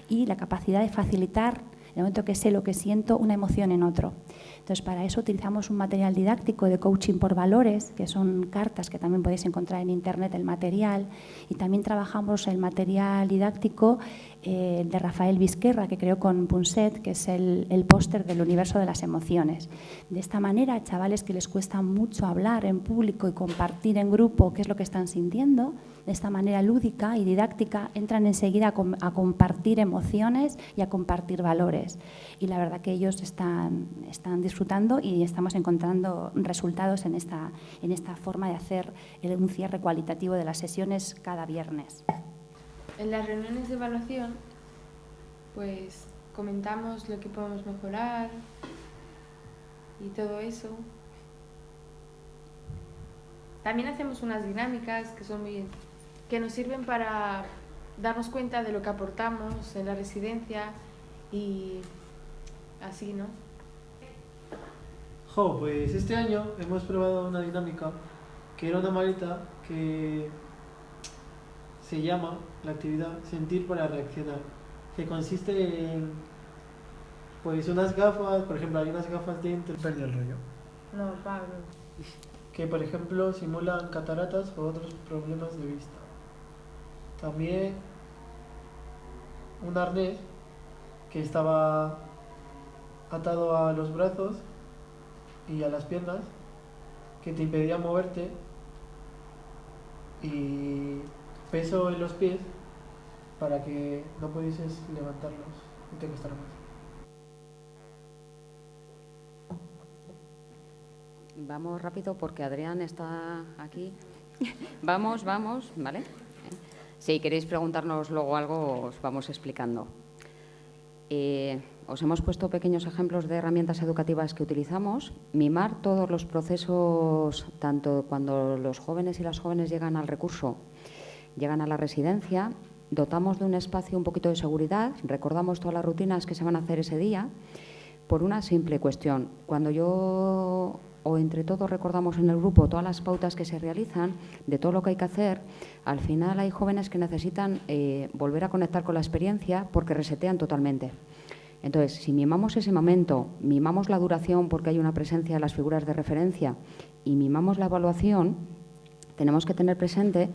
y la capacidad de facilitar, en el momento que sé lo que siento, una emoción en otro. Entonces, para eso utilizamos un material didáctico de coaching por valores, que son cartas que también podéis encontrar en Internet, el material, y también trabajamos el material didáctico de Rafael Vizquerra, que creó con Punset, que es el póster del universo de las emociones. De esta manera, chavales que les cuesta mucho hablar en público y compartir en grupo qué es lo que están sintiendo, de esta manera lúdica y didáctica, entran enseguida a compartir emociones y a compartir valores. Y la verdad que ellos están disfrutando y estamos encontrando resultados en esta forma de hacer un cierre cualitativo de las sesiones cada viernes. En las reuniones de evaluación, pues comentamos lo que podemos mejorar y todo eso. También hacemos unas dinámicas que nos sirven para darnos cuenta de lo que aportamos en la residencia y así, ¿no? Pues este año hemos probado una dinámica que era una maleta que se llama la actividad Sentir para Reaccionar, que consiste en pues unas gafas, por ejemplo hay unas gafas dentro, perdí el rollo. No, Pablo. Que por ejemplo simulan cataratas o otros problemas de vista. También un arnés que estaba atado a los brazos y a las piernas, que te impedía moverte, y peso en los pies para que no pudieses levantarlos y te costara más. Vamos rápido porque Adrián está aquí. Vamos, ¿vale? Si queréis preguntarnos luego algo, os vamos explicando. Os hemos puesto pequeños ejemplos de herramientas educativas que utilizamos. Mimar todos los procesos, tanto cuando los jóvenes y las jóvenes llegan al recurso, llegan a la residencia, dotamos de un espacio un poquito de seguridad, recordamos todas las rutinas que se van a hacer ese día, por una simple cuestión. Cuando yo o entre todos recordamos en el grupo todas las pautas que se realizan, de todo lo que hay que hacer, al final hay jóvenes que necesitan volver a conectar con la experiencia porque resetean totalmente. Entonces, si mimamos ese momento, mimamos la duración porque hay una presencia de las figuras de referencia y mimamos la evaluación, tenemos que tener presente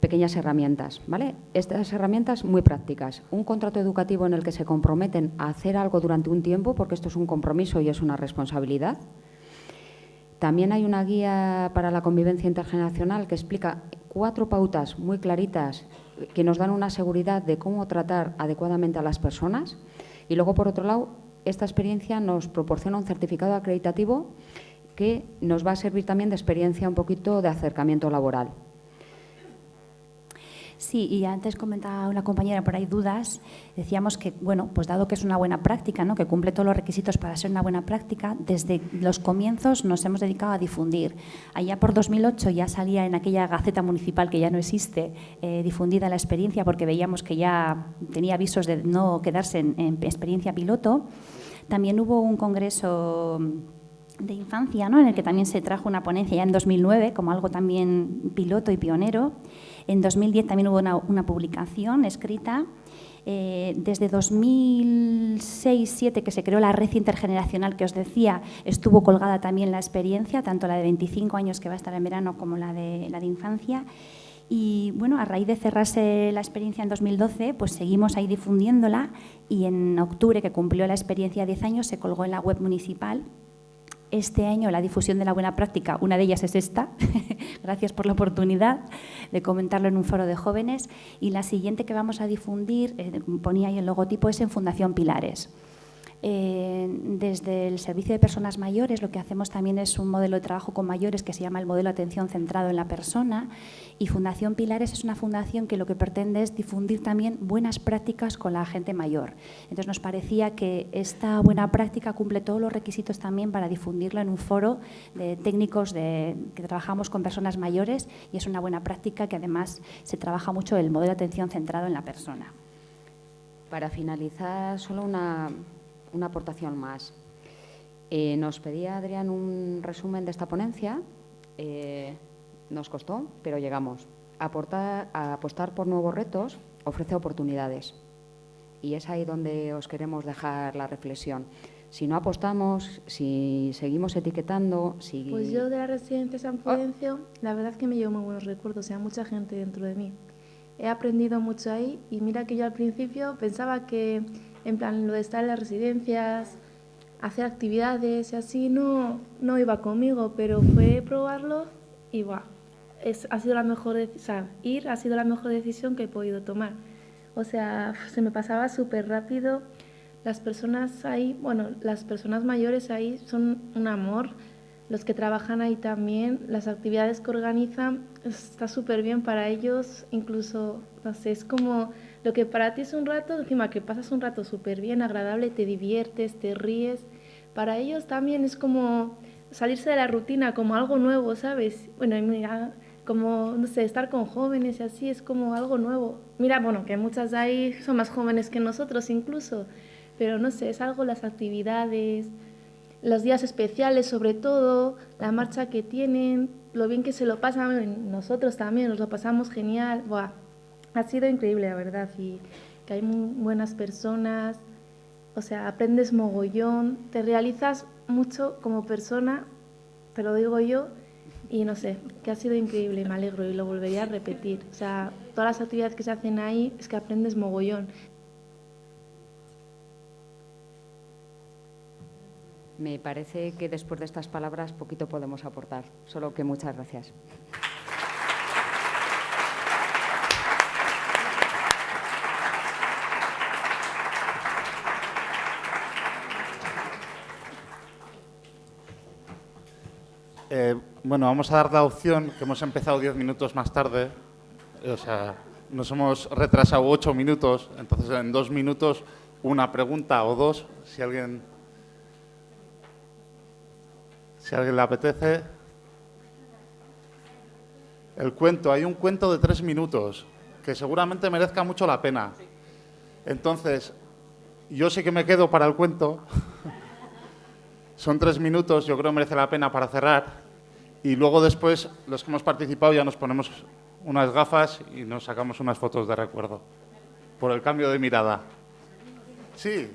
pequeñas herramientas, ¿vale? Estas herramientas muy prácticas. Un contrato educativo en el que se comprometen a hacer algo durante un tiempo, porque esto es un compromiso y es una responsabilidad. También hay una guía para la convivencia intergeneracional que explica 4 pautas muy claritas que nos dan una seguridad de cómo tratar adecuadamente a las personas. Y luego, por otro lado, esta experiencia nos proporciona un certificado acreditativo que nos va a servir también de experiencia un poquito de acercamiento laboral. Sí, y antes comentaba una compañera por ahí dudas, decíamos que, bueno, pues dado que es una buena práctica, ¿no?, que cumple todos los requisitos para ser una buena práctica, desde los comienzos nos hemos dedicado a difundir. Allá por 2008 ya salía en aquella Gaceta Municipal, que ya no existe, difundida la experiencia, porque veíamos que ya tenía avisos de no quedarse en experiencia piloto. También hubo un congreso de infancia, ¿no?, en el que también se trajo una ponencia ya en 2009 como algo también piloto y pionero. En 2010 también hubo una publicación escrita. Desde 2006-2007, que se creó la red intergeneracional que os decía, estuvo colgada también la experiencia, tanto la de 25 años que va a estar en verano como la de infancia. Y bueno, a raíz de cerrarse la experiencia en 2012, pues seguimos ahí difundiéndola, y en octubre, que cumplió la experiencia 10 años, se colgó en la web municipal. Este año la difusión de la buena práctica, una de ellas es esta, gracias por la oportunidad de comentarlo en un foro de jóvenes, y la siguiente que vamos a difundir, ponía ahí el logotipo, es en Fundación Pilares. Desde el Servicio de Personas Mayores lo que hacemos también es un modelo de trabajo con mayores que se llama el modelo de atención centrado en la persona, y Fundación Pilares es una fundación que lo que pretende es difundir también buenas prácticas con la gente mayor. Entonces nos parecía que esta buena práctica cumple todos los requisitos también para difundirlo en un foro de técnicos que trabajamos con personas mayores, y es una buena práctica que además se trabaja mucho el modelo de atención centrado en la persona. Para finalizar, solo una aportación más. Nos pedía Adrián un resumen de esta ponencia. Nos costó, pero llegamos. Apostar por nuevos retos ofrece oportunidades, y es ahí donde os queremos dejar la reflexión. Si no apostamos, si seguimos etiquetando, si... Pues yo de la residencia San Prudencio, la verdad es que me llevo muy buenos recuerdos, o sea, mucha gente dentro de mí. He aprendido mucho ahí, y mira que yo al principio pensaba que, en plan, lo de estar en las residencias, hacer actividades y así, no iba conmigo, pero fue probarlo y ha sido la mejor ir ha sido la mejor decisión que he podido tomar. O sea, se me pasaba súper rápido. Las personas ahí, bueno, las personas mayores ahí son un amor. Los que trabajan ahí también, las actividades que organizan, está súper bien para ellos. Incluso, no sé, es como lo que para ti es un rato, encima que pasas un rato súper bien, agradable, te diviertes, te ríes. Para ellos también es como salirse de la rutina, como algo nuevo, ¿sabes? Bueno, mira, como, no sé, estar con jóvenes y así es como algo nuevo. Mira, bueno, que muchas de ahí son más jóvenes que nosotros incluso, pero no sé, es algo, las actividades, los días especiales sobre todo, la marcha que tienen, lo bien que se lo pasan, nosotros también nos lo pasamos genial. Buah, ha sido increíble, la verdad, y que hay muy buenas personas, o sea, aprendes mogollón, te realizas mucho como persona, te lo digo yo, y no sé, que ha sido increíble, me alegro y lo volvería a repetir. O sea, todas las actividades que se hacen ahí es que aprendes mogollón. Me parece que después de estas palabras poquito podemos aportar, solo que muchas gracias. Bueno, vamos a dar la opción, que hemos empezado 10 minutos más tarde, o sea, nos hemos retrasado 8 minutos, entonces en 2 minutos una pregunta o dos, si alguien le apetece. El cuento, hay un cuento de 3 minutos, que seguramente merezca mucho la pena. Entonces, yo sí que me quedo para el cuento. Son 3 minutos, yo creo que merece la pena para cerrar. Y luego después, los que hemos participado ya nos ponemos unas gafas y nos sacamos unas fotos de recuerdo. Por el cambio de mirada. Sí.